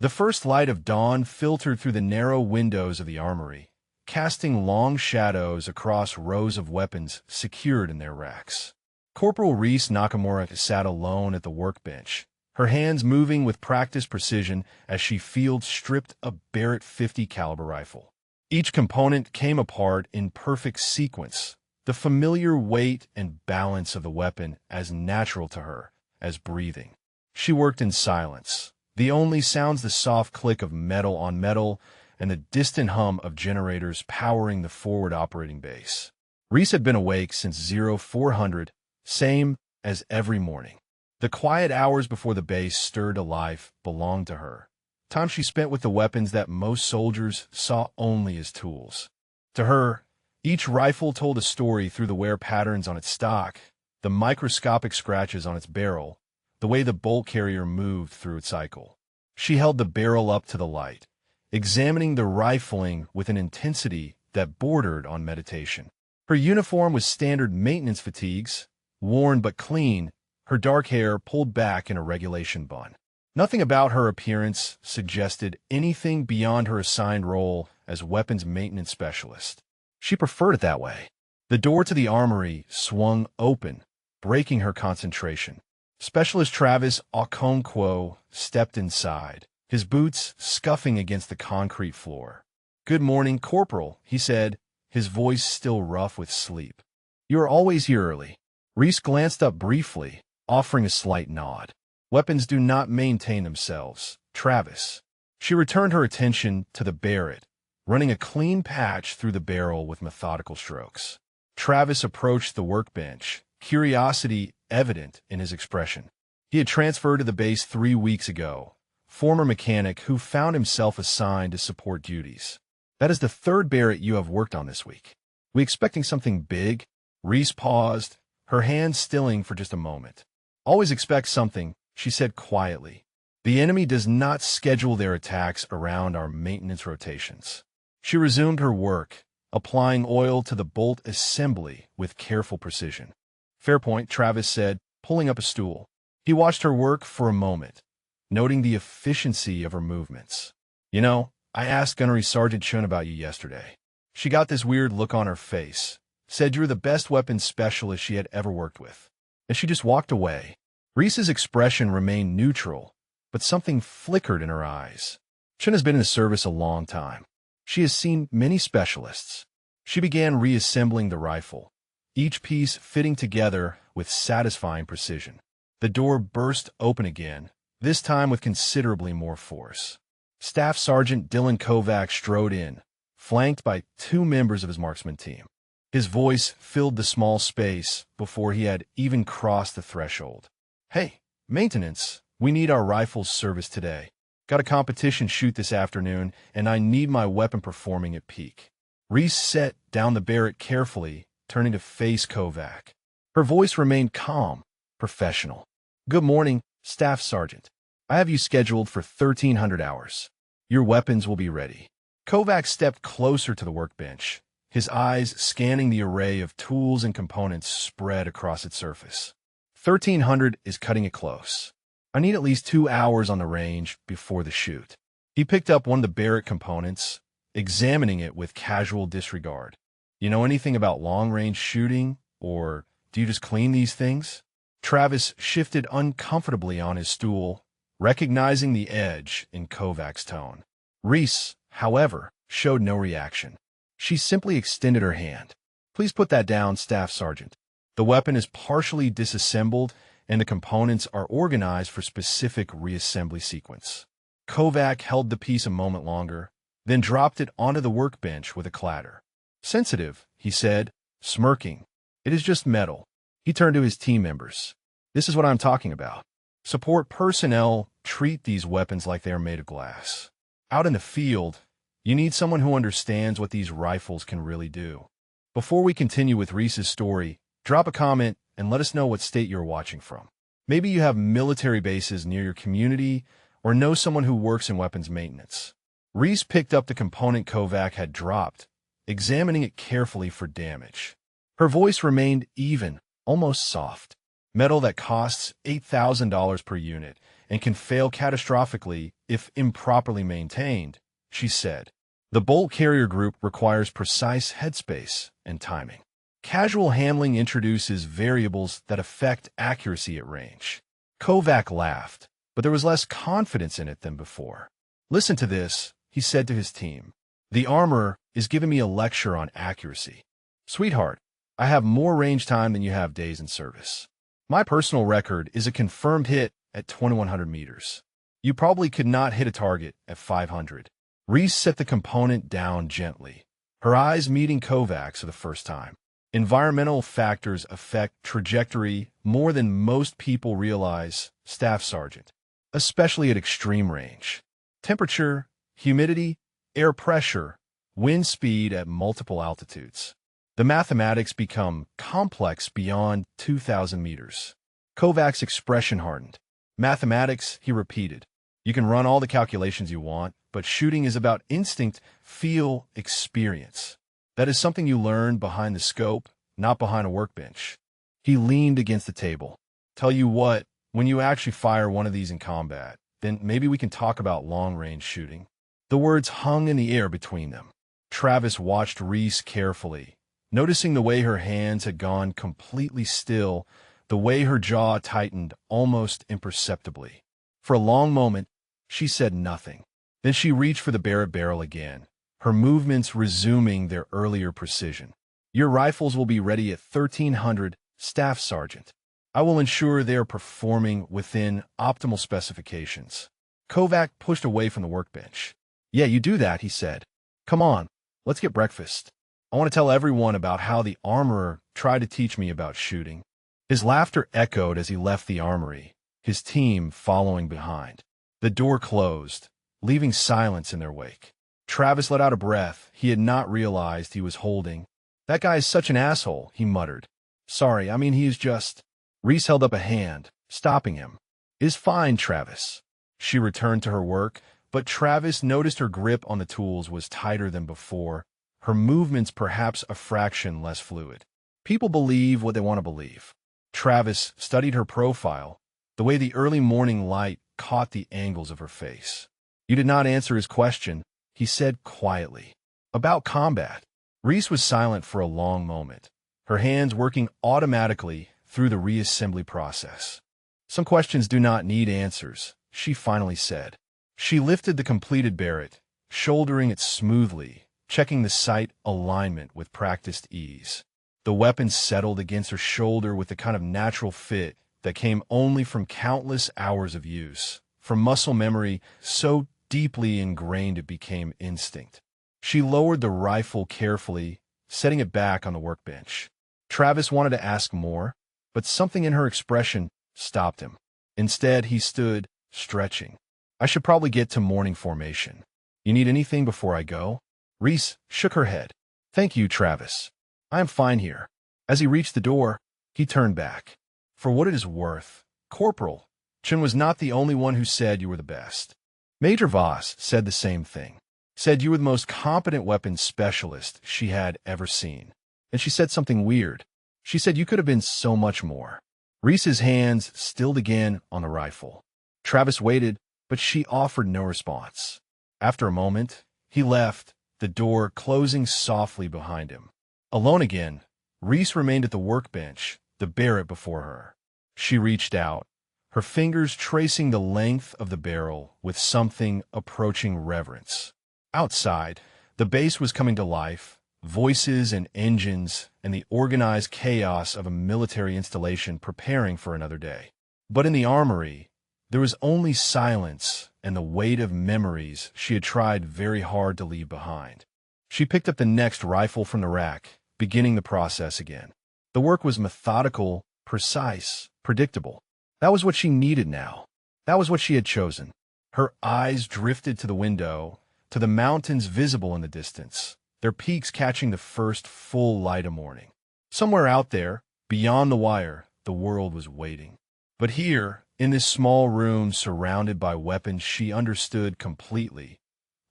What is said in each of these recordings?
The first light of dawn filtered through the narrow windows of the armory, casting long shadows across rows of weapons secured in their racks. Corporal Reese Nakamura sat alone at the workbench, her hands moving with practiced precision as she field-stripped a Barrett .50 caliber rifle. Each component came apart in perfect sequence, the familiar weight and balance of the weapon as natural to her as breathing. She worked in silence, the only sounds the soft click of metal on metal and the distant hum of generators powering the forward operating base. Reese had been awake since 0400, same as every morning. The quiet hours before the base stirred to life belonged to her, time she spent with the weapons that most soldiers saw only as tools. To her, each rifle told a story through the wear patterns on its stock, the microscopic scratches on its barrel, the way the bolt carrier moved through its cycle. She held the barrel up to the light, examining the rifling with an intensity that bordered on meditation. Her uniform was standard maintenance fatigues, worn but clean, her dark hair pulled back in a regulation bun. Nothing about her appearance suggested anything beyond her assigned role as weapons maintenance specialist. She preferred it that way. The door to the armory swung open, breaking her concentration. Specialist Travis Okonkwo stepped inside, his boots scuffing against the concrete floor. "Good morning, Corporal," he said, his voice still rough with sleep. "You are always here early." Reese glanced up briefly, offering a slight nod. "Weapons do not maintain themselves, Travis." She returned her attention to the Barrett, running a clean patch through the barrel with methodical strokes. Travis approached the workbench, curiosity evident in his expression. He had transferred to the base 3 weeks ago, former mechanic who found himself assigned to support duties. "That is the third Barrett you have worked on this week. We expecting something big?" Reese paused, her hands stilling for just a moment. "Always expect something," she said quietly. "The enemy does not schedule their attacks around our maintenance rotations." She resumed her work, applying oil to the bolt assembly with careful precision. "Fair point," Travis said, pulling up a stool. He watched her work for a moment, noting the efficiency of her movements. "You know, I asked Gunnery Sergeant Chun about you yesterday. She got this weird look on her face, said you were the best weapons specialist she had ever worked with. And she just walked away." Reese's expression remained neutral, but something flickered in her eyes. Chun has been in the service a long time. She has seen many specialists. She began reassembling the rifle, each piece fitting together with satisfying precision. The door burst open again, this time with considerably more force. Staff Sergeant Dylan Kovac strode in, flanked by 2 members of his Marksman team. His voice filled the small space before he had even crossed the threshold. "Hey, maintenance, we need our rifles serviced today. Got a competition shoot this afternoon, and I need my weapon performing at peak." Reese set down the Barrett carefully, turning to face Kovac. Her voice remained calm, professional. "Good morning, Staff Sergeant. I have you scheduled for 1,300 hours. Your weapons will be ready." Kovac stepped closer to the workbench, his eyes scanning the array of tools and components spread across its surface. 1,300 is cutting it close. I need at least 2 hours on the range before the shoot." He picked up one of the Barrett components, examining it with casual disregard. "You know anything about long-range shooting, or do you just clean these things?" Travis shifted uncomfortably on his stool, recognizing the edge in Kovac's tone. Reese, however, showed no reaction. She simply extended her hand. "Please put that down, Staff Sergeant. The weapon is partially disassembled, and the components are organized for specific reassembly sequence." Kovac held the piece a moment longer, then dropped it onto the workbench with a clatter. "Sensitive," he said, smirking. "It is just metal." He turned to his team members. "This is what I'm talking about. Support personnel treat these weapons like they are made of glass. Out in the field, you need someone who understands what these rifles can really do." Before we continue with Reese's story, drop a comment and let us know what state you're watching from. Maybe you have military bases near your community or know someone who works in weapons maintenance. Reese picked up the component Kovac had dropped, examining it carefully for damage. Her voice remained even, almost soft. "Metal that costs $8,000 per unit, and can fail catastrophically if improperly maintained, she said. The bolt carrier group requires precise headspace and timing. Casual handling introduces variables that affect accuracy at range. Kovac laughed, but there was less confidence in it than before. Listen to this, he said to his team. The armorer is giving me a lecture on accuracy. Sweetheart, I have more range time than you have days in service. My personal record is a confirmed hit at 2,100 meters. You probably could not hit a target at 500. Reese set the component down gently, her eyes meeting Kovac's for the first time. Environmental factors affect trajectory more than most people realize, Staff Sergeant, especially at extreme range. Temperature, humidity, air pressure, wind speed at multiple altitudes. The mathematics become complex beyond 2,000 meters. Kovac's expression hardened. Mathematics, he repeated. You can run all the calculations you want, but shooting is about instinct, feel, experience. That is something you learn behind the scope, not behind a workbench. He leaned against the table. Tell you what, when you actually fire one of these in combat, then maybe we can talk about long-range shooting. The words hung in the air between them. Travis watched Reese carefully, noticing the way her hands had gone completely still, the way her jaw tightened almost imperceptibly. For a long moment, she said nothing. Then she reached for the Barrett barrel again, her movements resuming their earlier precision. Your rifles will be ready at 1,300, Staff Sergeant. I will ensure they are performing within optimal specifications. Kovac pushed away from the workbench. Yeah, you do that, he said. Come on, let's get breakfast. I want to tell everyone about how the armorer tried to teach me about shooting. His laughter echoed as he left the armory, his team following behind. The door closed, leaving silence in their wake. Travis let out a breath he had not realized he was holding. That guy is such an asshole, he muttered. Sorry, I mean he is just... Reese held up a hand, stopping him. Is fine, Travis. She returned to her work, but Travis noticed her grip on the tools was tighter than before, her movements perhaps a fraction less fluid. People believe what they want to believe. Travis studied her profile, the way the early morning light caught the angles of her face. You did not answer his question, he said quietly. About combat. Reese was silent for a long moment, her hands working automatically through the reassembly process. Some questions do not need answers, she finally said. She lifted the completed Barrett, shouldering it smoothly, checking the sight alignment with practiced ease. The weapon settled against her shoulder with the kind of natural fit that came only from countless hours of use, from muscle memory so deeply ingrained it became instinct. She lowered the rifle carefully, setting it back on the workbench. Travis wanted to ask more, but something in her expression stopped him. Instead, he stood, stretching. I should probably get to morning formation. You need anything before I go? Reese shook her head. Thank you, Travis. I am fine here. As he reached the door, he turned back. For what it is worth, Corporal, Chen was not the only one who said you were the best. Major Voss said the same thing. Said you were the most competent weapons specialist she had ever seen. And she said something weird. She said you could have been so much more. Reese's hands stilled again on the rifle. Travis waited, but she offered no response. After a moment, he left, the door closing softly behind him. Alone again, Reese remained at the workbench, the Barrett before her. She reached out, her fingers tracing the length of the barrel with something approaching reverence. Outside, the base was coming to life, voices and engines and the organized chaos of a military installation preparing for another day. But in the armory, there was only silence and the weight of memories she had tried very hard to leave behind. She picked up the next rifle from the rack, beginning the process again. The work was methodical, precise, predictable. That was what she needed now. That was what she had chosen. Her eyes drifted to the window, to the mountains visible in the distance, their peaks catching the first full light of morning. Somewhere out there, beyond the wire, the world was waiting. But here, in this small room surrounded by weapons she understood completely,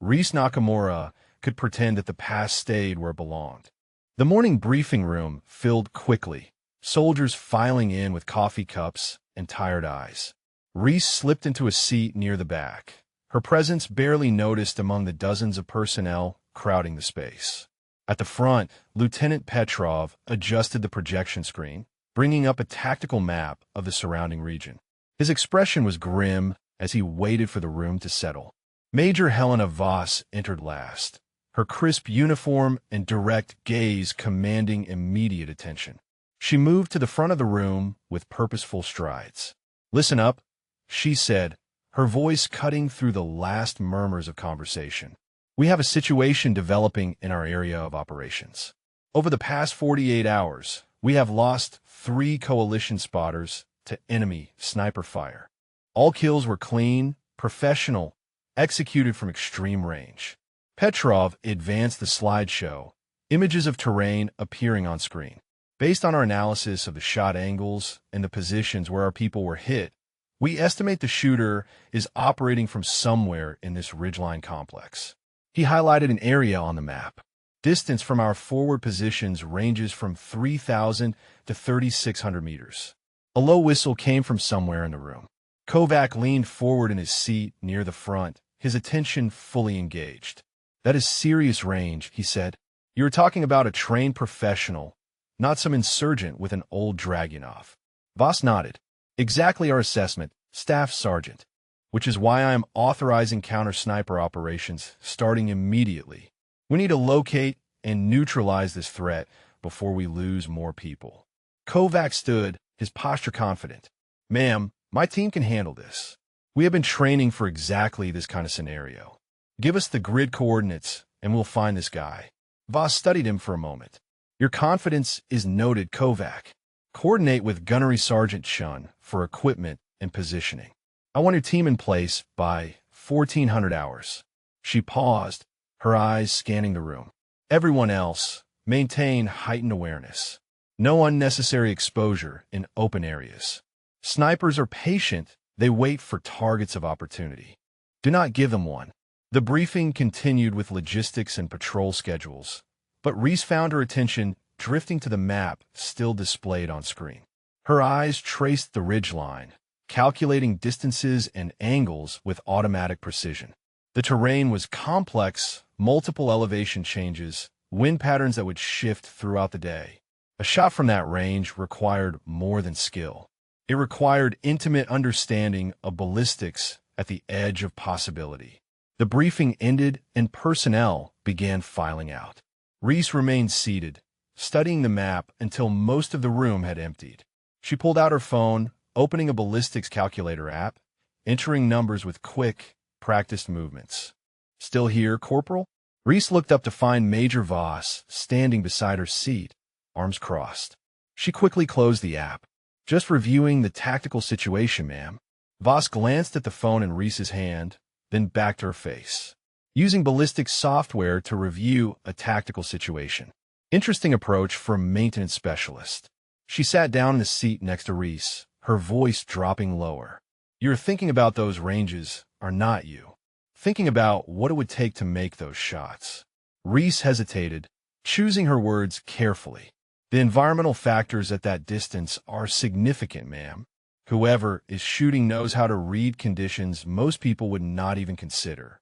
Reese Nakamura could pretend that the past stayed where it belonged. The morning briefing room filled quickly, soldiers filing in with coffee cups and tired eyes. Reese slipped into a seat near the back, her presence barely noticed among the dozens of personnel crowding the space. At the front, Lieutenant Petrov adjusted the projection screen, bringing up a tactical map of the surrounding region. His expression was grim as he waited for the room to settle. Major Helena Voss entered last, her crisp uniform and direct gaze commanding immediate attention. She moved to the front of the room with purposeful strides. "Listen up," she said, her voice cutting through the last murmurs of conversation. "We have a situation developing in our area of operations. Over the past 48 hours, we have lost 3 coalition spotters to enemy sniper fire. All kills were clean, professional, executed from extreme range." Petrov advanced the slideshow, images of terrain appearing on screen. "Based on our analysis of the shot angles and the positions where our people were hit, we estimate the shooter is operating from somewhere in this ridgeline complex." He highlighted an area on the map. Distance from our forward positions ranges from 3,000 to 3,600 meters. A low whistle came from somewhere in the room. Kovac leaned forward in his seat near the front, his attention fully engaged. "That is serious range," he said. "You are talking about a trained professional, not some insurgent with an old Dragunov." Voss nodded. "Exactly our assessment, Staff Sergeant, which is why I am authorizing counter-sniper operations starting immediately. We need to locate and neutralize this threat before we lose more people." Kovac stood, his posture confident. "Ma'am, my team can handle this. We have been training for exactly this kind of scenario. Give us the grid coordinates, and we'll find this guy." Voss studied him for a moment. "Your confidence is noted, Kovac. Coordinate with Gunnery Sergeant Shun for equipment and positioning. I want your team in place by 1400 hours." She paused, her eyes scanning the room. "Everyone else, maintain heightened awareness. No unnecessary exposure in open areas. Snipers are patient, they wait for targets of opportunity. Do not give them one." The briefing continued with logistics and patrol schedules, but Reese found her attention drifting to the map still displayed on screen. Her eyes traced the ridgeline, calculating distances and angles with automatic precision. The terrain was complex, multiple elevation changes, wind patterns that would shift throughout the day. A shot from that range required more than skill. It required intimate understanding of ballistics at the edge of possibility. The briefing ended and personnel began filing out. Reese remained seated, studying the map until most of the room had emptied. She pulled out her phone, opening a ballistics calculator app, entering numbers with quick, practiced movements. "Still here, Corporal?" Reese looked up to find Major Voss standing beside her seat, arms crossed. She quickly closed the app. "Just reviewing the tactical situation, ma'am." Voss glanced at the phone in Reese's hand, then back to her face. "Using ballistics software to review a tactical situation. Interesting approach for a maintenance specialist." She sat down in the seat next to Reese, her voice dropping lower. "You're thinking about those ranges, are not you? Thinking about what it would take to make those shots." Reese hesitated, choosing her words carefully. "The environmental factors at that distance are significant, ma'am. Whoever is shooting knows how to read conditions most people would not even consider."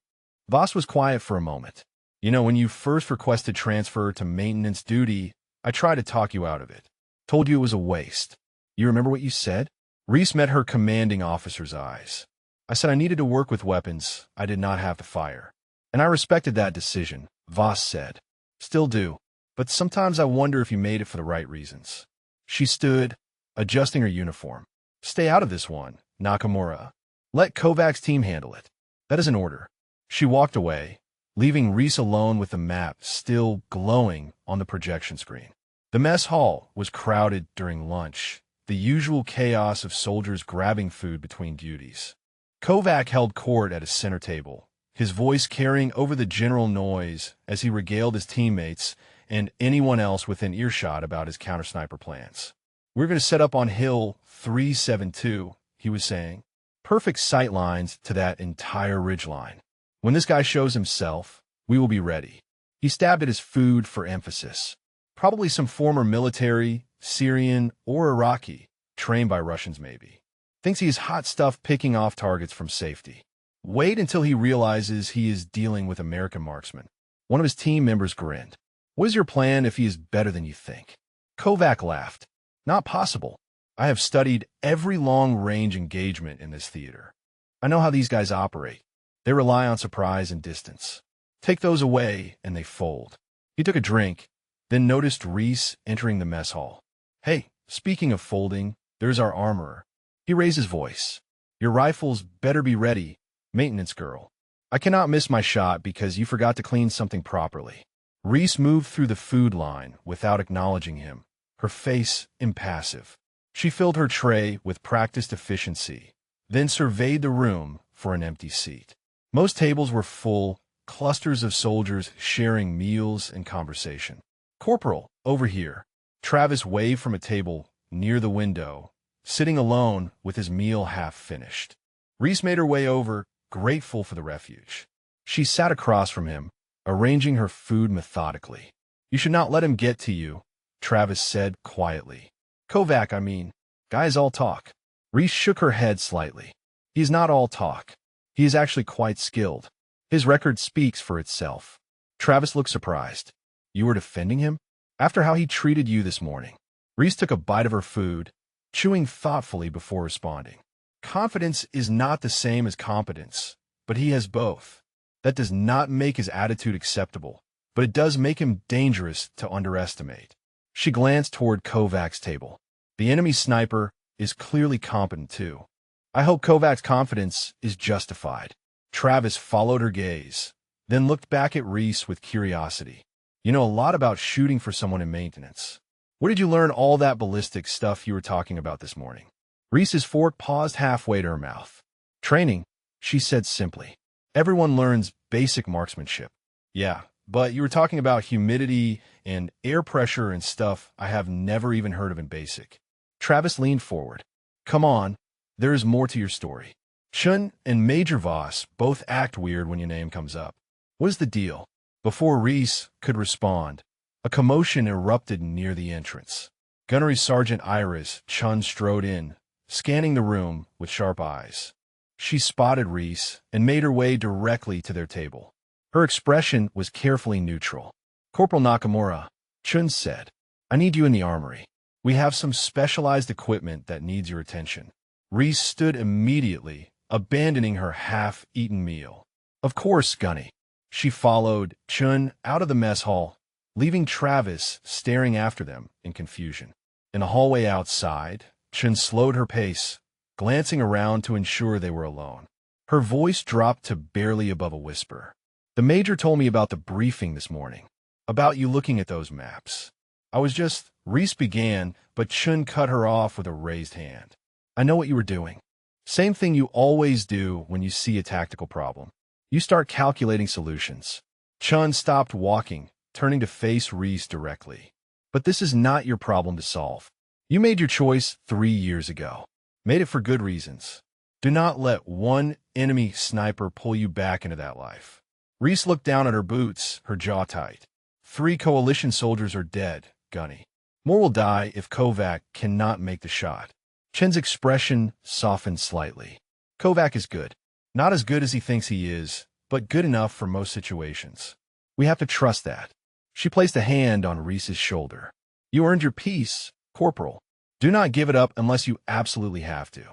Voss was quiet for a moment. "You know, when you first requested transfer to maintenance duty, I tried to talk you out of it. Told you it was a waste. You remember what you said?" Reese met her commanding officer's eyes. "I said I needed to work with weapons I did not have to fire. And I respected that decision," Voss said. "Still do. But sometimes I wonder if you made it for the right reasons." She stood, adjusting her uniform. "Stay out of this one, Nakamura. Let Kovac's team handle it. That is an order." She walked away, leaving Reese alone with the map still glowing on the projection screen. The mess hall was crowded during lunch, the usual chaos of soldiers grabbing food between duties. Kovac held court at his center table, his voice carrying over the general noise as he regaled his teammates and anyone else within earshot about his counter-sniper plans. "We're going to set up on Hill 372, he was saying. "Perfect sight lines to that entire ridgeline. When this guy shows himself, we will be ready." He stabbed at his food for emphasis. "Probably some former military, Syrian or Iraqi, trained by Russians maybe. Thinks he is hot stuff picking off targets from safety. Wait until he realizes he is dealing with American Marksman. One of his team members grinned. What is your plan if he is better than you think? Kovac laughed. Not possible. I have studied every long-range engagement in this theater. I know how these guys operate. They rely on surprise and distance. Take those away, and they fold. He took a drink, then noticed Reese entering the mess hall. Hey, speaking of folding, there's our armorer. He raised his voice. Your rifles better be ready, maintenance girl. I cannot miss my shot because you forgot to clean something properly. Reese moved through the food line without acknowledging him, her face impassive. She filled her tray with practiced efficiency, then surveyed the room for an empty seat. Most tables were full, clusters of soldiers sharing meals and conversation. Corporal, over here. Travis waved from a table near the window, sitting alone with his meal half finished. Reese made her way over, grateful for the refuge. She sat across from him, arranging her food methodically. You should not let him get to you, Travis said quietly. Kovac, I mean. Guys all talk. Reese shook her head slightly. He is not all talk. He is actually quite skilled. His record speaks for itself. Travis looked surprised. You were defending him? After how he treated you this morning. Reese took a bite of her food, chewing thoughtfully before responding. Confidence is not the same as competence, but he has both. That does not make his attitude acceptable, but it does make him dangerous to underestimate. She glanced toward Kovac's table. The enemy sniper is clearly competent too. I hope Kovac's confidence is justified. Travis followed her gaze, then looked back at Reese with curiosity. You know a lot about shooting for someone in maintenance. Where did you learn all that ballistic stuff you were talking about this morning? Reese's fork paused halfway to her mouth. Training, she said simply. Everyone learns basic marksmanship. Yeah, but you were talking about humidity and air pressure and stuff I have never even heard of in basic. Travis leaned forward. Come on, there is more to your story. Chun and Major Voss both act weird when your name comes up. What is the deal? Before Reese could respond, a commotion erupted near the entrance. Gunnery Sergeant Iris Chun strode in, scanning the room with sharp eyes. She spotted Reese and made her way directly to their table. Her expression was carefully neutral. Corporal Nakamura, Chun said, I need you in the armory. We have some specialized equipment that needs your attention. Reese stood immediately, abandoning her half-eaten meal. Of course, Gunny. She followed Chun out of the mess hall, leaving Travis staring after them in confusion. In the hallway outside, Chun slowed her pace, glancing around to ensure they were alone. Her voice dropped to barely above a whisper. The major told me about the briefing this morning, about you looking at those maps. I was just... Reese began, but Chun cut her off with a raised hand. I know what you were doing. Same thing you always do when you see a tactical problem. You start calculating solutions. Chun stopped walking, turning to face Reese directly. But this is not your problem to solve. You made your choice 3 years ago. Made it for good reasons. Do not let one enemy sniper pull you back into that life. Reese looked down at her boots, her jaw tight. 3 coalition soldiers are dead, Gunny. More will die if Kovac cannot make the shot. Chen's expression softened slightly. Kovac is good. Not as good as he thinks he is, but good enough for most situations. We have to trust that. She placed a hand on Reese's shoulder. You earned your peace, Corporal. Do not give it up unless you absolutely have to.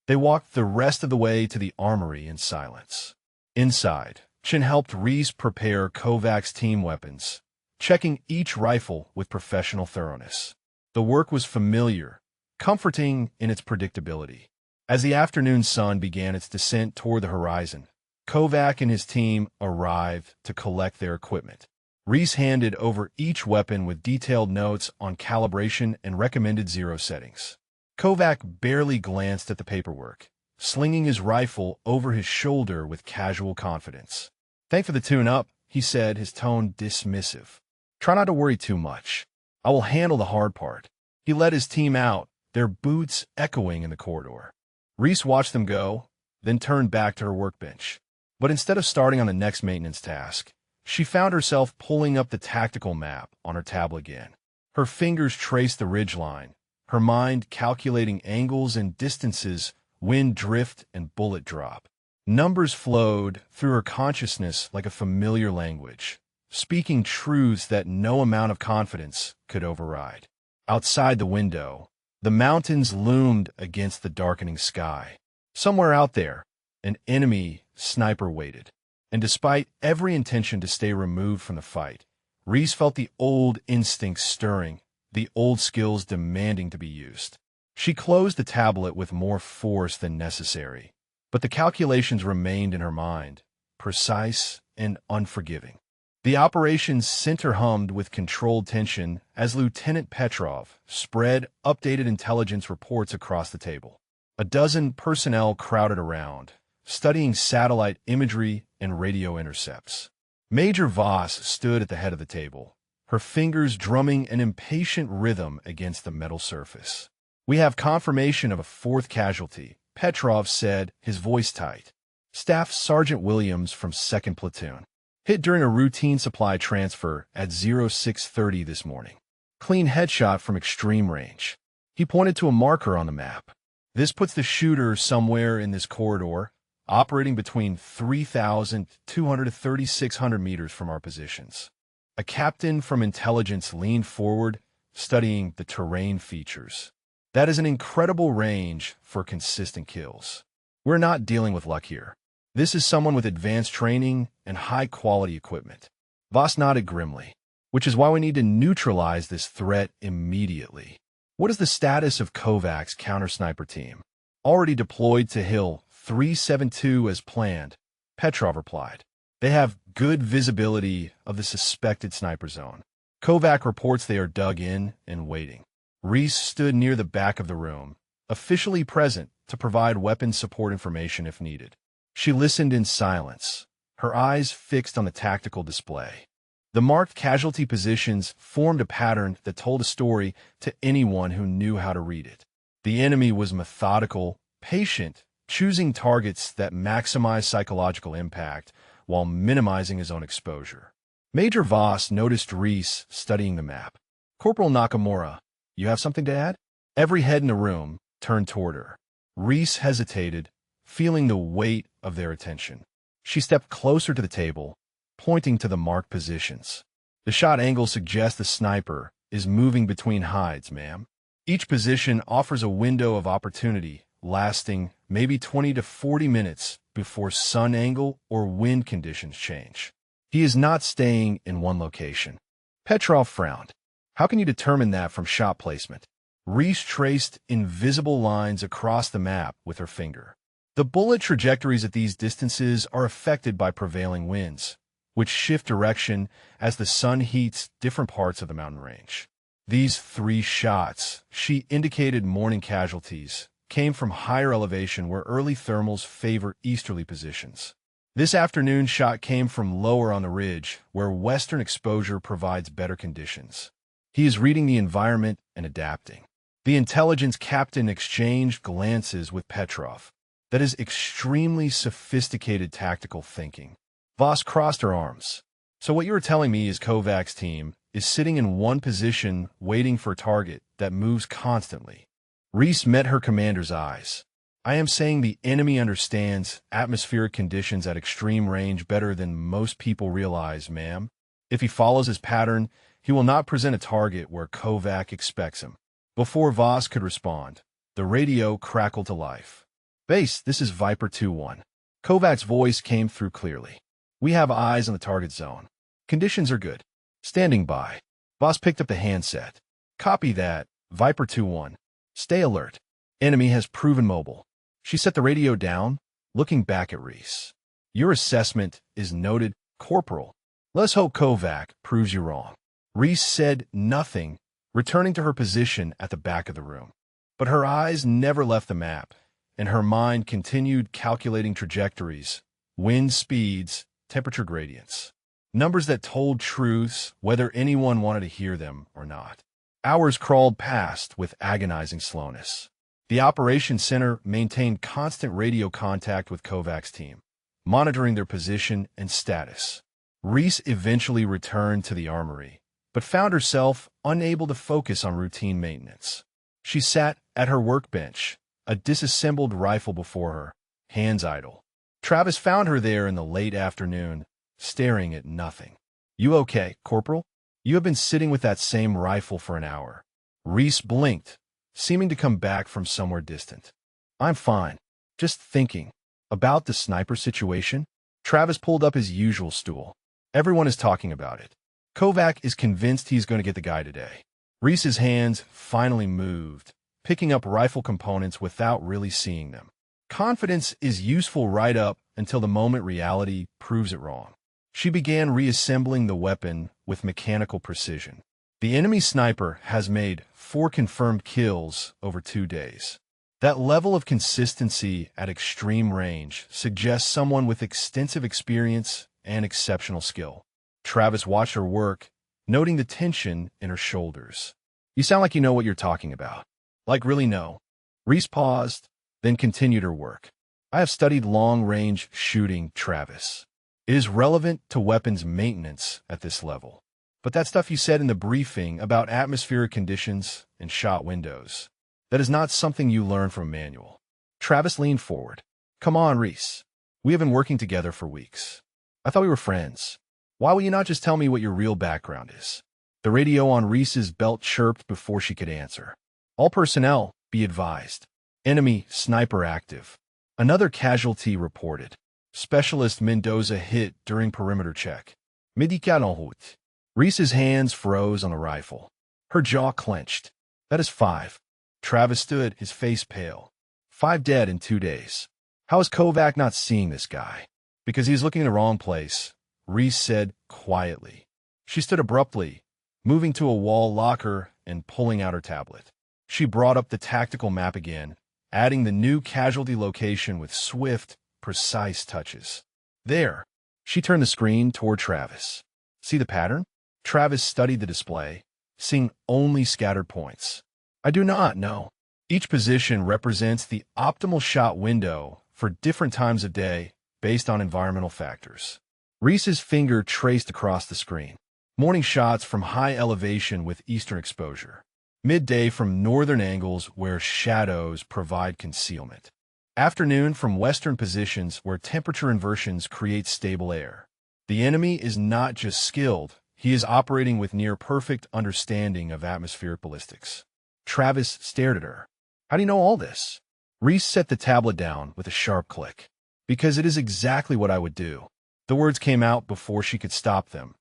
They walked the rest of the way to the armory in silence. Inside, Chen helped Reese prepare Kovac's team weapons, checking each rifle with professional thoroughness. The work was familiar, comforting in its predictability. As the afternoon sun began its descent toward the horizon, Kovac and his team arrived to collect their equipment. Reese handed over each weapon with detailed notes on calibration and recommended zero settings. Kovac barely glanced at the paperwork, slinging his rifle over his shoulder with casual confidence. Thanks for the tune-up, he said, his tone dismissive. Try not to worry too much. I will handle the hard part. He led his team out, their boots echoing in the corridor. Reese watched them go, then turned back to her workbench. But instead of starting on the next maintenance task, she found herself pulling up the tactical map on her tablet again. Her fingers traced the ridgeline, her mind calculating angles and distances wind drift, and bullet drop. Numbers flowed through her consciousness like a familiar language, speaking truths that no amount of confidence could override. Outside the window, the mountains loomed against the darkening sky. Somewhere out there, an enemy sniper waited. And despite every intention to stay removed from the fight, Reese felt the old instincts stirring, the old skills demanding to be used. She closed the tablet with more force than necessary, but the calculations remained in her mind, precise and unforgiving. The operations center hummed with controlled tension as Lieutenant Petrov spread updated intelligence reports across the table. A dozen personnel crowded around, studying satellite imagery and radio intercepts. Major Voss stood at the head of the table, her fingers drumming an impatient rhythm against the metal surface. "We have confirmation of a fourth casualty," Petrov said, his voice tight. "Staff Sergeant Williams from 2nd Platoon. Hit during a routine supply transfer at 0630 this morning. Clean headshot from extreme range." He pointed to a marker on the map. "This puts the shooter somewhere in this corridor, operating between 3,200 to 3,600 meters from our positions." A captain from intelligence leaned forward, studying the terrain features. "That is an incredible range for consistent kills. We're not dealing with luck here. This is someone with advanced training and high-quality equipment." Voss nodded grimly. "Which is why we need to neutralize this threat immediately." "What is the status of Kovac's counter-sniper team?" "Already deployed to Hill 372 as planned," Petrov replied. "They have good visibility of the suspected sniper zone. Kovac reports they are dug in and waiting." Reese stood near the back of the room, officially present to provide weapons support information if needed. She listened in silence, her eyes fixed on the tactical display. The marked casualty positions formed a pattern that told a story to anyone who knew how to read it. The enemy was methodical, patient, choosing targets that maximize psychological impact while minimizing his own exposure. Major Voss noticed Reese studying the map. "Corporal Nakamura, you have something to add?" Every head in the room turned toward her. Reese hesitated, feeling the weight of their attention. She stepped closer to the table, pointing to the marked positions. "The shot angle suggests the sniper is moving between hides, ma'am. Each position offers a window of opportunity lasting maybe 20 to 40 minutes before sun angle or wind conditions change. He is not staying in one location." Petrov frowned. "How can you determine that from shot placement?" Reese traced invisible lines across the map with her finger. "The bullet trajectories at these distances are affected by prevailing winds, which shift direction as the sun heats different parts of the mountain range. These 3 shots," she indicated morning casualties, "came from higher elevation where early thermals favor easterly positions. This afternoon shot came from lower on the ridge where western exposure provides better conditions." He is reading the environment and adapting. The intelligence captain exchanged glances with Petrov. "That is extremely sophisticated tactical thinking." Voss crossed her arms. "So what you are telling me is Kovac's team is sitting in one position waiting for a target that moves constantly." Reese met her commander's eyes. "I am saying the enemy understands atmospheric conditions at extreme range better than most people realize, ma'am. If he follows his pattern, he will not present a target where Kovac expects him." Before Voss could respond, the radio crackled to life. "Base, this is Viper 2-1. Kovac's voice came through clearly. We have eyes on the target zone. Conditions are good. Standing by." Voss picked up the handset. "Copy that, Viper 2-1. Stay alert. Enemy has proven mobile." She set the radio down, looking back at Reese. "Your assessment is noted, Corporal. Let's hope Kovac proves you wrong." Reese said nothing, returning to her position at the back of the room. But her eyes never left the map, and her mind continued calculating trajectories, wind speeds, temperature gradients. Numbers that told truths whether anyone wanted to hear them or not. Hours crawled past with agonizing slowness. The operations center maintained constant radio contact with Kovac's team, monitoring their position and status. Reese eventually returned to the armory, but found herself unable to focus on routine maintenance. She sat at her workbench, a disassembled rifle before her, hands idle. Travis found her there in the late afternoon, staring at nothing. "You okay, Corporal? You have been sitting with that same rifle for an hour." Reese blinked, seeming to come back from somewhere distant. "I'm fine. Just thinking. About the sniper situation?" Travis pulled up his usual stool. "Everyone is talking about it. Kovac is convinced he's going to get the guy today." Reese's hands finally moved, picking up rifle components without really seeing them. Confidence is useful right up until the moment reality proves it wrong. She began reassembling the weapon with mechanical precision. The enemy sniper has made 4 confirmed kills over 2 days. That level of consistency at extreme range suggests someone with extensive experience and exceptional skill. Travis watched her work, noting the tension in her shoulders. "You sound like you know what you're talking about." "Like really know." Reese paused, then continued her work. "I have studied long-range shooting, Travis. It is relevant to weapons maintenance at this level. But that stuff you said in the briefing about atmospheric conditions and shot windows, that is not something you learn from a manual." Travis leaned forward. "Come on, Reese. We have been working together for weeks. I thought we were friends. Why will you not just tell me what your real background is?" The radio on Reese's belt chirped before she could answer. "All personnel, be advised. Enemy sniper active. Another casualty reported. Specialist Mendoza hit during perimeter check. Médical en route." Reese's hands froze on the rifle. Her jaw clenched. "That is 5. Travis stood, his face pale. 5 dead in 2 days. How is Kovac not seeing this guy? Because he's looking in the wrong place," Reese said quietly. She stood abruptly, moving to a wall locker and pulling out her tablet. She brought up the tactical map again, adding the new casualty location with swift, precise touches. "There." She turned the screen toward Travis. "See the pattern?" Travis studied the display, seeing only scattered points. "I do not know. Each position represents the optimal shot window for different times of day based on environmental factors." Reese's finger traced across the screen. Morning shots from high elevation with eastern exposure. Midday from northern angles where shadows provide concealment. Afternoon from western positions where temperature inversions create stable air. The enemy is not just skilled, he is operating with near-perfect understanding of atmospheric ballistics. Travis stared at her. "How do you know all this?" Reese set the tablet down with a sharp click. "Because it is exactly what I would do." The words came out before she could stop them,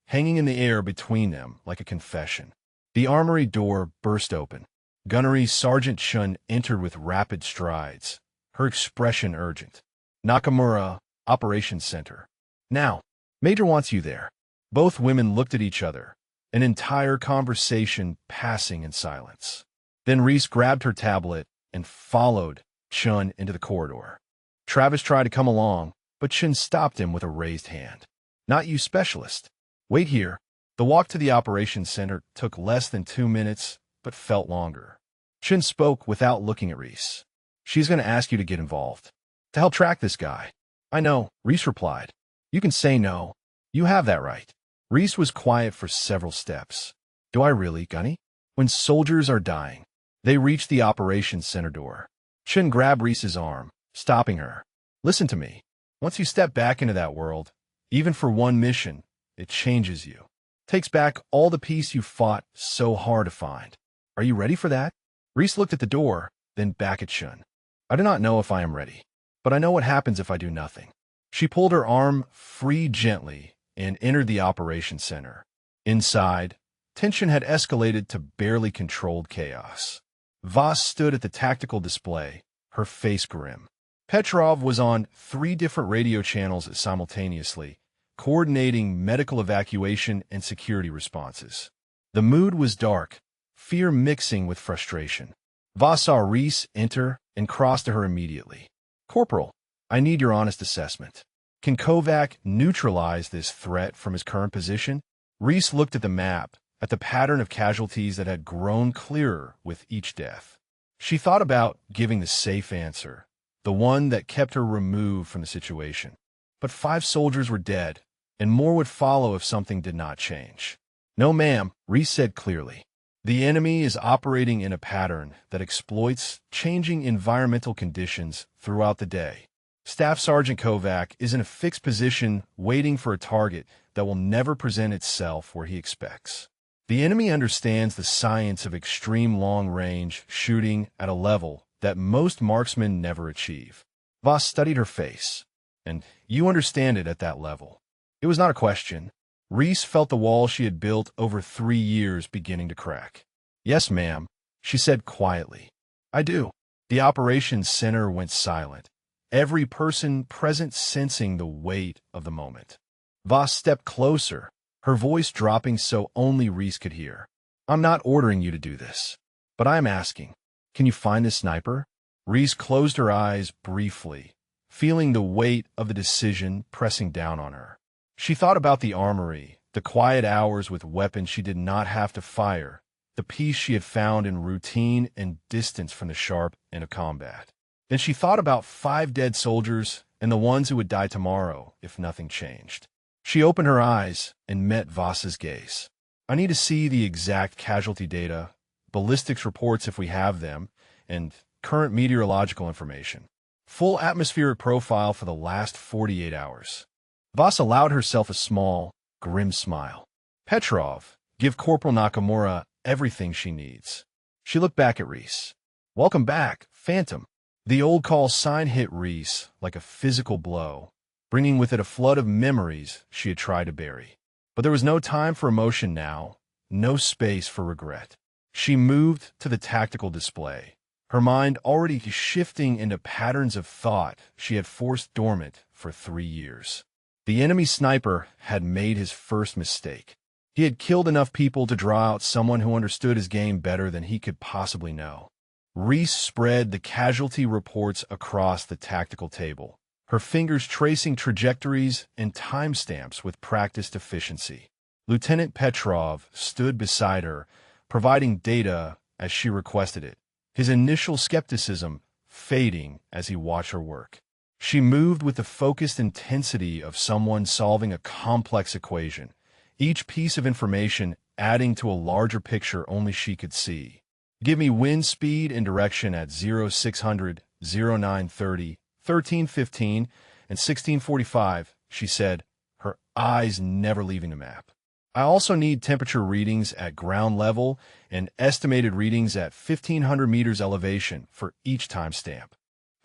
hanging in the air between them like a confession. The armory door burst open. Gunnery Sergeant Chun entered with rapid strides, her expression urgent. "Nakamura, Operations Center. Now, Major wants you there." Both women looked at each other, an entire conversation passing in silence. Then Reese grabbed her tablet and followed Chun into the corridor. Travis tried to come along, but Chun stopped him with a raised hand. "Not you, Specialist. Wait here." The walk to the operations center took less than 2 minutes, but felt longer. Chun spoke without looking at Reese. "She's going to ask you to get involved. To help track this guy." "I know," Reese replied. "You can say no. You have that right." Reese was quiet for several steps. "Do I really, Gunny?" "When soldiers are dying." They reached the operations center door. Chun grabbed Reese's arm, stopping her. "Listen to me. Once you step back into that world, even for one mission, it changes you. Takes back all the peace you fought so hard to find. Are you ready for that?" Reese looked at the door, then back at Chun. "I do not know if I am ready, but I know what happens if I do nothing." She pulled her arm free gently and entered the operations center. Inside, tension had escalated to barely controlled chaos. Voss stood at the tactical display, her face grim. Petrov was on 3 different radio channels simultaneously, coordinating medical evacuation and security responses. The mood was dark, fear mixing with frustration. Voss saw Reese enter and crossed to her immediately. "Corporal, I need your honest assessment. Can Kovac neutralize this threat from his current position?" Reese looked at the map, at the pattern of casualties that had grown clearer with each death. She thought about giving the safe answer, the one that kept her removed from the situation. But 5 soldiers were dead, and more would follow if something did not change. "No, ma'am," Reese said clearly. The enemy is operating in a pattern that exploits changing environmental conditions throughout the day. Staff Sergeant Kovac is in a fixed position waiting for a target that will never present itself where he expects. The enemy understands the science of extreme long-range shooting at a level that most marksmen never achieve. Voss studied her face, and you understand it at that level. It was not a question. Reese felt the wall she had built over 3 years beginning to crack. Yes, ma'am, she said quietly. I do. The operations center went silent, every person present sensing the weight of the moment. Voss stepped closer, her voice dropping so only Reese could hear. I'm not ordering you to do this, but I am asking, can you find this sniper? Reese closed her eyes briefly, feeling the weight of the decision pressing down on her. She thought about the armory, the quiet hours with weapons she did not have to fire, the peace she had found in routine and distance from the sharp end of combat. Then she thought about 5 dead soldiers and the ones who would die tomorrow if nothing changed. She opened her eyes and met Voss's gaze. I need to see the exact casualty data, ballistics reports if we have them, and current meteorological information. Full atmospheric profile for the last 48 hours. Voss allowed herself a small, grim smile. Petrov, give Corporal Nakamura everything she needs. She looked back at Reese. Welcome back, Phantom. The old call sign hit Reese like a physical blow, bringing with it a flood of memories she had tried to bury. But there was no time for emotion now, no space for regret. She moved to the tactical display, her mind already shifting into patterns of thought she had forced dormant for 3 years. The enemy sniper had made his first mistake. He had killed enough people to draw out someone who understood his game better than he could possibly know. Reese spread the casualty reports across the tactical table, her fingers tracing trajectories and timestamps with practiced efficiency. Lieutenant Petrov stood beside her, providing data as she requested it, his initial skepticism fading as he watched her work. She moved with the focused intensity of someone solving a complex equation, each piece of information adding to a larger picture only she could see. Give me wind speed and direction at 0600, 0930, 1315, and 1645, she said, her eyes never leaving the map. I also need temperature readings at ground level and estimated readings at 1,500 meters elevation for each timestamp.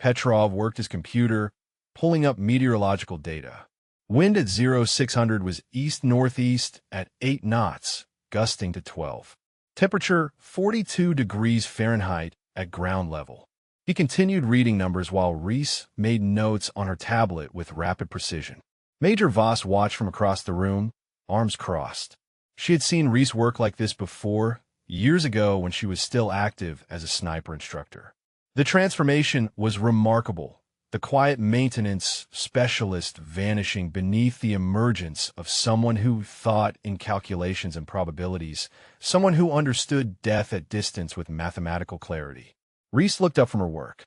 Petrov worked his computer, pulling up meteorological data. Wind at 0600 was east-northeast at 8 knots, gusting to 12. Temperature 42 degrees Fahrenheit at ground level. He continued reading numbers while Reese made notes on her tablet with rapid precision. Major Voss watched from across the room, arms crossed. She had seen Reese work like this before, years ago when she was still active as a sniper instructor. The transformation was remarkable, the quiet maintenance specialist vanishing beneath the emergence of someone who thought in calculations and probabilities, someone who understood death at distance with mathematical clarity. Reese looked up from her work.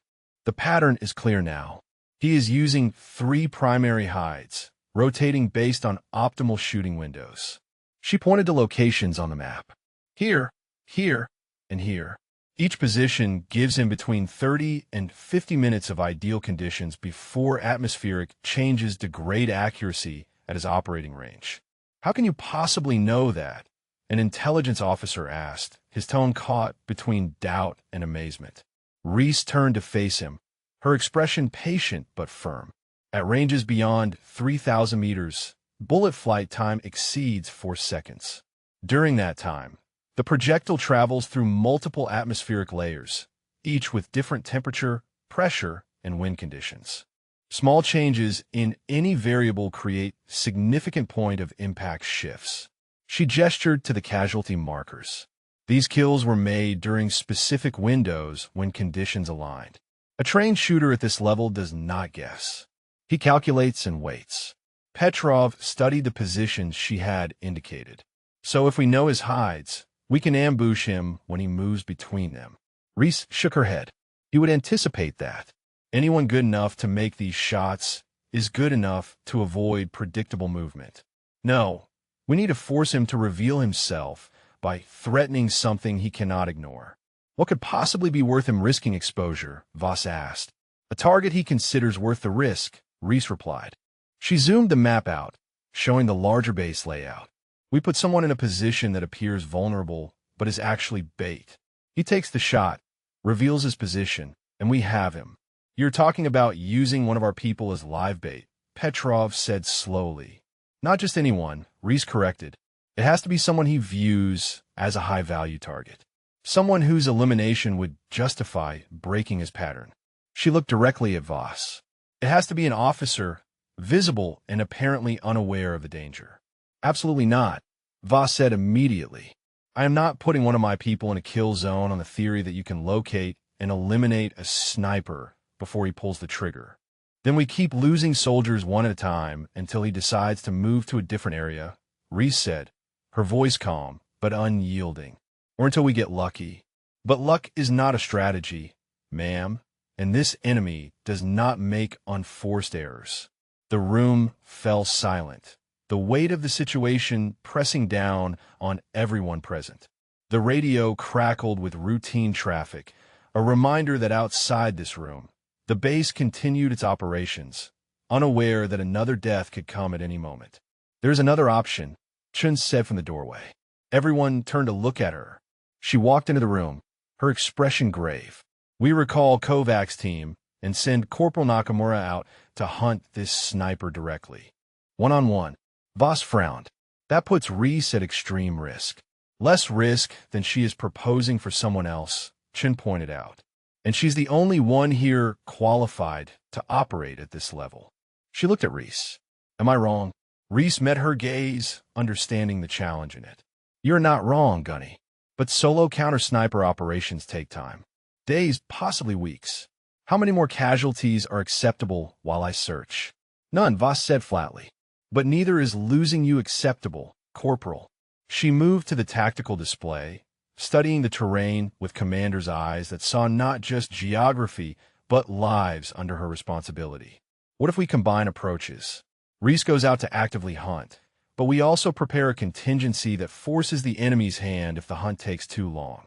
The pattern is clear now. He is using 3 primary hides, rotating based on optimal shooting windows. She pointed to locations on the map. Here, here, and here. Each position gives him between 30 and 50 minutes of ideal conditions before atmospheric changes degrade accuracy at his operating range. How can you possibly know that? An intelligence officer asked, his tone caught between doubt and amazement. Reese turned to face him, her expression patient but firm. At ranges beyond 3,000 meters, bullet flight time exceeds 4 seconds. During that time, the projectile travels through multiple atmospheric layers, each with different temperature, pressure, and wind conditions. Small changes in any variable create significant point of impact shifts. She gestured to the casualty markers. These kills were made during specific windows when conditions aligned. A trained shooter at this level does not guess. He calculates and waits. Petrov studied the positions she had indicated. So if we know his hides, we can ambush him when he moves between them. Reese shook her head. He would anticipate that. Anyone good enough to make these shots is good enough to avoid predictable movement. No, we need to force him to reveal himself by threatening something he cannot ignore. What could possibly be worth him risking exposure? Voss asked. A target he considers worth the risk, Reese replied. She zoomed the map out, showing the larger base layout. We put someone in a position that appears vulnerable, but is actually bait. He takes the shot, reveals his position, and we have him. You're talking about using one of our people as live bait, Petrov said slowly. Not just anyone, Reese corrected. It has to be someone he views as a high-value target. Someone whose elimination would justify breaking his pattern. She looked directly at Voss. It has to be an officer, visible and apparently unaware of the danger. Absolutely not, Voss said immediately. I am not putting one of my people in a kill zone on the theory that you can locate and eliminate a sniper before he pulls the trigger. Then we keep losing soldiers one at a time until he decides to move to a different area, Reese said, her voice calm but unyielding. Or until we get lucky. But luck is not a strategy, ma'am, and this enemy does not make unforced errors. The room fell silent, the weight of the situation pressing down on everyone present. The radio crackled with routine traffic, a reminder that outside this room, the base continued its operations, unaware that another death could come at any moment. There's another option, Chun said from the doorway. Everyone turned to look at her. She walked into the room, her expression grave. We recall Kovac's team and send Corporal Nakamura out to hunt this sniper directly. One-on-one. Voss frowned. That puts Reese at extreme risk. Less risk than she is proposing for someone else, Chun pointed out. And she's the only one here qualified to operate at this level. She looked at Reese. Am I wrong? Reese met her gaze, understanding the challenge in it. You're not wrong, Gunny. But solo counter-sniper operations take time. Days, possibly weeks. How many more casualties are acceptable while I search? None, Voss said flatly. But neither is losing you acceptable, Corporal. She moved to the tactical display, studying the terrain with commander's eyes that saw not just geography, but lives under her responsibility. What if we combine approaches? Reese goes out to actively hunt, but we also prepare a contingency that forces the enemy's hand if the hunt takes too long.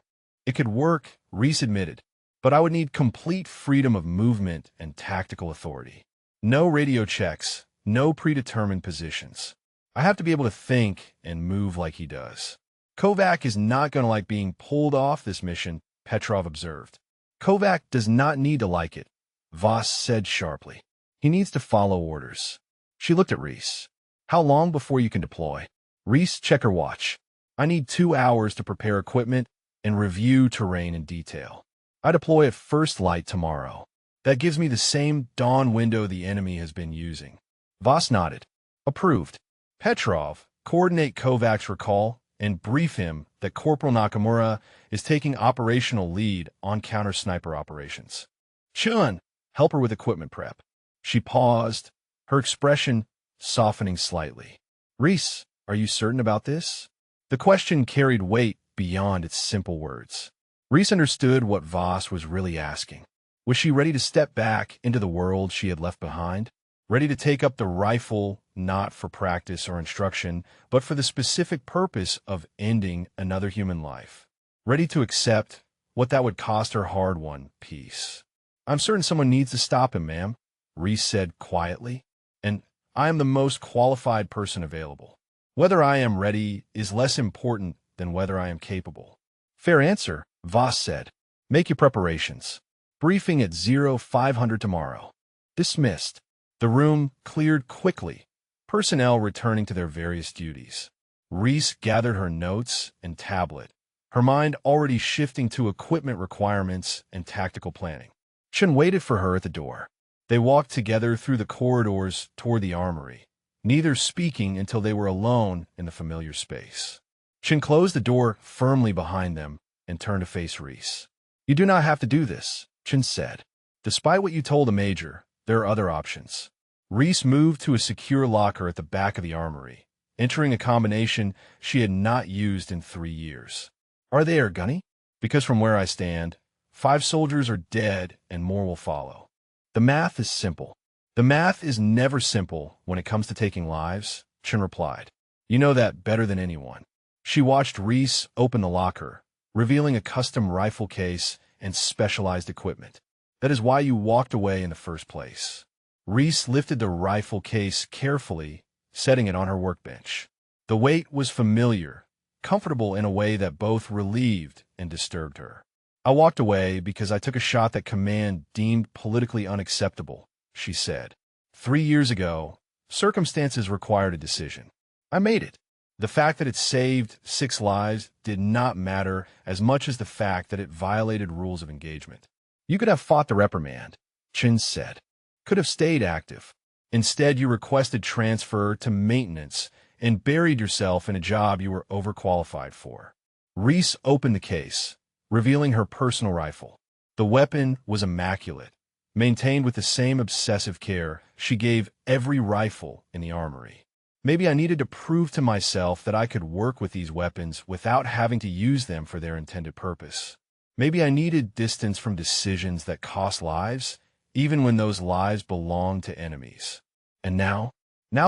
It could work, Reese admitted, but I would need complete freedom of movement and tactical authority. No radio checks, no predetermined positions. I have to be able to think and move like he does. Kovac is not going to like being pulled off this mission, Petrov observed. Kovac does not need to like it, Voss said sharply. He needs to follow orders. She looked at Reese. How long before you can deploy? Reese, check her watch. I need 2 hours to prepare equipment and review terrain in detail. I deploy at first light tomorrow. That gives me the same dawn window the enemy has been using. Voss nodded. Approved. Petrov, coordinate Kovac's recall and brief him that Corporal Nakamura is taking operational lead on counter-sniper operations. Chun, help her with equipment prep. She paused, her expression softening slightly. Reese, are you certain about this? The question carried weight beyond its simple words. Reese understood what Voss was really asking. Was she ready to step back into the world she had left behind? Ready to take up the rifle, not for practice or instruction, but for the specific purpose of ending another human life? Ready to accept what that would cost her hard-won peace? I'm certain someone needs to stop him, ma'am, Reese said quietly, and I am the most qualified person available. Whether I am ready is less important than whether I am capable. Fair answer, Voss said. Make your preparations. Briefing at 0500 tomorrow. Dismissed. The room cleared quickly, personnel returning to their various duties. Reese gathered her notes and tablet, her mind already shifting to equipment requirements and tactical planning. Chun waited for her at the door. They walked together through the corridors toward the armory, neither speaking until they were alone in the familiar space. Chun closed the door firmly behind them and turned to face Reese. You do not have to do this, Chun said. Despite what you told the Major, there are other options. Reese moved to a secure locker at the back of the armory, entering a combination she had not used in 3 years. Are they, Gunny? Because from where I stand, 5 soldiers are dead and more will follow. The math is simple. The math is never simple when it comes to taking lives, Chun replied. You know that better than anyone. She watched Reese open the locker, revealing a custom rifle case and specialized equipment. That is why you walked away in the first place. Reese lifted the rifle case carefully, setting it on her workbench. The weight was familiar, comfortable in a way that both relieved and disturbed her. I walked away because I took a shot that command deemed politically unacceptable, she said. 3 years ago, circumstances required a decision. I made it. The fact that it saved 6 lives did not matter as much as the fact that it violated rules of engagement. You could have fought the reprimand, Chin said. Could have stayed active. Instead, you requested transfer to maintenance and buried yourself in a job you were overqualified for. Reese opened the case, revealing her personal rifle. The weapon was immaculate, maintained with the same obsessive care she gave every rifle in the armory. Maybe I needed to prove to myself that I could work with these weapons without having to use them for their intended purpose. Maybe I needed distance from decisions that cost lives, even when those lives belonged to enemies. And now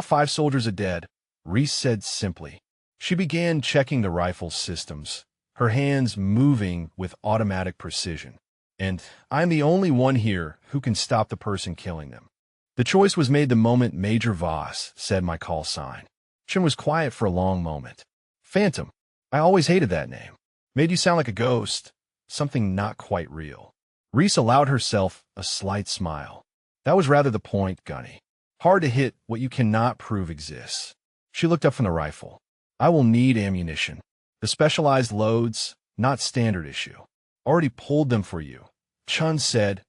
5 soldiers are dead, Reese said simply. She began checking the rifle's systems, her hands moving with automatic precision. And I'm the only one here who can stop the person killing them. The choice was made the moment Major Voss said my call sign. Chin was quiet for a long moment. Phantom. I always hated that name. Made you sound like a ghost. Something not quite real. Reese allowed herself a slight smile. That was rather the point, Gunny. Hard to hit what you cannot prove exists. She looked up from the rifle. I will need ammunition. The specialized loads, not standard issue. Already pulled them for you, Chun said,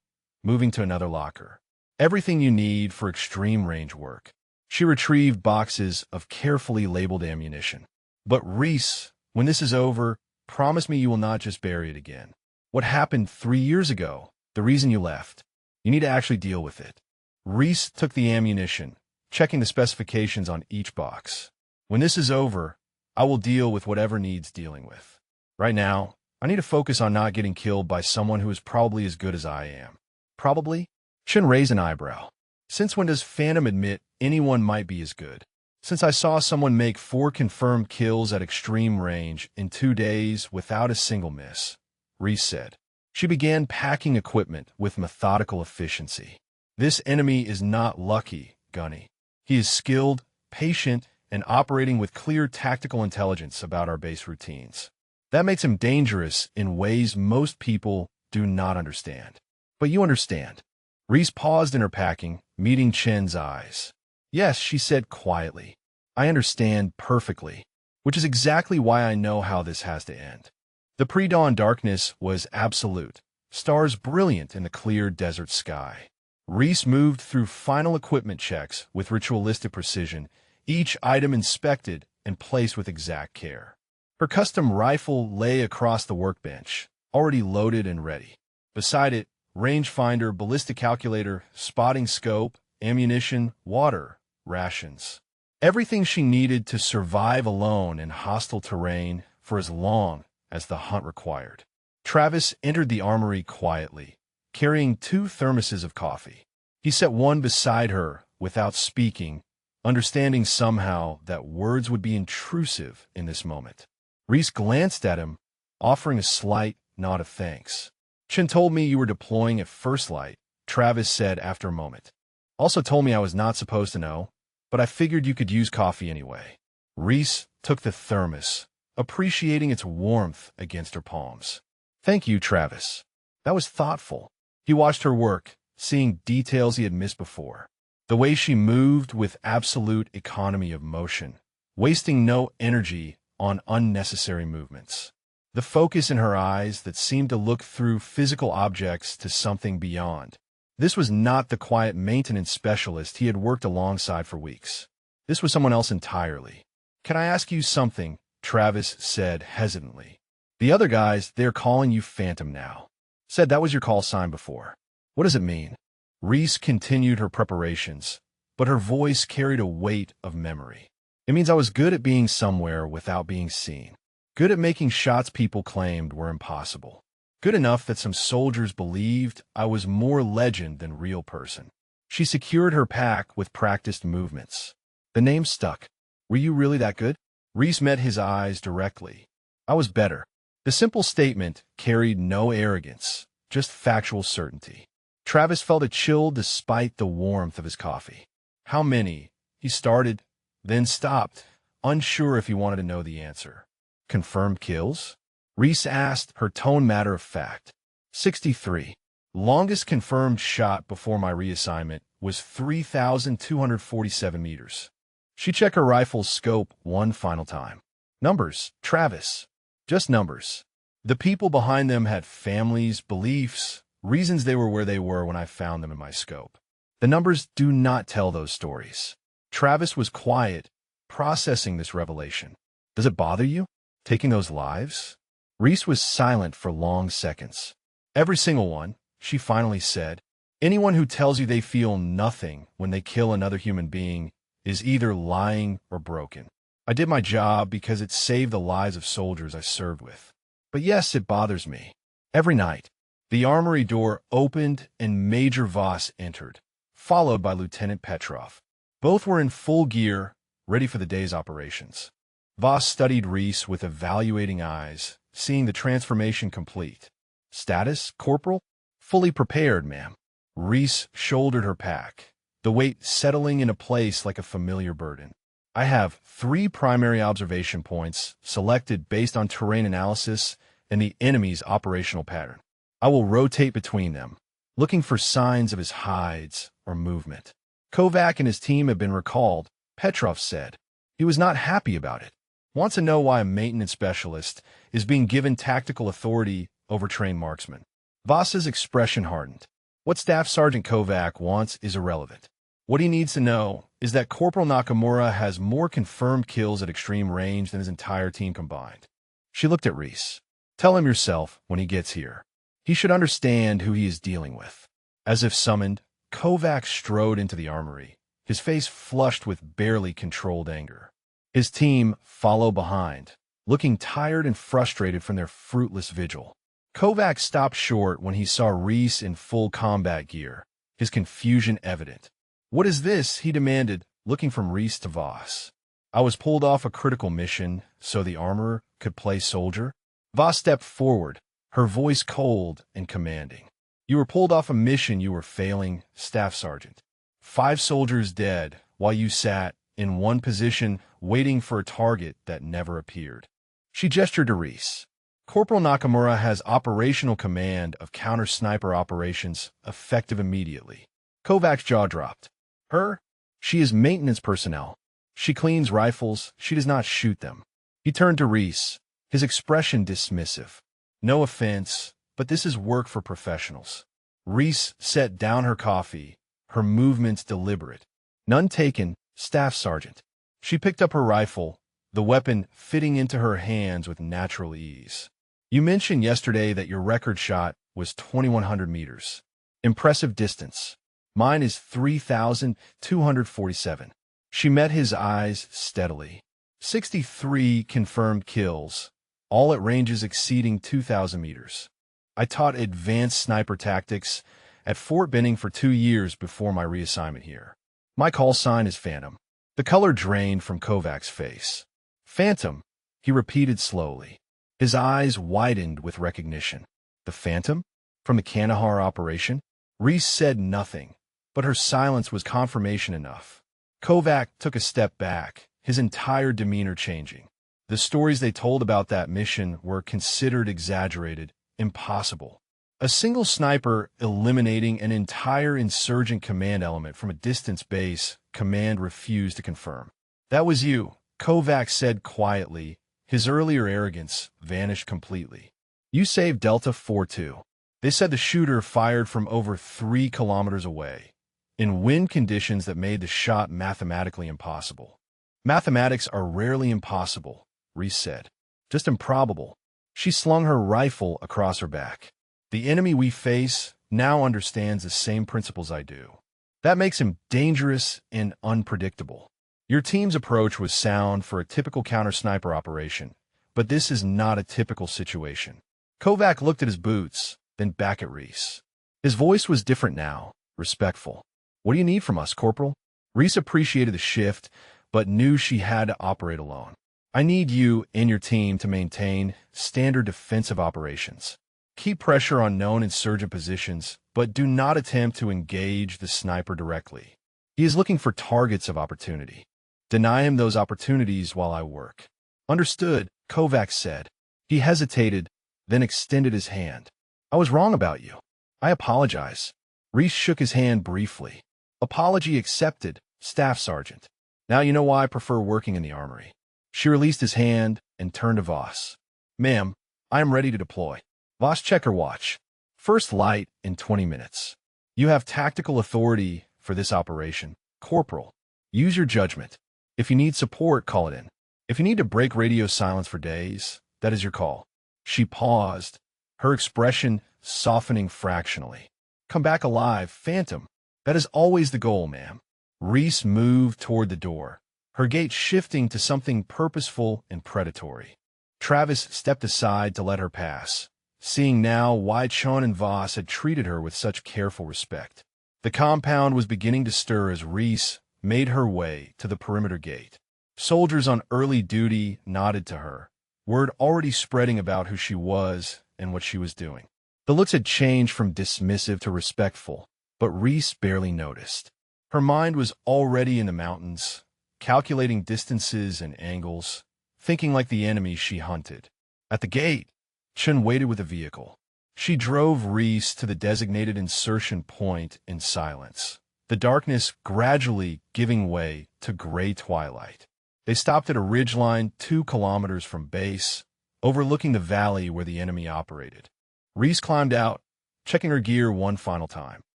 moving to another locker. Everything you need for extreme range work. She retrieved boxes of carefully labeled ammunition. But Reese, when this is over, promise me you will not just bury it again. What happened 3 years ago, the reason you left, you need to actually deal with it. Reese took the ammunition, checking the specifications on each box. When this is over, I will deal with whatever needs dealing with. Right now, I need to focus on not getting killed by someone who is probably as good as I am. Probably? Chin raised an eyebrow. Since when does Phantom admit anyone might be as good? Since I saw someone make 4 confirmed kills at extreme range in 2 days without a single miss, Reese said. She began packing equipment with methodical efficiency. This enemy is not lucky, Gunny. He is skilled, patient, and operating with clear tactical intelligence about our base routines. That makes him dangerous in ways most people do not understand. But you understand. Reese paused in her packing, meeting Chin's eyes. Yes, she said quietly. I understand perfectly, which is exactly why I know how this has to end. The pre-dawn darkness was absolute, stars brilliant in the clear desert sky. Reese moved through final equipment checks with ritualistic precision, each item inspected and placed with exact care. Her custom rifle lay across the workbench, already loaded and ready. Beside it, rangefinder, ballistic calculator, spotting scope, ammunition, water, rations. Everything she needed to survive alone in hostile terrain for as long as the hunt required. Travis entered the armory quietly, carrying 2 thermoses of coffee. He set one beside her without speaking, understanding somehow that words would be intrusive in this moment. Reese glanced at him, offering a slight nod of thanks. Chin told me you were deploying at first light, Travis said after a moment. Also told me I was not supposed to know, but I figured you could use coffee anyway. Reese took the thermos, appreciating its warmth against her palms. Thank you, Travis. That was thoughtful. He watched her work, seeing details he had missed before. The way she moved with absolute economy of motion, wasting no energy on unnecessary movements. The focus in her eyes that seemed to look through physical objects to something beyond. This was not the quiet maintenance specialist he had worked alongside for weeks. This was someone else entirely. Can I ask you something? Travis said hesitantly. The other guys, they're calling you Phantom now. Said that was your call sign before. What does it mean? Reese continued her preparations, but her voice carried a weight of memory. It means I was good at being somewhere without being seen. Good at making shots people claimed were impossible. Good enough that some soldiers believed I was more legend than real person. She secured her pack with practiced movements. The name stuck. Were you really that good? Reese met his eyes directly. I was better. The simple statement carried no arrogance, just factual certainty. Travis felt a chill despite the warmth of his coffee. How many? He started, then stopped, unsure if he wanted to know the answer. Confirmed kills? Reese asked, her tone matter of fact. 63. Longest confirmed shot before my reassignment was 3,247 meters. She checked her rifle's scope one final time. Numbers, Travis. Just numbers. The people behind them had families, beliefs, reasons they were where they were when I found them in my scope. The numbers do not tell those stories. Travis was quiet, processing this revelation. Does it bother you, taking those lives? Reese was silent for long seconds. Every single one, she finally said. Anyone who tells you they feel nothing when they kill another human being is either lying or broken. I did my job because it saved the lives of soldiers I served with. But yes, it bothers me. Every night, the armory door opened and Major Voss entered, followed by Lieutenant Petrov. Both were in full gear, ready for the day's operations. Voss studied Reese with evaluating eyes, seeing the transformation complete. Status, Corporal? Fully prepared, ma'am. Reese shouldered her pack, the weight settling into place like a familiar burden. I have 3 primary observation points selected based on terrain analysis and the enemy's operational pattern. I will rotate between them, looking for signs of his hides or movement. Kovac and his team have been recalled, Petrov said. He was not happy about it. Wants to know why a maintenance specialist is being given tactical authority over trained marksmen. Voss's expression hardened. What Staff Sergeant Kovac wants is irrelevant. What he needs to know is that Corporal Nakamura has more confirmed kills at extreme range than his entire team combined. She looked at Reese. Tell him yourself when he gets here. He should understand who he is dealing with. As if summoned, Kovac strode into the armory, his face flushed with barely controlled anger. His team followed behind, looking tired and frustrated from their fruitless vigil. Kovac stopped short when he saw Reese in full combat gear, his confusion evident. What is this? He demanded, looking from Reese to Voss. I was pulled off a critical mission so the armorer could play soldier. Voss stepped forward, her voice cold and commanding. You were pulled off a mission you were failing, Staff Sergeant. 5 soldiers dead while you sat in one position waiting for a target that never appeared. She gestured to Reese. Corporal Nakamura has operational command of counter-sniper operations effective immediately. Kovac's jaw dropped. Her? She is maintenance personnel. She cleans rifles, she does not shoot them. He turned to Reese, his expression dismissive. No offense, but this is work for professionals. Reese set down her coffee, her movements deliberate. None taken, Staff Sergeant. She picked up her rifle, the weapon fitting into her hands with natural ease. You mentioned yesterday that your record shot was 2,100 meters. Impressive distance. Mine is 3,247. She met his eyes steadily. 63 confirmed kills, all at ranges exceeding 2,000 meters. I taught advanced sniper tactics at Fort Benning for 2 years before my reassignment here. My call sign is Phantom. The color drained from Kovac's face. Phantom, he repeated slowly. His eyes widened with recognition. The Phantom? From the Kandahar operation? Reese said nothing, but her silence was confirmation enough. Kovac took a step back, his entire demeanor changing. The stories they told about that mission were considered exaggerated, impossible. A single sniper eliminating an entire insurgent command element from a distance base, command refused to confirm. That was you, Kovac said quietly. His earlier arrogance vanished completely. You saved Delta 4-2. They said the shooter fired from over 3 kilometers away, in wind conditions that made the shot mathematically impossible. Mathematics are rarely impossible, Reese said. Just improbable. She slung her rifle across her back. The enemy we face now understands the same principles I do. That makes him dangerous and unpredictable. Your team's approach was sound for a typical counter-sniper operation, but this is not a typical situation. Kovac looked at his boots, then back at Reese. His voice was different now, respectful. What do you need from us, Corporal? Reese appreciated the shift, but knew she had to operate alone. I need you and your team to maintain standard defensive operations. Keep pressure on known insurgent positions, but do not attempt to engage the sniper directly. He is looking for targets of opportunity. Deny him those opportunities while I work." "Understood," Kovacs said. He hesitated, then extended his hand. "I was wrong about you. I apologize." Reese shook his hand briefly. "Apology accepted, Staff Sergeant. Now you know why I prefer working in the armory." She released his hand and turned to Voss. "Ma'am, I am ready to deploy." Voss checked her watch. "First light in 20 minutes. You have tactical authority for this operation. Corporal, use your judgment. If you need support, call it in. If you need to break radio silence for days, that is your call." She paused, her expression softening fractionally. "Come back alive, Phantom. That is always the goal, ma'am." Reese moved toward the door, her gait shifting to something purposeful and predatory. Travis stepped aside to let her pass, seeing now why Chon and Voss had treated her with such careful respect. The compound was beginning to stir as Reese made her way to the perimeter gate. Soldiers on early duty nodded to her, word already spreading about who she was and what she was doing. The looks had changed from dismissive to respectful, but Reese barely noticed. Her mind was already in the mountains, calculating distances and angles, thinking like the enemy she hunted. At the gate, Chen waited with the vehicle. She drove Reese to the designated insertion point in silence, the darkness gradually giving way to gray twilight. They stopped at a ridgeline 2 kilometers from base, overlooking the valley where the enemy operated. Reese climbed out, checking her gear one final time.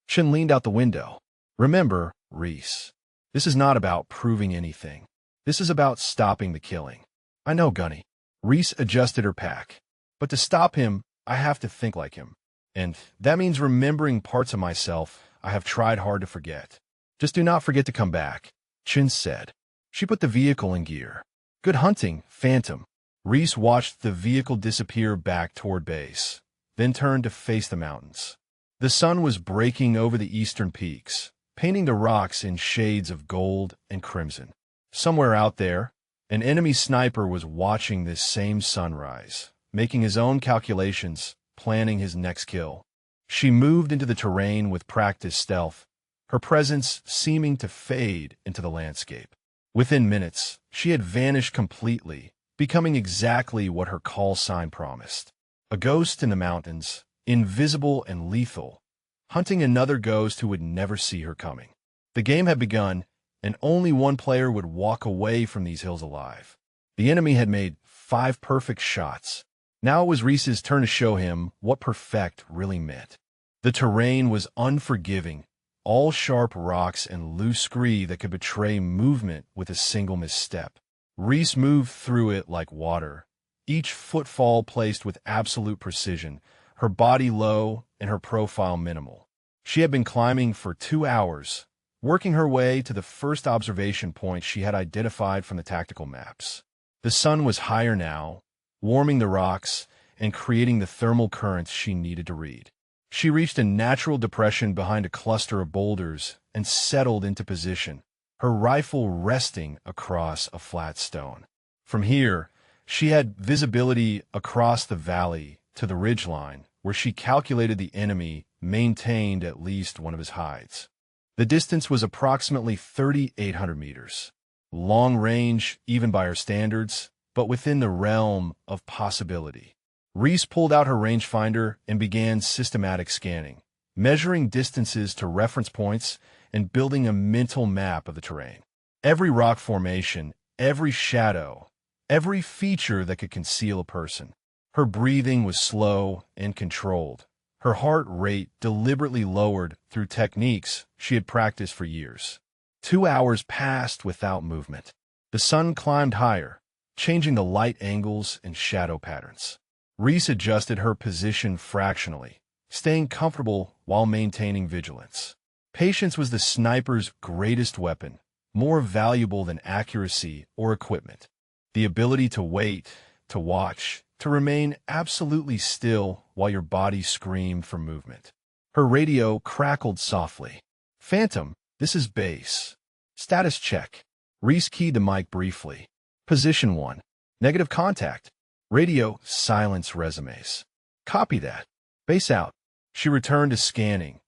Chen leaned out the window. "Remember, Reese, this is not about proving anything. This is about stopping the killing." "I know, Gunny." Reese adjusted her pack. "But to stop him, I have to think like him. And that means remembering parts of myself I have tried hard to forget. Just do not forget to come back," Chen said. She put the vehicle in gear. "Good hunting, Phantom." Reese watched the vehicle disappear back toward base, then turned to face the mountains. The sun was breaking over the eastern peaks, painting the rocks in shades of gold and crimson. Somewhere out there, an enemy sniper was watching this same sunrise, making his own calculations, planning his next kill. She moved into the terrain with practiced stealth, her presence seeming to fade into the landscape. Within minutes, she had vanished completely, becoming exactly what her call sign promised. A ghost in the mountains, invisible and lethal, hunting another ghost who would never see her coming. The game had begun, and only one player would walk away from these hills alive. The enemy had made 5 perfect shots. Now it was Reese's turn to show him what perfect really meant. The terrain was unforgiving, all sharp rocks and loose scree that could betray movement with a single misstep. Reese moved through it like water, each footfall placed with absolute precision, her body low and her profile minimal. She had been climbing for 2 hours, working her way to the first observation point she had identified from the tactical maps. The sun was higher now, warming the rocks and creating the thermal currents she needed to read. She reached a natural depression behind a cluster of boulders and settled into position, her rifle resting across a flat stone. From here, she had visibility across the valley to the ridgeline, where she calculated the enemy maintained at least one of his hides. The distance was approximately 3,800 meters. Long range, even by her standards, but within the realm of possibility. Reese pulled out her rangefinder and began systematic scanning, measuring distances to reference points and building a mental map of the terrain. Every rock formation, every shadow, every feature that could conceal a person. Her breathing was slow and controlled, her heart rate deliberately lowered through techniques she had practiced for years. 2 hours passed without movement. The sun climbed higher, changing the light angles and shadow patterns. Reese adjusted her position fractionally, staying comfortable while maintaining vigilance. Patience was the sniper's greatest weapon, more valuable than accuracy or equipment. The ability to wait, to watch, to remain absolutely still while your body screamed for movement. Her radio crackled softly. "Phantom, this is base. Status check." Reese keyed the mic briefly. "Position 1. Negative contact. Radio, silence resumes. Copy that. Base out. She returned to scanning.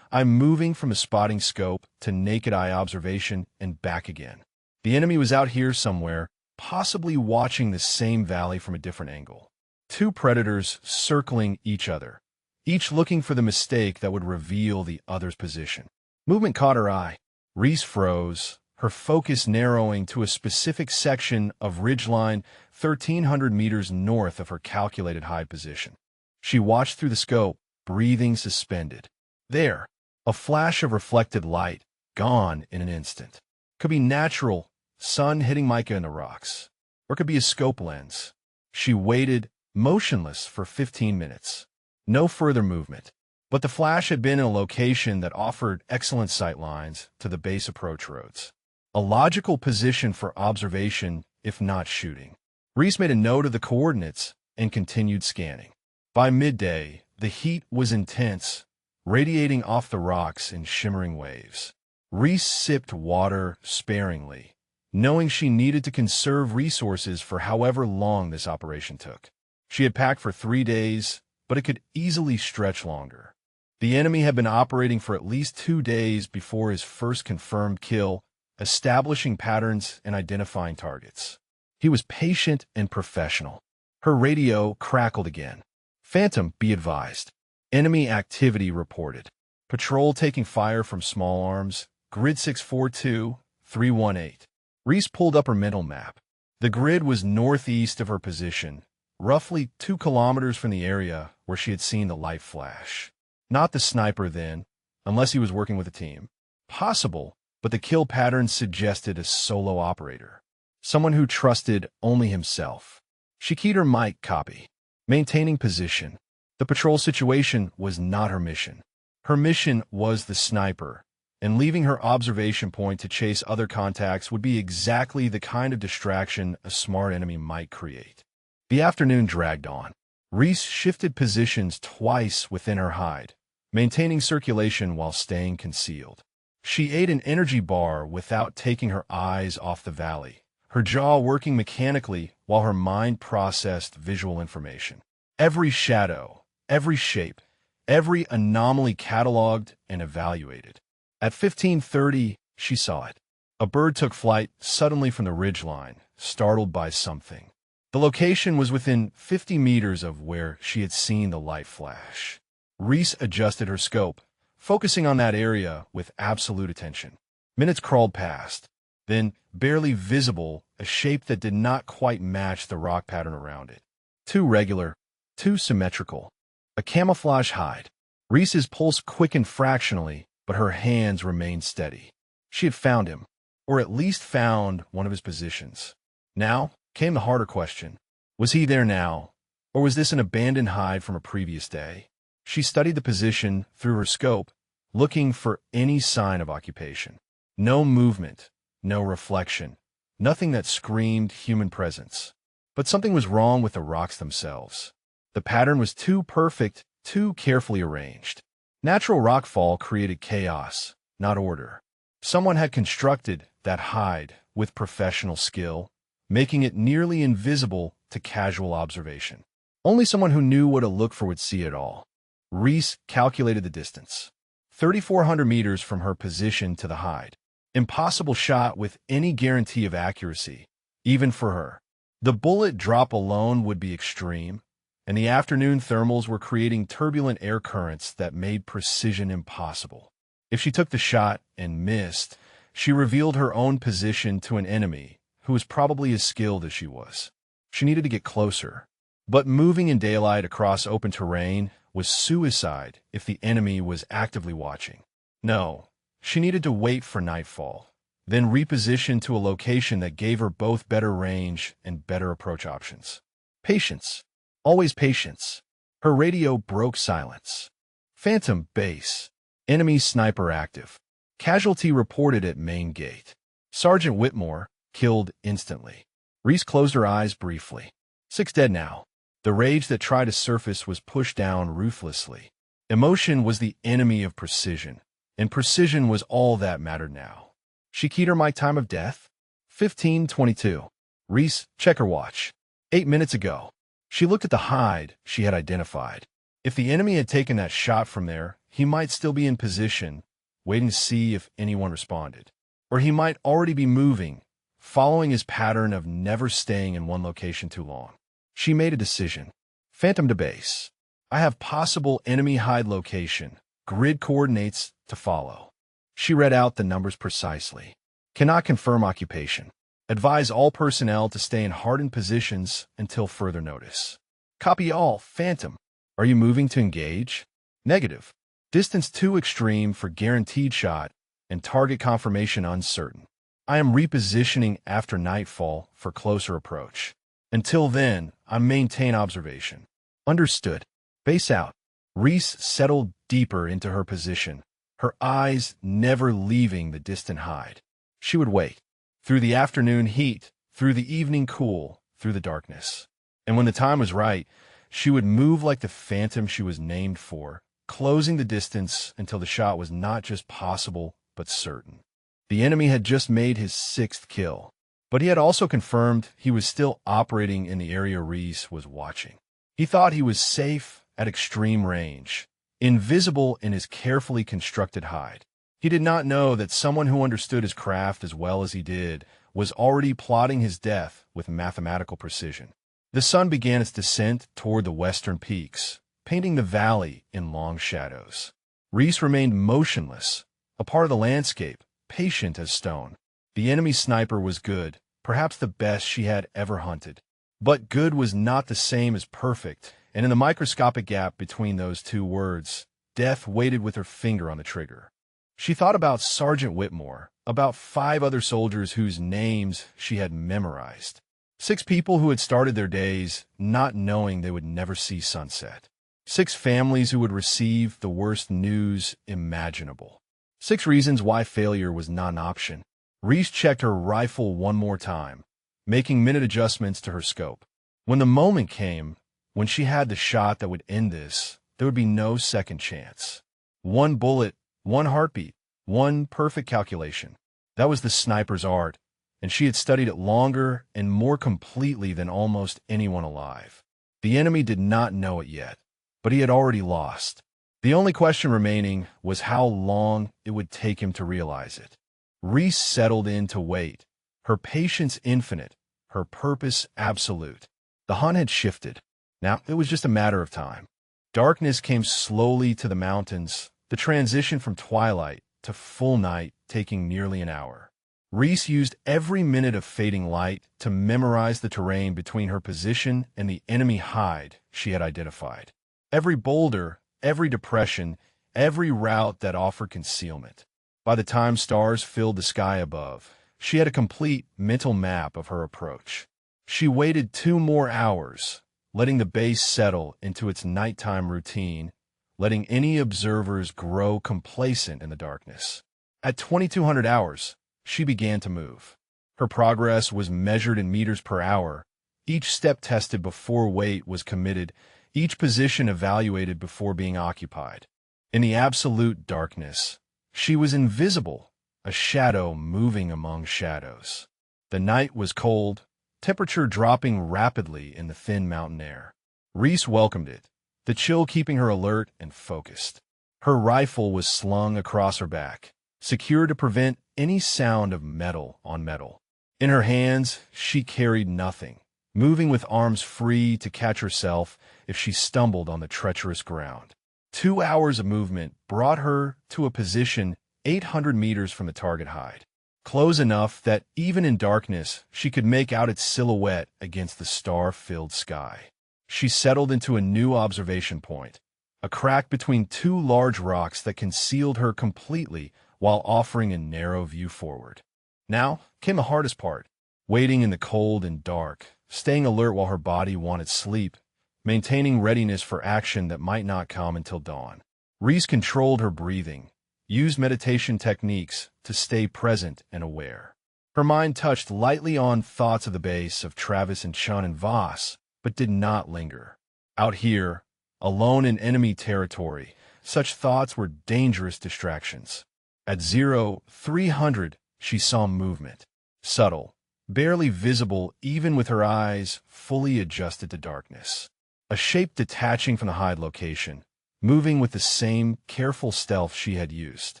I'm moving from a spotting scope to naked eye observation and back again. The enemy was out here somewhere, possibly watching the same valley from a different angle. Two predators circling each other, each looking for the mistake that would reveal the other's position. Movement caught her eye. Reese froze, her focus narrowing to a specific section of ridgeline 1,300 meters north of her calculated hide position. She watched through the scope, breathing suspended. There, a flash of reflected light, gone in an instant. Could be natural, sun hitting mica in the rocks, or could be a scope lens. She waited, motionless, for 15 minutes. No further movement. But the flash had been in a location that offered excellent sight lines to the base approach roads. A logical position for observation, if not shooting. Reese made a note of the coordinates and continued scanning. By midday, the heat was intense, radiating off the rocks in shimmering waves. Reese sipped water sparingly, knowing she needed to conserve resources for however long this operation took. She had packed for 3 days, but it could easily stretch longer. The enemy had been operating for at least 2 days before his first confirmed kill, establishing patterns and identifying targets. He was patient and professional. Her radio crackled again. Phantom, be advised. Enemy activity reported. Patrol taking fire from small arms. Grid 642-318. Reese pulled up her mental map. The grid was northeast of her position, roughly 2 kilometers from the area where she had seen the light flash. Not the sniper then, unless he was working with a team. Possible, but the kill pattern suggested a solo operator. Someone who trusted only himself. She keyed her mic copy. Maintaining position. The patrol situation was not her mission. Her mission was the sniper, and leaving her observation point to chase other contacts would be exactly the kind of distraction a smart enemy might create. The afternoon dragged on. Reese shifted positions twice within her hide, maintaining circulation while staying concealed. She ate an energy bar without taking her eyes off the valley, her jaw working mechanically while her mind processed visual information. Every shadow, every shape, every anomaly cataloged and evaluated. At 15:30, she saw it. A bird took flight suddenly from the ridgeline, startled by something. The location was within 50 meters of where she had seen the light flash. Reese adjusted her scope, focusing on that area with absolute attention. Minutes crawled past. Then, barely visible, a shape that did not quite match the rock pattern around it. Too regular, too symmetrical. A camouflage hide. Reese's pulse quickened fractionally, but her hands remained steady. She had found him, or at least found one of his positions. Now came the harder question. Was he there now, or was this an abandoned hide from a previous day? She studied the position through her scope, looking for any sign of occupation. No movement, no reflection, nothing that screamed human presence. But something was wrong with the rocks themselves. The pattern was too perfect, too carefully arranged. Natural rockfall created chaos, not order. Someone had constructed that hide with professional skill, making it nearly invisible to casual observation. Only someone who knew what to look for would see it all. Reese calculated the distance. 3,400 meters from her position to the hide. Impossible shot with any guarantee of accuracy, even for her. The bullet drop alone would be extreme, and the afternoon thermals were creating turbulent air currents that made precision impossible. If she took the shot and missed, she revealed her own position to an enemy who was probably as skilled as she was. She needed to get closer. But moving in daylight across open terrain was suicide if the enemy was actively watching. No, she needed to wait for nightfall, then reposition to a location that gave her both better range and better approach options. Patience. Always patience. Her radio broke silence. Phantom base. Enemy sniper active. Casualty reported at main gate. Sergeant Whitmore killed instantly. Reese closed her eyes briefly. 6 dead now. The rage that tried to surface was pushed down ruthlessly. Emotion was the enemy of precision, and precision was all that mattered now. She keyed her mic time of death. 15:22. Reese, check her watch. 8 minutes ago. She looked at the hide she had identified. If the enemy had taken that shot from there, he might still be in position, waiting to see if anyone responded. Or he might already be moving, following his pattern of never staying in one location too long. She made a decision. Phantom to base. I have possible enemy hide location, grid coordinates to follow. She read out the numbers precisely. Cannot confirm occupation. Advise all personnel to stay in hardened positions until further notice. Copy all, Phantom. Are you moving to engage? Negative. Distance too extreme for guaranteed shot and target confirmation uncertain. I am repositioning after nightfall for closer approach. Until then, I maintain observation. Understood. Base out. Reese settled deeper into her position, her eyes never leaving the distant hide. She would wait. Through the afternoon heat, through the evening cool, through the darkness. And when the time was right, she would move like the phantom she was named for, closing the distance until the shot was not just possible, but certain. The enemy had just made his 6th kill, but he had also confirmed he was still operating in the area Reese was watching. He thought he was safe at extreme range, invisible in his carefully constructed hide. He did not know that someone who understood his craft as well as he did was already plotting his death with mathematical precision. The sun began its descent toward the western peaks, painting the valley in long shadows. Reese remained motionless, a part of the landscape, patient as stone. The enemy sniper was good, perhaps the best she had ever hunted. But good was not the same as perfect, and in the microscopic gap between those two words, death waited with her finger on the trigger. She thought about Sergeant Whitmore, about 5 other soldiers whose names she had memorized. 6 people who had started their days not knowing they would never see sunset. 6 families who would receive the worst news imaginable. 6 reasons why failure was not an option. Reese checked her rifle one more time, making minute adjustments to her scope. When the moment came, when she had the shot that would end this, there would be no second chance. 1 bullet, 1 heartbeat, 1 perfect calculation. That was the sniper's art, and she had studied it longer and more completely than almost anyone alive. The enemy did not know it yet, but he had already lost. The only question remaining was how long it would take him to realize it. Reese settled in to wait, her patience infinite, her purpose absolute. The hunt had shifted. Now it was just a matter of time. Darkness came slowly to the mountains, the transition from twilight to full night taking nearly an hour. Reese used every minute of fading light to memorize the terrain between her position and the enemy hide she had identified. Every boulder, every depression, every route that offered concealment. By the time stars filled the sky above, she had a complete mental map of her approach. She waited 2 more hours, letting the base settle into its nighttime routine, letting any observers grow complacent in the darkness. At 2200 hours, she began to move. Her progress was measured in meters per hour, each step tested before weight was committed, each position evaluated before being occupied. In the absolute darkness, she was invisible, a shadow moving among shadows. The night was cold, temperature dropping rapidly in the thin mountain air. Reese welcomed it, the chill keeping her alert and focused. Her rifle was slung across her back, secure to prevent any sound of metal on metal. In her hands, she carried nothing, moving with arms free to catch herself if she stumbled on the treacherous ground. 2 hours of movement brought her to a position 800 meters from the target hide, close enough that even in darkness she could make out its silhouette against the star-filled sky. She settled into a new observation point, a crack between 2 large rocks that concealed her completely while offering a narrow view forward. Now came the hardest part, waiting in the cold and dark, staying alert while her body wanted sleep, maintaining readiness for action that might not come until dawn. Reese controlled her breathing, used meditation techniques to stay present and aware. Her mind touched lightly on thoughts of the base of Travis and Chun and Voss, but did not linger. Out here, alone in enemy territory, such thoughts were dangerous distractions. At 0300, she saw movement, subtle, barely visible even with her eyes fully adjusted to darkness. A shape detaching from the hide location, moving with the same careful stealth she had used.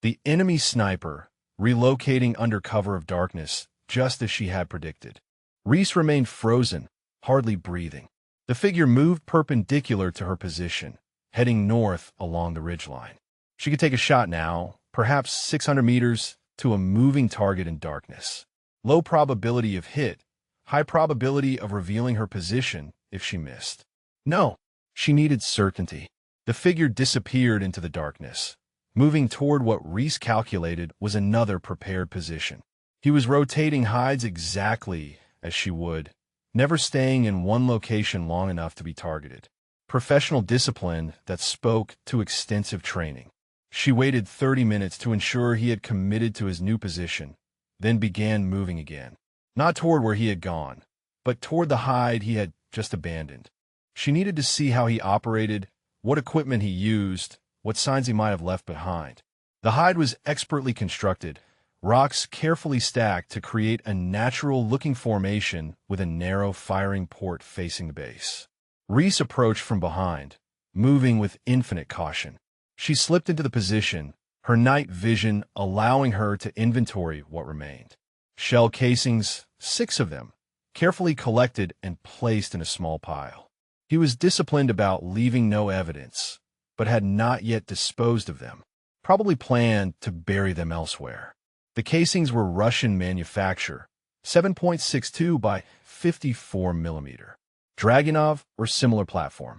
The enemy sniper, relocating under cover of darkness, just as she had predicted. Reese remained frozen, hardly breathing. The figure moved perpendicular to her position, heading north along the ridgeline. She could take a shot now, perhaps 600 meters, to a moving target in darkness. Low probability of hit, high probability of revealing her position if she missed. No, she needed certainty. The figure disappeared into the darkness, moving toward what Reese calculated was another prepared position. He was rotating hides exactly as she would, never staying in one location long enough to be targeted. Professional discipline that spoke to extensive training. She waited 30 minutes to ensure he had committed to his new position, then began moving again. Not toward where he had gone, but toward the hide he had just abandoned. She needed to see how he operated, what equipment he used, what signs he might have left behind. The hide was expertly constructed, rocks carefully stacked to create a natural-looking formation with a narrow firing port facing the base. Reese approached from behind, moving with infinite caution. She slipped into the position, her night vision allowing her to inventory what remained. Shell casings, 6 of them, carefully collected and placed in a small pile. He was disciplined about leaving no evidence, but had not yet disposed of them, probably planned to bury them elsewhere. The casings were Russian manufacture, 7.62 by 54 millimeter. Dragunov or similar platform.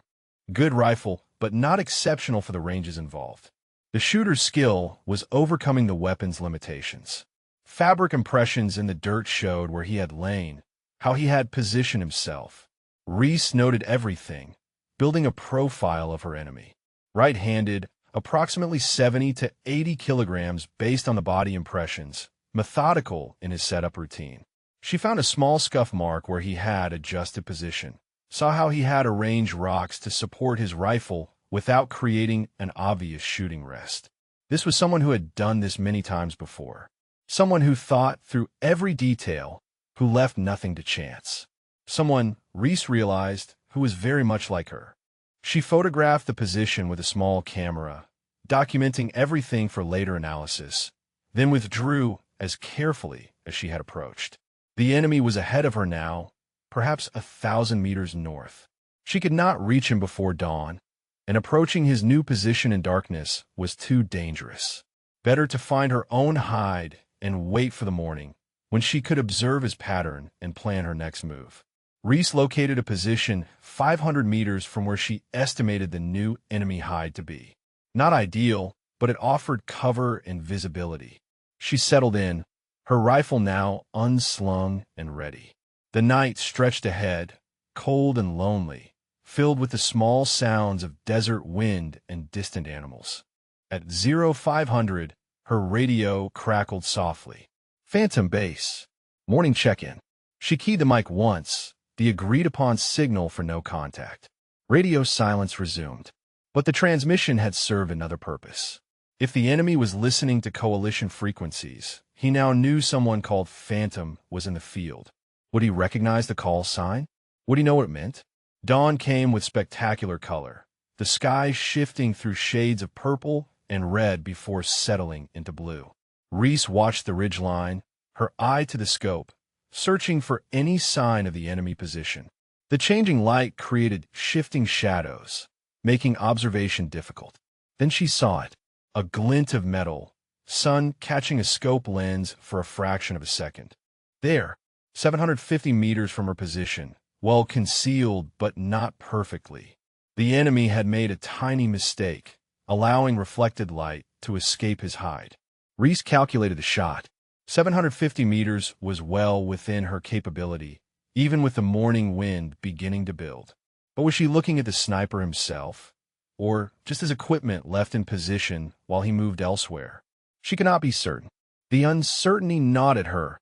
Good rifle, but not exceptional for the ranges involved. The shooter's skill was overcoming the weapon's limitations. Fabric impressions in the dirt showed where he had lain, how he had positioned himself. Reese noted everything, building a profile of her enemy. Right-handed, approximately 70 to 80 kilograms based on the body impressions, methodical in his setup routine. She found a small scuff mark where he had adjusted position, saw how he had arranged rocks to support his rifle without creating an obvious shooting rest. This was someone who had done this many times before. Someone who thought through every detail, who left nothing to chance. Someone, Reese realized, who was very much like her. She photographed the position with a small camera, documenting everything for later analysis, then withdrew as carefully as she had approached. The enemy was ahead of her now, perhaps 1,000 meters north. She could not reach him before dawn, and approaching his new position in darkness was too dangerous. Better to find her own hide and wait for the morning, when she could observe his pattern and plan her next move. Reese located a position 500 meters from where she estimated the new enemy hide to be. Not ideal, but it offered cover and visibility. She settled in, her rifle now unslung and ready. The night stretched ahead, cold and lonely, filled with the small sounds of desert wind and distant animals. At 0500, her radio crackled softly. Phantom base. Morning check-in. She keyed the mic once, the agreed-upon signal for no contact. Radio silence resumed. But the transmission had served another purpose. If the enemy was listening to coalition frequencies, he now knew someone called Phantom was in the field. Would he recognize the call sign? Would he know what it meant? Dawn came with spectacular color, the sky shifting through shades of purple and red before settling into blue. Reese watched the ridgeline, her eye to the scope, searching for any sign of the enemy position. The changing light created shifting shadows, making observation difficult. Then she saw it, a glint of metal, sun catching a scope lens for a fraction of a second. There, 750 meters from her position, well concealed but not perfectly, the enemy had made a tiny mistake, allowing reflected light to escape his hide. Reese calculated the shot. 750 meters was well within her capability, even with the morning wind beginning to build. But was she looking at the sniper himself, or just his equipment left in position while he moved elsewhere? She could not be certain. The uncertainty gnawed at her,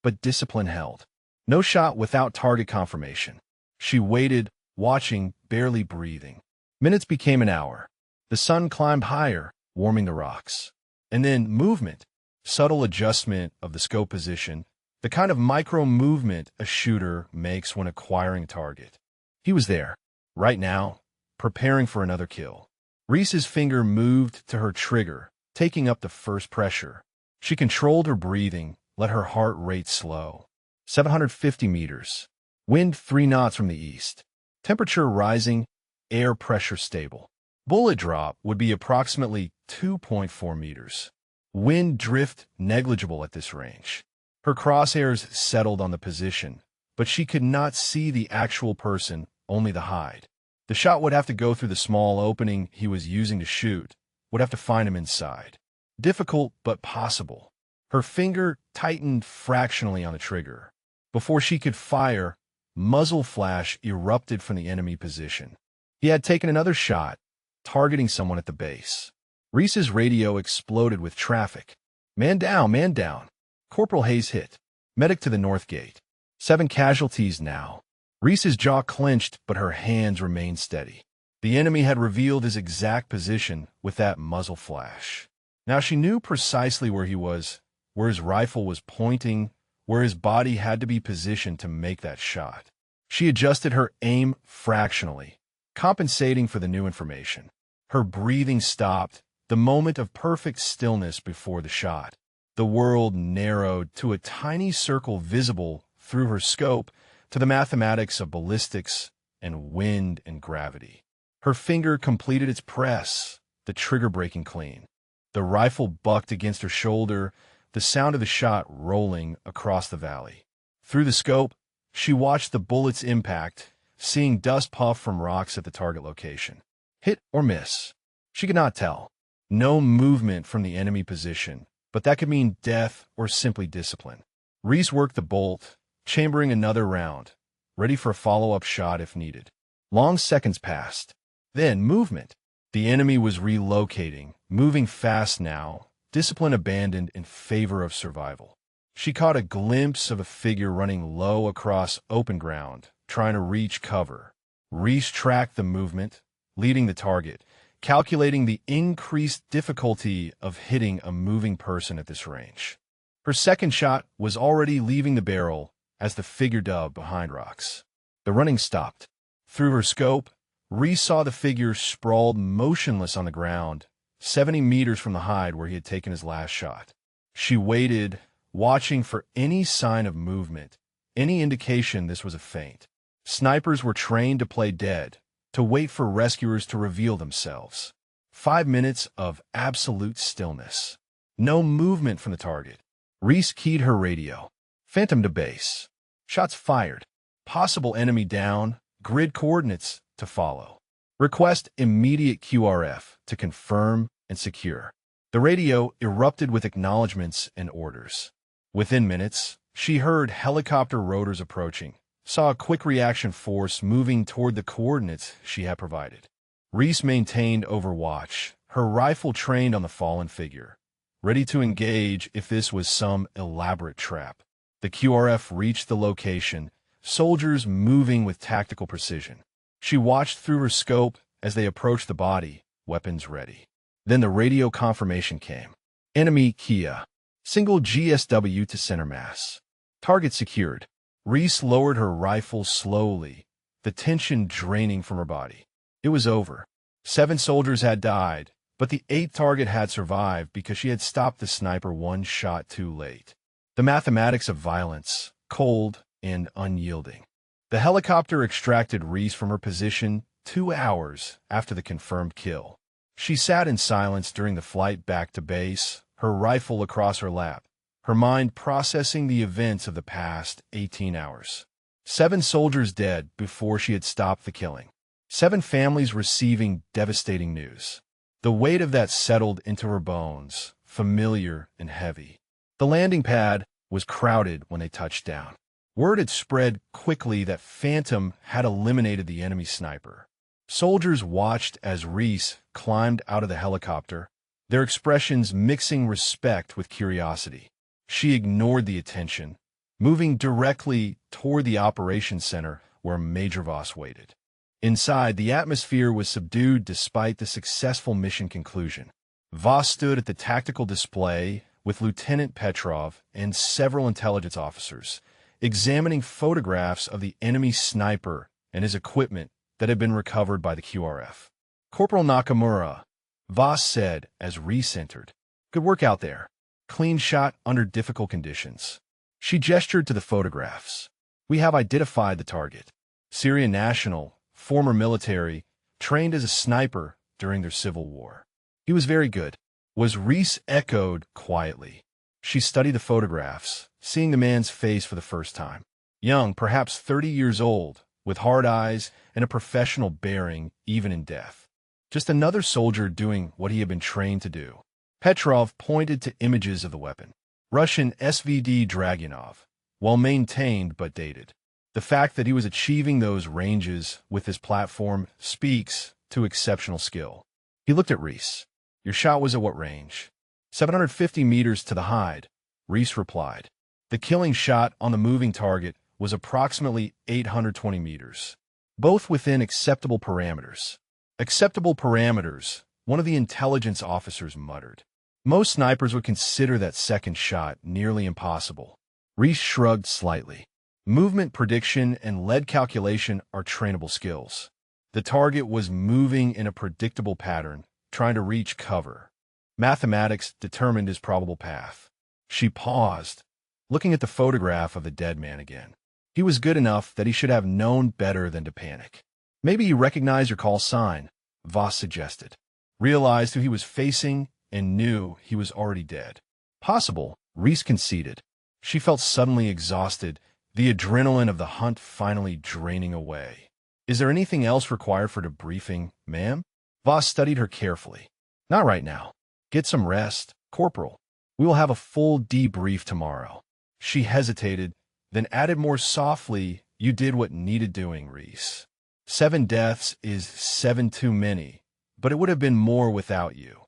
but discipline held. No shot without target confirmation. She waited, watching, barely breathing. Minutes became an hour. The sun climbed higher, warming the rocks. And then movement, subtle adjustment of the scope position, The kind of micro-movement a shooter makes when acquiring a target. He was there, right now, preparing for another kill. Reese's finger moved to her trigger, taking up the first pressure. She controlled her breathing, let her heart rate slow. 750 meters. Wind 3 knots from the east. Temperature rising, air pressure stable. Bullet drop would be approximately 2.4 meters. Wind drift negligible at this range. Her crosshairs settled on the position, but she could not see the actual person, only the hide. The shot would have to go through the small opening he was using to shoot, would have to find him inside. Difficult, but possible. Her finger tightened fractionally on the trigger. Before she could fire, muzzle flash erupted from the enemy position. He had taken another shot, targeting someone at the base. Reese's radio exploded with traffic. Man down, man down. Corporal Hayes hit. Medic to the north gate. 7 casualties now. Reese's jaw clenched, but her hands remained steady. The enemy had revealed his exact position with that muzzle flash. Now she knew precisely where he was, where his rifle was pointing, where his body had to be positioned to make that shot. She adjusted her aim fractionally, compensating for the new information. Her breathing stopped, the moment of perfect stillness before the shot. The world narrowed to a tiny circle visible through her scope to the mathematics of ballistics and wind and gravity. Her finger completed its press, the trigger breaking clean. The rifle bucked against her shoulder, the sound of the shot rolling across the valley. Through the scope, she watched the bullet's impact, seeing dust puff from rocks at the target location. Hit or miss? She could not tell. No movement from the enemy position, but that could mean death or simply discipline. Reese worked the bolt, chambering another round, ready for a follow-up shot if needed. Long seconds passed. Then movement. The enemy was relocating, moving fast now, discipline abandoned in favor of survival. She caught a glimpse of a figure running low across open ground, trying to reach cover. Reese tracked the movement, leading the target, calculating the increased difficulty of hitting a moving person at this range. Her second shot was already leaving the barrel as the figure dove behind rocks. The running stopped. Through her scope, Reese saw the figure sprawled motionless on the ground, 70 meters from the hide where he had taken his last shot. She waited, watching for any sign of movement, any indication this was a feint. Snipers were trained to play dead, to wait for rescuers to reveal themselves. 5 minutes of absolute stillness. No movement from the target. Reese keyed her radio. Phantom to base. Shots fired. Possible enemy down. Grid coordinates to follow. Request immediate QRF to confirm and secure. The radio erupted with acknowledgments and orders. Within minutes, she heard helicopter rotors approaching, saw a quick reaction force moving toward the coordinates she had provided. Reese maintained overwatch, her rifle trained on the fallen figure, ready to engage if this was some elaborate trap. The QRF reached the location, soldiers moving with tactical precision. She watched through her scope as they approached the body, weapons ready. Then the radio confirmation came. Enemy Kia. Single GSW to center mass. Target secured. Reese lowered her rifle slowly, the tension draining from her body. It was over. 7 soldiers had died, but the 8th target had survived because she had stopped the sniper 1 shot too late. The mathematics of violence, cold and unyielding. The helicopter extracted Reese from her position 2 hours after the confirmed kill. She sat in silence during the flight back to base, her rifle across her lap, her mind processing the events of the past 18 hours. 7 soldiers dead before she had stopped the killing. 7 families receiving devastating news. The weight of that settled into her bones, familiar and heavy. The landing pad was crowded when they touched down. Word had spread quickly that Phantom had eliminated the enemy sniper. Soldiers watched as Reese climbed out of the helicopter, their expressions mixing respect with curiosity. She ignored the attention, moving directly toward the operations center where Major Voss waited. Inside, the atmosphere was subdued despite the successful mission conclusion. Voss stood at the tactical display, with Lieutenant Petrov and several intelligence officers, examining photographs of the enemy sniper and his equipment that had been recovered by the QRF. Corporal Nakamura, Voss said as Reese entered. Good work out there. Clean shot under difficult conditions. She gestured to the photographs. We have identified the target. Syrian national, former military, trained as a sniper during their civil war. He was very good, was Reese echoed quietly. She studied the photographs, seeing the man's face for the first time. Young, perhaps 30 years old, with hard eyes and a professional bearing even in death. Just another soldier doing what he had been trained to do. Petrov pointed to images of the weapon. Russian SVD Dragunov, well-maintained but dated. The fact that he was achieving those ranges with his platform speaks to exceptional skill. He looked at Reese. Your shot was at what range? 750 meters to the hide, Reese replied. The killing shot on the moving target was approximately 820 meters, both within acceptable parameters. Acceptable parameters, one of the intelligence officers muttered. Most snipers would consider that second shot nearly impossible. Reese shrugged slightly. Movement prediction and lead calculation are trainable skills. The target was moving in a predictable pattern, trying to reach cover. Mathematics determined his probable path. She paused, looking at the photograph of the dead man again. He was good enough that he should have known better than to panic. Maybe you recognize your call sign, Voss suggested. Realized who he was facing and knew he was already dead. Possible, Reese conceded. She felt suddenly exhausted, the adrenaline of the hunt finally draining away. Is there anything else required for debriefing, ma'am? Voss studied her carefully. Not right now. Get some rest, Corporal. We will have a full debrief tomorrow. She hesitated, then added more softly, you did what needed doing, Reese. 7 deaths is 7 too many, but it would have been more without you.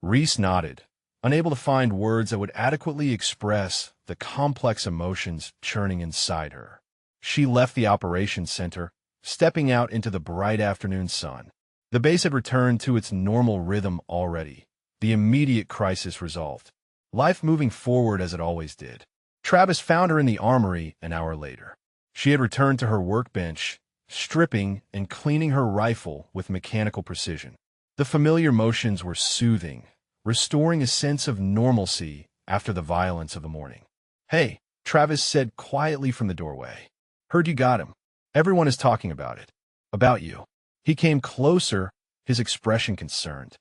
Reese nodded, unable to find words that would adequately express the complex emotions churning inside her. She left the operations center, stepping out into the bright afternoon sun. The base had returned to its normal rhythm already, the immediate crisis resolved. Life moving forward as it always did. Travis found her in the armory an hour later. She had returned to her workbench, stripping and cleaning her rifle with mechanical precision. The familiar motions were soothing, restoring a sense of normalcy after the violence of the morning. Hey, Travis said quietly from the doorway. Heard you got him. Everyone is talking about it. About you. He came closer, his expression concerned.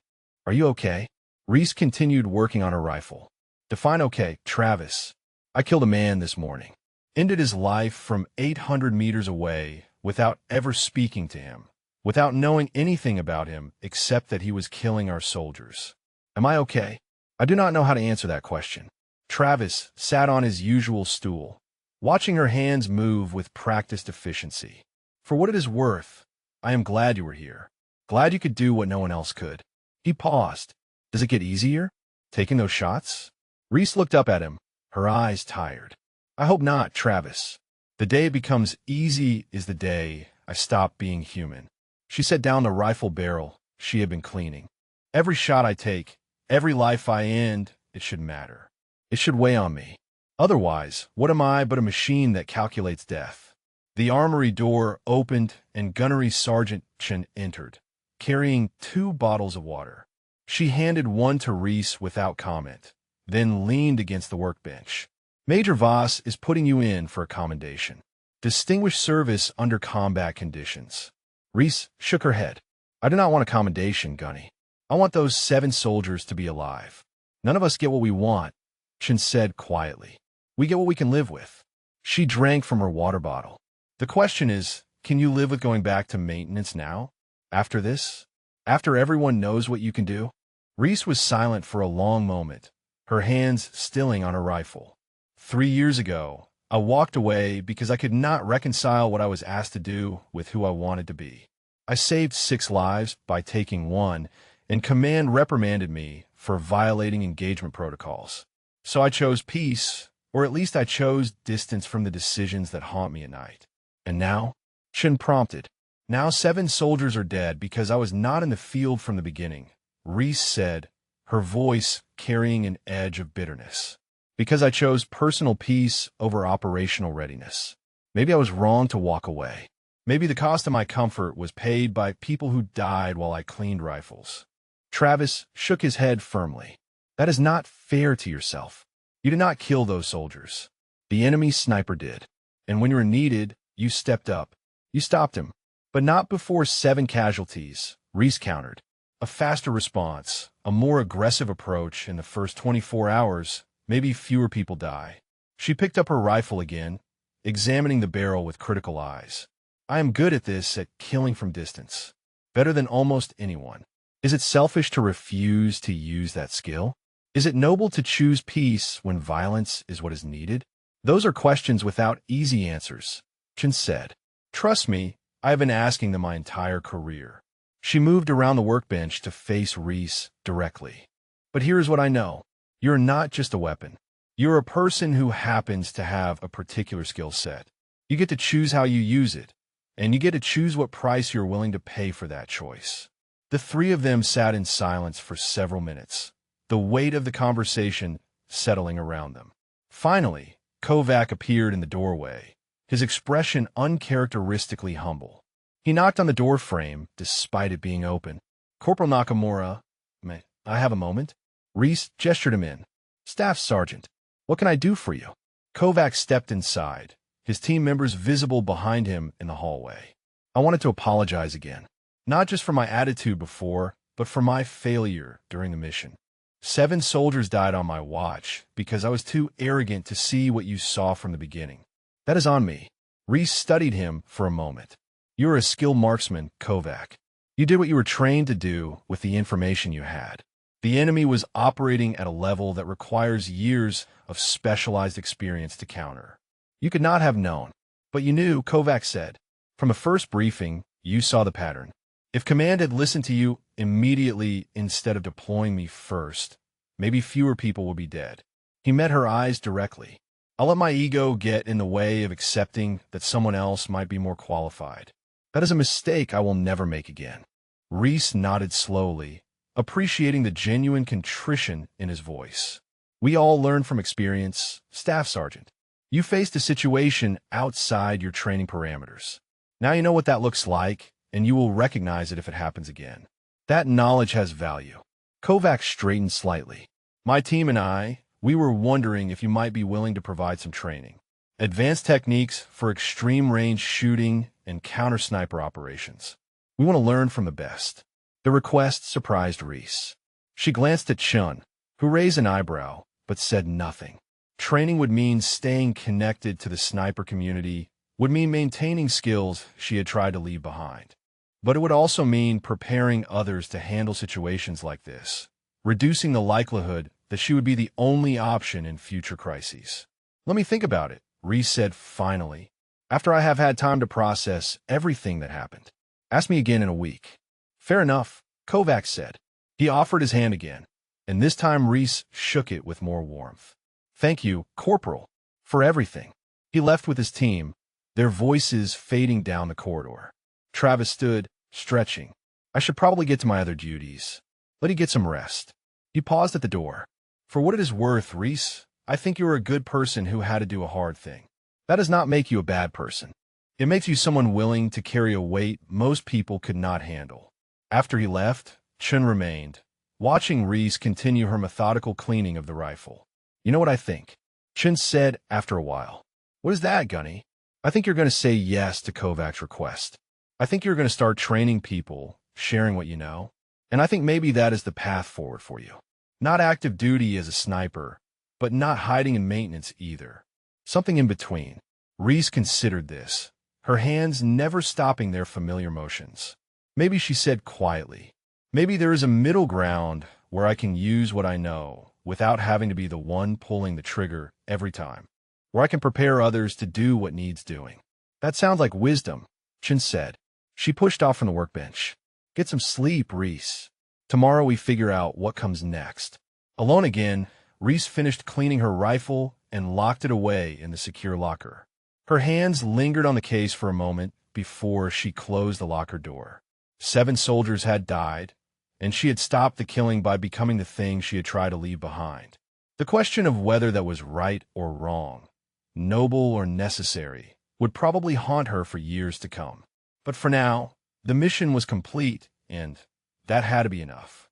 Are you okay? Reese continued working on her rifle. Define okay, Travis. I killed a man this morning. Ended his life from 800 meters away without ever speaking to him, without knowing anything about him except that he was killing our soldiers. Am I okay? I do not know how to answer that question. Travis sat on his usual stool, watching her hands move with practiced efficiency. For what it is worth, I am glad you were here. Glad you could do what no one else could. He paused. Does it get easier? Taking those shots? Reese looked up at him, her eyes tired. I hope not, Travis. The day it becomes easy is the day I stop being human. She set down the rifle barrel she had been cleaning. Every shot I take, every life I end, it should matter. It should weigh on me. Otherwise, what am I but a machine that calculates death? The armory door opened and Gunnery Sergeant Chen entered, carrying 2 bottles of water. She handed one to Reese without comment, then leaned against the workbench. Major Voss is putting you in for a commendation. Distinguished service under combat conditions. Reese shook her head. I do not want a commendation, Gunny. I want those 7 soldiers to be alive. None of us get what we want, Chen said quietly. We get what we can live with. She drank from her water bottle. The question is, can you live with going back to maintenance now? After this? After everyone knows what you can do? Reese was silent for a long moment, her hands stilling on her rifle. 3 years ago, I walked away because I could not reconcile what I was asked to do with who I wanted to be. I saved 6 lives by taking 1, and command reprimanded me for violating engagement protocols. So I chose peace, or at least I chose distance from the decisions that haunt me at night. And now? Chen prompted. Now 7 soldiers are dead because I was not in the field from the beginning, Reese said, her voice carrying an edge of bitterness. Because I chose personal peace over operational readiness. Maybe I was wrong to walk away. Maybe the cost of my comfort was paid by people who died while I cleaned rifles. Travis shook his head firmly. That is not fair to yourself. You did not kill those soldiers. The enemy sniper did. And when you were needed, you stepped up. You stopped him. But not before 7 casualties, Reese countered. A faster response, a more aggressive approach in the first 24 hours, maybe fewer people die. She picked up her rifle again, examining the barrel with critical eyes. I am good at this, at killing from distance. Better than almost anyone. Is it selfish to refuse to use that skill? Is it noble to choose peace when violence is what is needed? Those are questions without easy answers, Chen said. Trust me, I have been asking them my entire career. She moved around the workbench to face Reese directly. But here's what I know. You're not just a weapon. You're a person who happens to have a particular skill set. You get to choose how you use it, and you get to choose what price you're willing to pay for that choice. The three of them sat in silence for several minutes, the weight of the conversation settling around them. Finally, Kovac appeared in the doorway, his expression uncharacteristically humble. He knocked on the door frame, despite it being open. Corporal Nakamura, may I have a moment? Reese gestured him in. Staff Sergeant, what can I do for you? Kovac stepped inside, his team members visible behind him in the hallway. I wanted to apologize again. Not just for my attitude before, but for my failure during the mission. 7 soldiers died on my watch because I was too arrogant to see what you saw from the beginning. That is on me. Reese studied him for a moment. You are a skilled marksman, Kovac. You did what you were trained to do with the information you had. The enemy was operating at a level that requires years of specialized experience to counter. You could not have known, but you knew, Kovac said. From the first briefing, you saw the pattern. If command had listened to you immediately instead of deploying me first, maybe fewer people would be dead. He met her eyes directly. I'll let my ego get in the way of accepting that someone else might be more qualified. That is a mistake I will never make again. Reese nodded slowly, appreciating the genuine contrition in his voice. We all learn from experience, Staff Sergeant. You faced a situation outside your training parameters. Now you know what that looks like, and you will recognize it if it happens again. That knowledge has value. Kovac straightened slightly. My team and I, we were wondering if you might be willing to provide some training. Advanced techniques for extreme range shooting and counter-sniper operations. We want to learn from the best. The request surprised Reese. She glanced at Chun, who raised an eyebrow, but said nothing. Training would mean staying connected to the sniper community, would mean maintaining skills she had tried to leave behind. But it would also mean preparing others to handle situations like this, reducing the likelihood that she would be the only option in future crises. Let me think about it, Reese said finally, after I have had time to process everything that happened. Ask me again in a week. Fair enough, Kovac said. He offered his hand again, and this time Reese shook it with more warmth. Thank you, Corporal, for everything. He left with his team, their voices fading down the corridor. Travis stood, stretching. I should probably get to my other duties. Let me get some rest. He paused at the door. For what it is worth, Reese, I think you are a good person who had to do a hard thing. That does not make you a bad person. It makes you someone willing to carry a weight most people could not handle. After he left, Chun remained, watching Reese continue her methodical cleaning of the rifle. You know what I think? Chun said after a while. What is that, Gunny? I think you're going to say yes to Kovac's request. I think you're going to start training people, sharing what you know. And I think maybe that is the path forward for you. Not active duty as a sniper, but not hiding in maintenance either. Something in between. Reese considered this, her hands never stopping their familiar motions. Maybe she said quietly, maybe there is a middle ground where I can use what I know without having to be the one pulling the trigger every time, where I can prepare others to do what needs doing. That sounds like wisdom, Chin said. She pushed off from the workbench. Get some sleep, Reese. Tomorrow we figure out what comes next. Alone again, Reese finished cleaning her rifle and locked it away in the secure locker. Her hands lingered on the case for a moment before she closed the locker door. 7 soldiers had died, and she had stopped the killing by becoming the thing she had tried to leave behind. The question of whether that was right or wrong, noble or necessary, would probably haunt her for years to come. But for now, the mission was complete, and that had to be enough.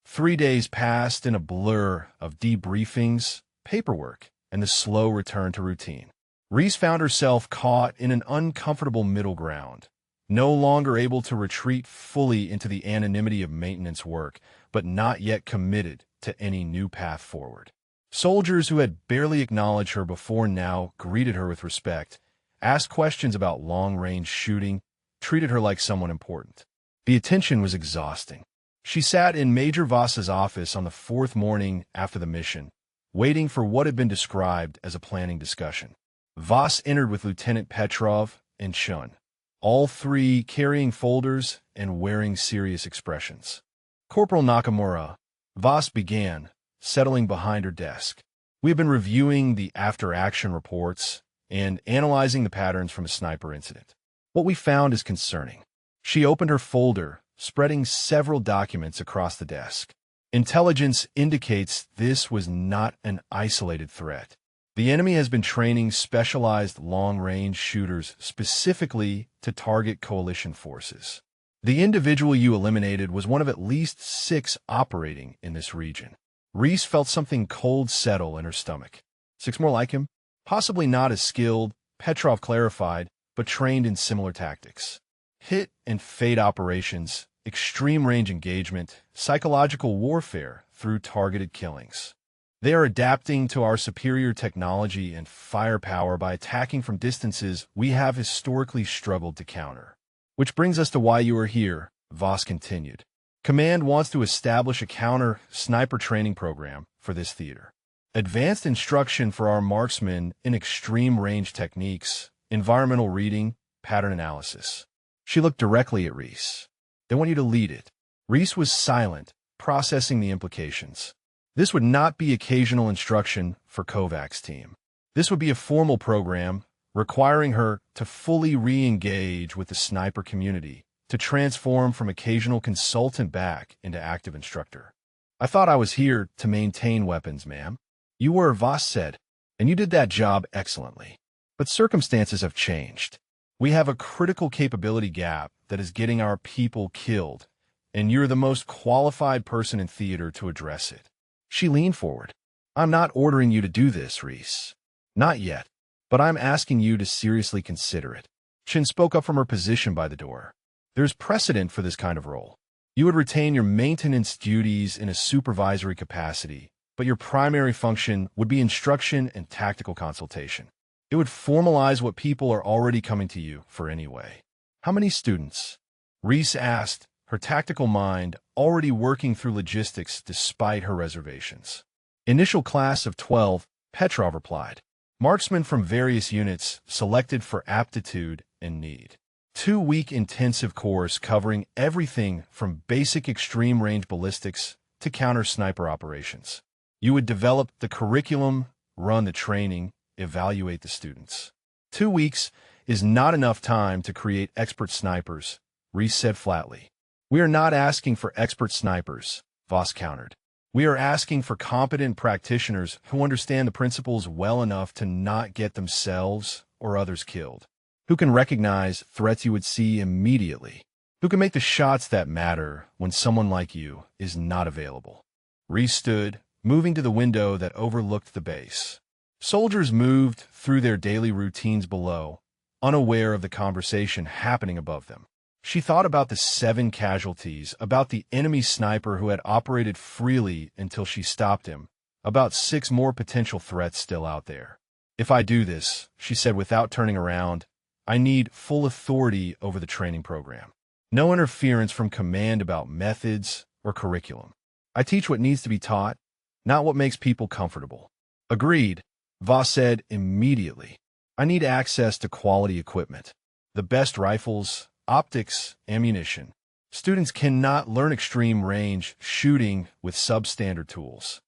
3 days passed in a blur of debriefings, paperwork, and the slow return to routine. Reese found herself caught in an uncomfortable middle ground, no longer able to retreat fully into the anonymity of maintenance work, but not yet committed to any new path forward. Soldiers who had barely acknowledged her before now greeted her with respect, asked questions about long-range shooting, treated her like someone important. The attention was exhausting. She sat in Major Voss's office on the 4th morning after the mission, waiting for what had been described as a planning discussion. Voss entered with Lieutenant Petrov and Chun, all three carrying folders and wearing serious expressions. Corporal Nakamura, Voss began, settling behind her desk. We have been reviewing the after-action reports and analyzing the patterns from a sniper incident. What we found is concerning. She opened her folder, spreading several documents across the desk. Intelligence indicates this was not an isolated threat. The enemy has been training specialized long-range shooters specifically to target coalition forces. The individual you eliminated was one of at least 6 operating in this region. Reese felt something cold settle in her stomach. 6 more like him? Possibly not as skilled, Petrov clarified, but trained in similar tactics. Hit and fade operations, extreme range engagement, psychological warfare through targeted killings. They are adapting to our superior technology and firepower by attacking from distances we have historically struggled to counter. Which brings us to why you are here, Voss continued. Command wants to establish a counter-sniper training program for this theater. Advanced instruction for our marksmen in extreme range techniques, environmental reading, pattern analysis. She looked directly at Reese. They want you to lead it. Reese was silent, processing the implications. This would not be occasional instruction for Kovac's team. This would be a formal program requiring her to fully re-engage with the sniper community, to transform from occasional consultant back into active instructor. I thought I was here to maintain weapons, ma'am. You were, Voss said, and you did that job excellently. But circumstances have changed. We have a critical capability gap that is getting our people killed, and you're the most qualified person in theater to address it. She leaned forward. I'm not ordering you to do this, Reese. Not yet, but I'm asking you to seriously consider it. Chin spoke up from her position by the door. There's precedent for this kind of role. You would retain your maintenance duties in a supervisory capacity, but your primary function would be instruction and tactical consultation. It would formalize what people are already coming to you for anyway. How many students? Reese asked, her tactical mind already working through logistics despite her reservations. Initial class of 12, Petrov replied. Marksmen from various units selected for aptitude and need. 2-week intensive course covering everything from basic extreme-range ballistics to counter-sniper operations. You would develop the curriculum, run the training, evaluate the students. 2 weeks is not enough time to create expert snipers, Reese said flatly. We are not asking for expert snipers, Voss countered. We are asking for competent practitioners who understand the principles well enough to not get themselves or others killed, who can recognize threats you would see immediately, who can make the shots that matter when someone like you is not available. Reese stood, moving to the window that overlooked the base. Soldiers moved through their daily routines below, unaware of the conversation happening above them. She thought about the 7 casualties, about the enemy sniper who had operated freely until she stopped him, about 6 more potential threats still out there. If I do this, she said without turning around, I need full authority over the training program. No interference from command about methods or curriculum. I teach what needs to be taught, not what makes people comfortable. Agreed, Voss said immediately. I need access to quality equipment. The best rifles, optics, ammunition. Students cannot learn extreme range shooting with substandard tools.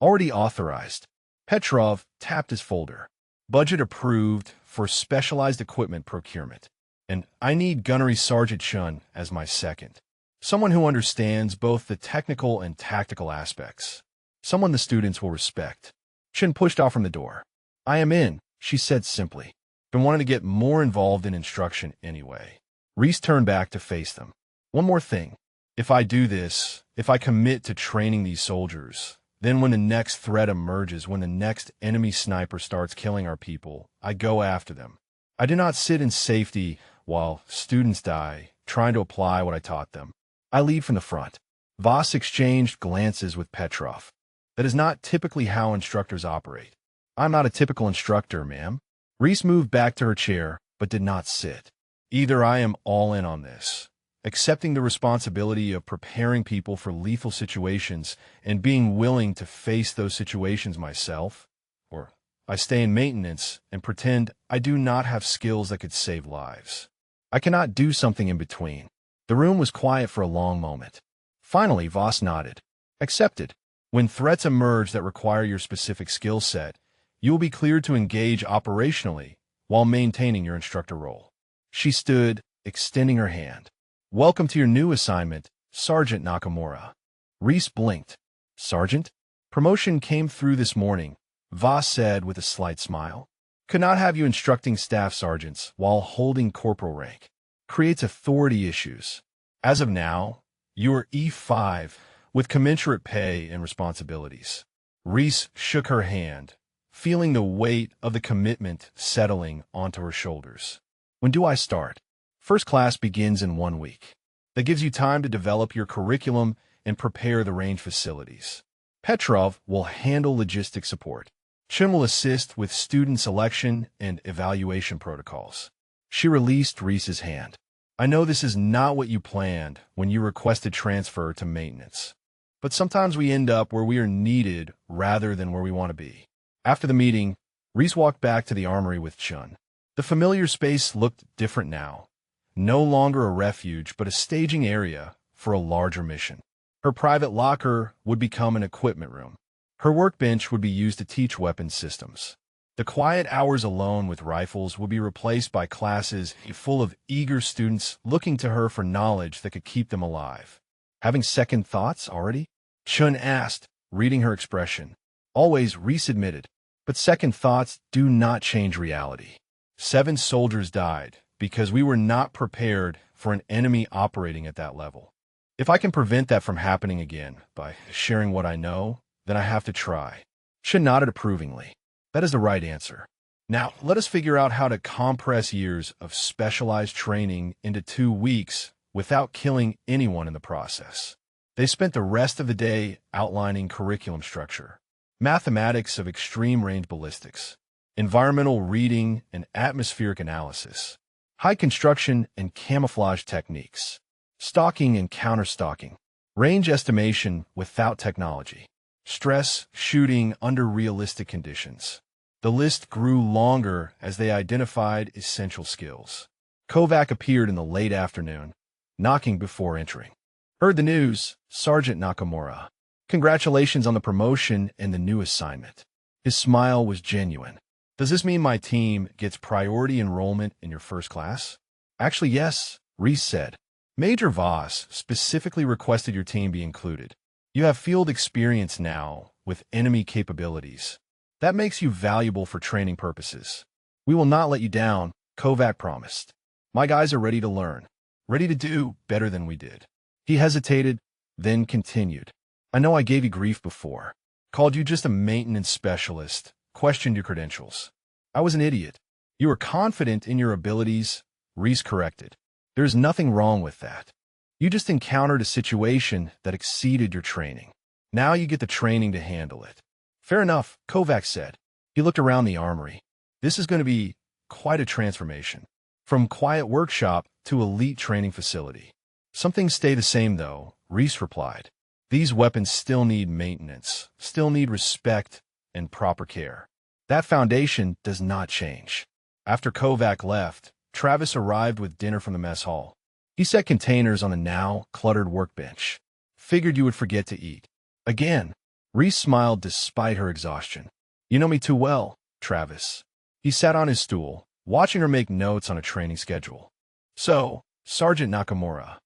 Already authorized. Petrov tapped his folder. Budget approved for specialized equipment procurement. And I need Gunnery Sergeant Chun as my second. Someone who understands both the technical and tactical aspects. Someone the students will respect. Chen pushed off from the door. I am in, she said simply. Been wanting to get more involved in instruction anyway. Reese turned back to face them. One more thing. If I do this, if I commit to training these soldiers, then when the next threat emerges, when the next enemy sniper starts killing our people, I go after them. I do not sit in safety while students die, trying to apply what I taught them. I lead from the front. Voss exchanged glances with Petrov. That is not typically how instructors operate. I'm not a typical instructor, ma'am. Reese moved back to her chair, but did not sit. Either I am all in on this, accepting the responsibility of preparing people for lethal situations and being willing to face those situations myself, or I stay in maintenance and pretend I do not have skills that could save lives. I cannot do something in between. The room was quiet for a long moment. Finally, Voss nodded. Accepted. When threats emerge that require your specific skill set, you will be cleared to engage operationally while maintaining your instructor role. She stood, extending her hand. Welcome to your new assignment, Sergeant Nakamura. Reese blinked. Sergeant? Promotion came through this morning, Voss said with a slight smile. Could not have you instructing staff sergeants while holding corporal rank. Creates authority issues. As of now, you are E5 with commensurate pay and responsibilities. Reese shook her hand, feeling the weight of the commitment settling onto her shoulders. When do I start? First class begins in 1 week. That gives you time to develop your curriculum and prepare the range facilities. Petrov will handle logistic support. Chen will assist with student selection and evaluation protocols. She released Reese's hand. I know this is not what you planned when you requested transfer to maintenance, but sometimes we end up where we are needed rather than where we want to be. After the meeting, Reese walked back to the armory with Chun. The familiar space looked different now. No longer a refuge, but a staging area for a larger mission. Her private locker would become an equipment room. Her workbench would be used to teach weapons systems. The quiet hours alone with rifles would be replaced by classes full of eager students looking to her for knowledge that could keep them alive. Having second thoughts already? Chun asked, reading her expression. Always, Reese admitted, but second thoughts do not change reality. 7 soldiers died because we were not prepared for an enemy operating at that level. If I can prevent that from happening again by sharing what I know, then I have to try. Chun nodded approvingly. That is the right answer. Now, let us figure out how to compress years of specialized training into 2 weeks without killing anyone in the process. They spent the rest of the day outlining curriculum structure, mathematics of extreme-range ballistics, environmental reading and atmospheric analysis, high construction and camouflage techniques, stalking and counter-stalking, range estimation without technology, stress shooting under realistic conditions. The list grew longer as they identified essential skills. Kovac appeared in the late afternoon, knocking before entering. Heard the news, Sergeant Nakamura. Congratulations on the promotion and the new assignment. His smile was genuine. Does this mean my team gets priority enrollment in your first class? Actually, yes, Reese said. Major Voss specifically requested your team be included. You have field experience now with enemy capabilities. That makes you valuable for training purposes. We will not let you down, Kovac promised. My guys are ready to learn, ready to do better than we did. He hesitated, then continued. I know I gave you grief before, called you just a maintenance specialist, questioned your credentials. I was an idiot. You were confident in your abilities, Reese corrected. There's nothing wrong with that. You just encountered a situation that exceeded your training. Now you get the training to handle it. Fair enough, Kovac said. He looked around the armory. This is going to be quite a transformation. From quiet workshop to elite training facility. Some things stay the same, though, Reese replied. These weapons still need maintenance, still need respect and proper care. That foundation does not change. After Kovac left, Travis arrived with dinner from the mess hall. He set containers on the now cluttered workbench. Figured you would forget to eat. Again, Reese smiled despite her exhaustion. You know me too well, Travis. He sat on his stool, watching her make notes on a training schedule. So, Sergeant Nakamura,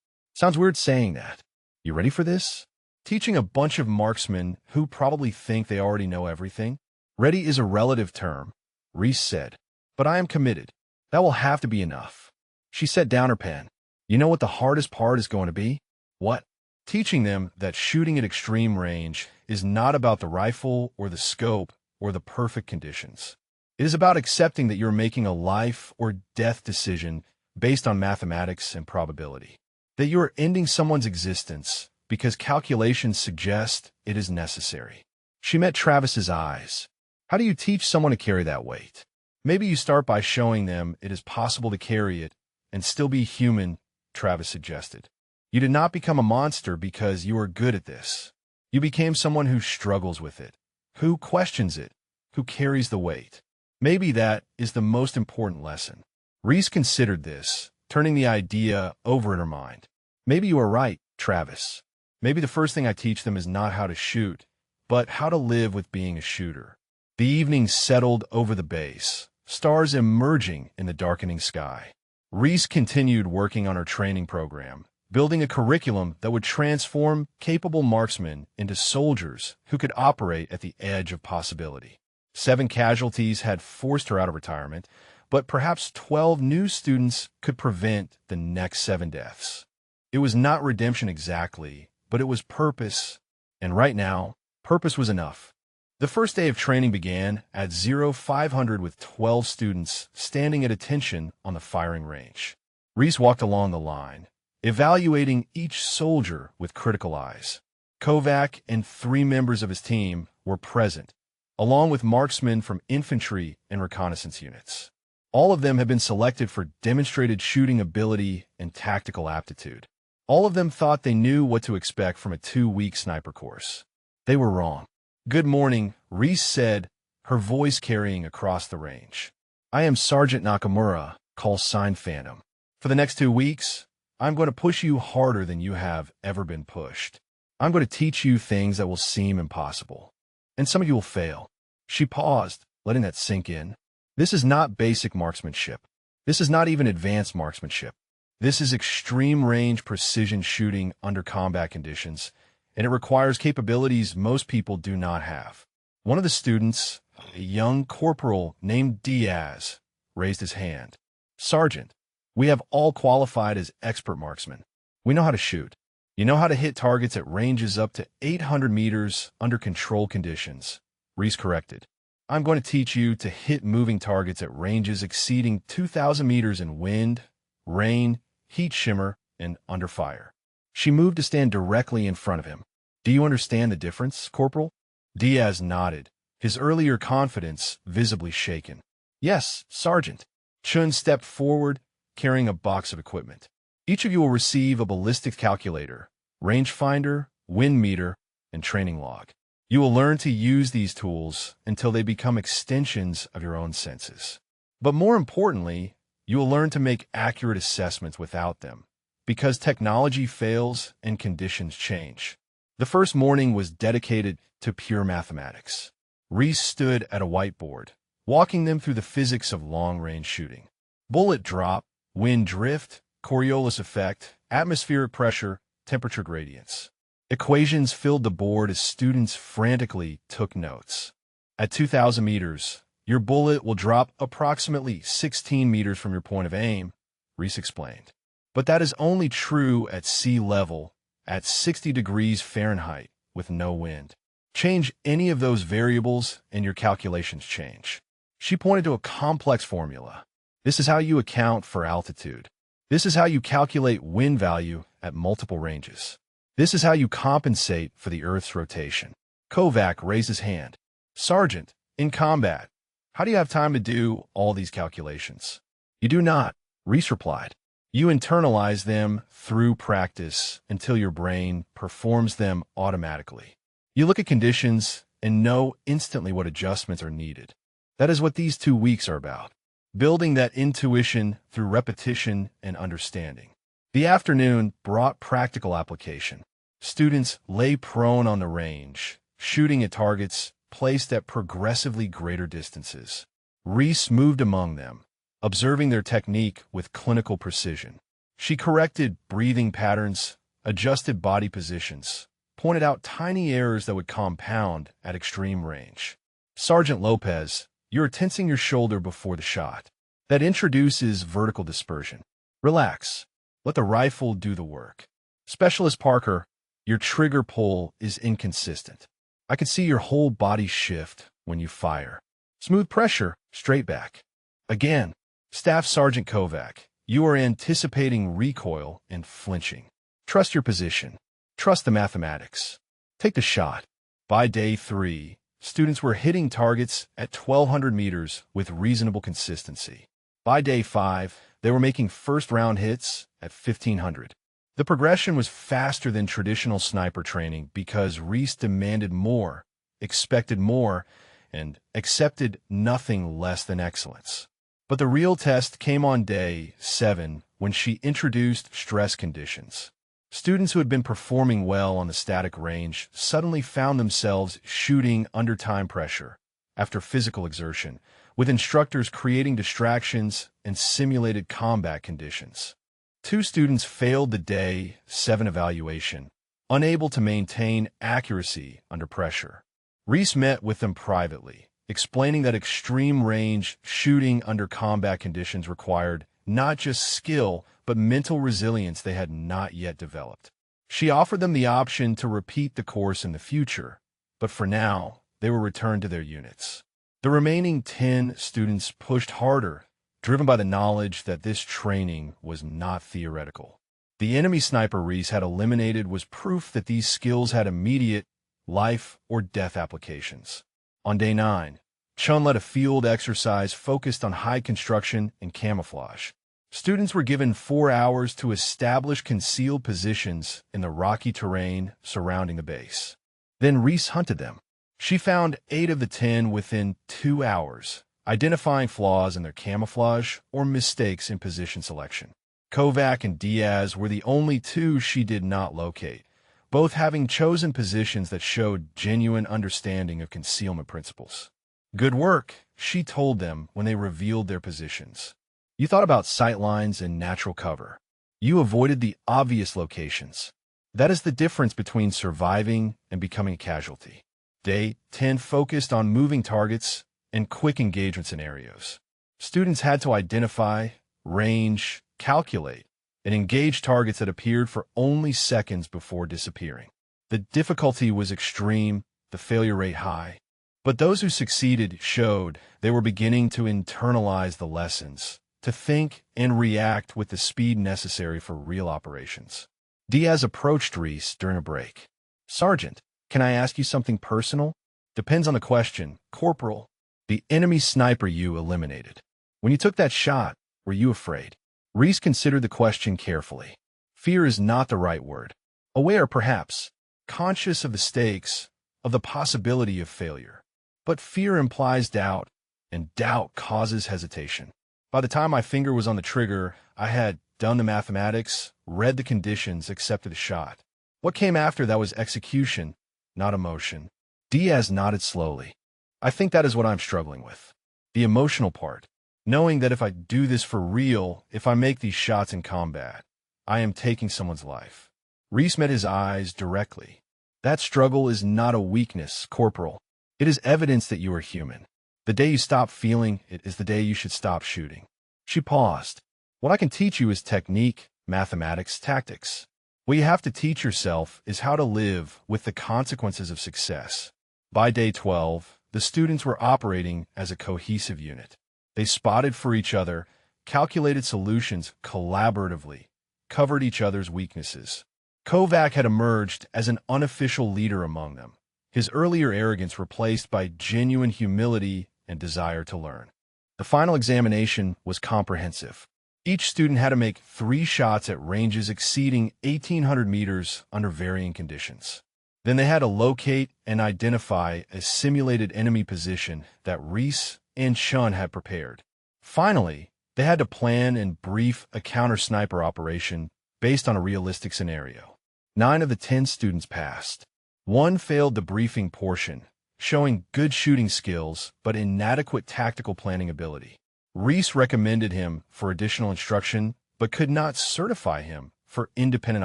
Sounds weird saying that. You ready for this? Teaching a bunch of marksmen who probably think they already know everything? Ready is a relative term, Reese said. But I am committed. That will have to be enough. She set down her pen. You know what the hardest part is going to be? What? Teaching them that shooting at extreme range is not about the rifle or the scope or the perfect conditions. It is about accepting that you're making a life or death decision based on mathematics and probability. That you are ending someone's existence because calculations suggest it is necessary. She met Travis's eyes. How do you teach someone to carry that weight? Maybe you start by showing them it is possible to carry it and still be human, Travis suggested. You did not become a monster because you are good at this. You became someone who struggles with it, who questions it, who carries the weight. Maybe that is the most important lesson. Reese considered this, turning the idea over in her mind. Maybe you are right, Travis. Maybe the first thing I teach them is not how to shoot, but how to live with being a shooter. The evening settled over the base, stars emerging in the darkening sky. Reese continued working on her training program, building a curriculum that would transform capable marksmen into soldiers who could operate at the edge of possibility. 7 casualties had forced her out of retirement, but perhaps 12 new students could prevent the next 7 deaths. It was not redemption exactly, but it was purpose, and right now, purpose was enough. The first day of training began at 0500 with 12 students standing at attention on the firing range. Reese walked along the line, evaluating each soldier with critical eyes. Kovac and 3 members of his team were present, along with marksmen from infantry and reconnaissance units. All of them had been selected for demonstrated shooting ability and tactical aptitude. All of them thought they knew what to expect from a 2-week sniper course. They were wrong. Good morning, Reese said, her voice carrying across the range. I am Sergeant Nakamura, call sign Phantom. For the next 2 weeks, I'm going to push you harder than you have ever been pushed. I'm going to teach you things that will seem impossible. And some of you will fail. She paused, letting that sink in. This is not basic marksmanship. This is not even advanced marksmanship. This is extreme range precision shooting under combat conditions, and it requires capabilities most people do not have. One of the students, a young corporal named Diaz, raised his hand. Sergeant, we have all qualified as expert marksmen. We know how to shoot. You know how to hit targets at ranges up to 800 meters under controlled conditions. Reese corrected. I'm going to teach you to hit moving targets at ranges exceeding 2,000 meters in wind, rain, heat shimmer, and under fire. She moved to stand directly in front of him. Do you understand the difference, Corporal? Diaz nodded, his earlier confidence visibly shaken. Yes, Sergeant. Chun stepped forward, carrying a box of equipment. Each of you will receive a ballistics calculator, rangefinder, wind meter, and training log. You will learn to use these tools until they become extensions of your own senses. But more importantly, you will learn to make accurate assessments without them, because technology fails and conditions change. The first morning was dedicated to pure mathematics. Reese stood at a whiteboard, walking them through the physics of long-range shooting. Bullet drop, wind drift, Coriolis effect, atmospheric pressure, temperature gradients. Equations filled the board as students frantically took notes. At 2,000 meters, your bullet will drop approximately 16 meters from your point of aim, Reese explained. But that is only true at sea level, at 60 degrees Fahrenheit, with no wind. Change any of those variables and your calculations change. She pointed to a complex formula. This is how you account for altitude. This is how you calculate wind value at multiple ranges. This is how you compensate for the Earth's rotation. Kovac raised his hand. Sergeant, in combat, how do you have time to do all these calculations? You do not, Reese replied. You internalize them through practice until your brain performs them automatically. You look at conditions and know instantly what adjustments are needed. That is what these 2 weeks are about. Building that intuition through repetition and understanding. The afternoon brought practical application. Students lay prone on the range, shooting at targets placed at progressively greater distances. Reese moved among them, observing their technique with clinical precision. She corrected breathing patterns, adjusted body positions, pointed out tiny errors that would compound at extreme range. Sergeant Lopez, you're tensing your shoulder before the shot. That introduces vertical dispersion. Relax. Let the rifle do the work. Specialist Parker, your trigger pull is inconsistent. I can see your whole body shift when you fire. Smooth pressure, straight back. Again. Staff Sergeant Kovac, you are anticipating recoil and flinching. Trust your position. Trust the mathematics. Take the shot. By day 3, students were hitting targets at 1,200 meters with reasonable consistency. By day 5, they were making first-round hits at 1,500. The progression was faster than traditional sniper training because Reese demanded more, expected more, and accepted nothing less than excellence. But the real test came on day 7 when she introduced stress conditions. Students who had been performing well on the static range suddenly found themselves shooting under time pressure after physical exertion, with instructors creating distractions and simulated combat conditions. 2 students failed the day 7 evaluation, unable to maintain accuracy under pressure. Reese met with them privately, explaining that extreme range shooting under combat conditions required not just skill, but mental resilience they had not yet developed. She offered them the option to repeat the course in the future, but for now, they were returned to their units. The remaining 10 students pushed harder, driven by the knowledge that this training was not theoretical. The enemy sniper Reese had eliminated was proof that these skills had immediate life or death applications. On day 9, Chun led a field exercise focused on high construction and camouflage. Students were given 4 hours to establish concealed positions in the rocky terrain surrounding the base. Then Reese hunted them. She found 8 of the 10 within 2 hours, identifying flaws in their camouflage or mistakes in position selection. Kovac and Diaz were the only 2 she did not locate, both having chosen positions that showed genuine understanding of concealment principles. Good work, she told them when they revealed their positions. You thought about sightlines and natural cover. You avoided the obvious locations. That is the difference between surviving and becoming a casualty. Day 10 focused on moving targets and quick engagement scenarios. Students had to identify, range, calculate, and engage targets that appeared for only seconds before disappearing. The difficulty was extreme, the failure rate high. But those who succeeded showed they were beginning to internalize the lessons, to think and react with the speed necessary for real operations. Diaz approached Reese during a break. Sergeant, can I ask you something personal? Depends on the question. Corporal, the enemy sniper you eliminated. When you took that shot, were you afraid? Reese considered the question carefully. Fear is not the right word. Aware, perhaps. Conscious of the stakes, of the possibility of failure. But fear implies doubt, and doubt causes hesitation. By the time my finger was on the trigger, I had done the mathematics, read the conditions, accepted the shot. What came after that was execution, not emotion. Diaz nodded slowly. I think that is what I'm struggling with. The emotional part. Knowing that if I do this for real, if I make these shots in combat, I am taking someone's life. Reese met his eyes directly. That struggle is not a weakness, Corporal. It is evidence that you are human. The day you stop feeling it is the day you should stop shooting. She paused. What I can teach you is technique, mathematics, tactics. What you have to teach yourself is how to live with the consequences of success. By day 12, the students were operating as a cohesive unit. They spotted for each other, calculated solutions collaboratively, covered each other's weaknesses. Kovac had emerged as an unofficial leader among them, his earlier arrogance replaced by genuine humility and desire to learn. The final examination was comprehensive. Each student had to make 3 shots at ranges exceeding 1,800 meters under varying conditions. Then they had to locate and identify a simulated enemy position that Reese and Chun had prepared. Finally, they had to plan and brief a counter-sniper operation based on a realistic scenario. 9 of the 10 students passed. 1 failed the briefing portion, showing good shooting skills but inadequate tactical planning ability. Reese recommended him for additional instruction but could not certify him for independent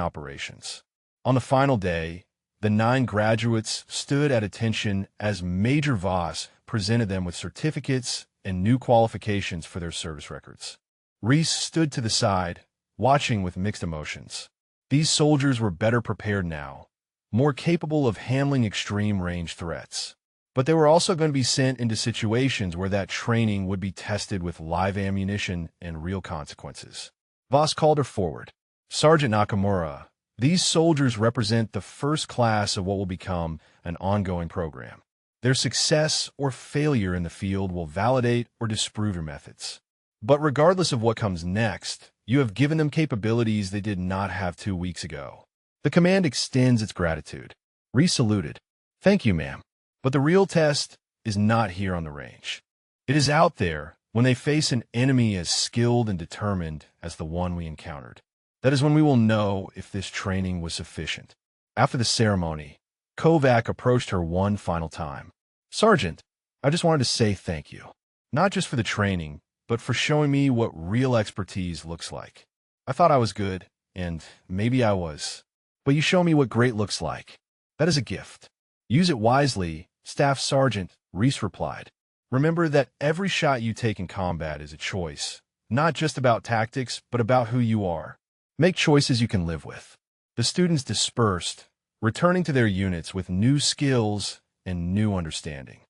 operations. On the final day, the 9 graduates stood at attention as Major Voss presented them with certificates and new qualifications for their service records. Reese stood to the side, watching with mixed emotions. These soldiers were better prepared now, more capable of handling extreme-range threats. But they were also going to be sent into situations where that training would be tested with live ammunition and real consequences. Voss called her forward. "Sergeant Nakamura, these soldiers represent the first class of what will become an ongoing program. Their success or failure in the field will validate or disprove your methods. But regardless of what comes next, you have given them capabilities they did not have 2 weeks ago. The command extends its gratitude." Reese saluted. "Thank you, ma'am. But the real test is not here on the range. It is out there when they face an enemy as skilled and determined as the one we encountered. That is when we will know if this training was sufficient." After the ceremony, Kovac approached her one final time. "Sergeant, I just wanted to say thank you. Not just for the training, but for showing me what real expertise looks like. I thought I was good, and maybe I was. But you show me what great looks like. That is a gift. Use it wisely, Staff Sergeant," Reese replied. "Remember that every shot you take in combat is a choice, not just about tactics, but about who you are. Make choices you can live with." The students dispersed, returning to their units with new skills and new understanding.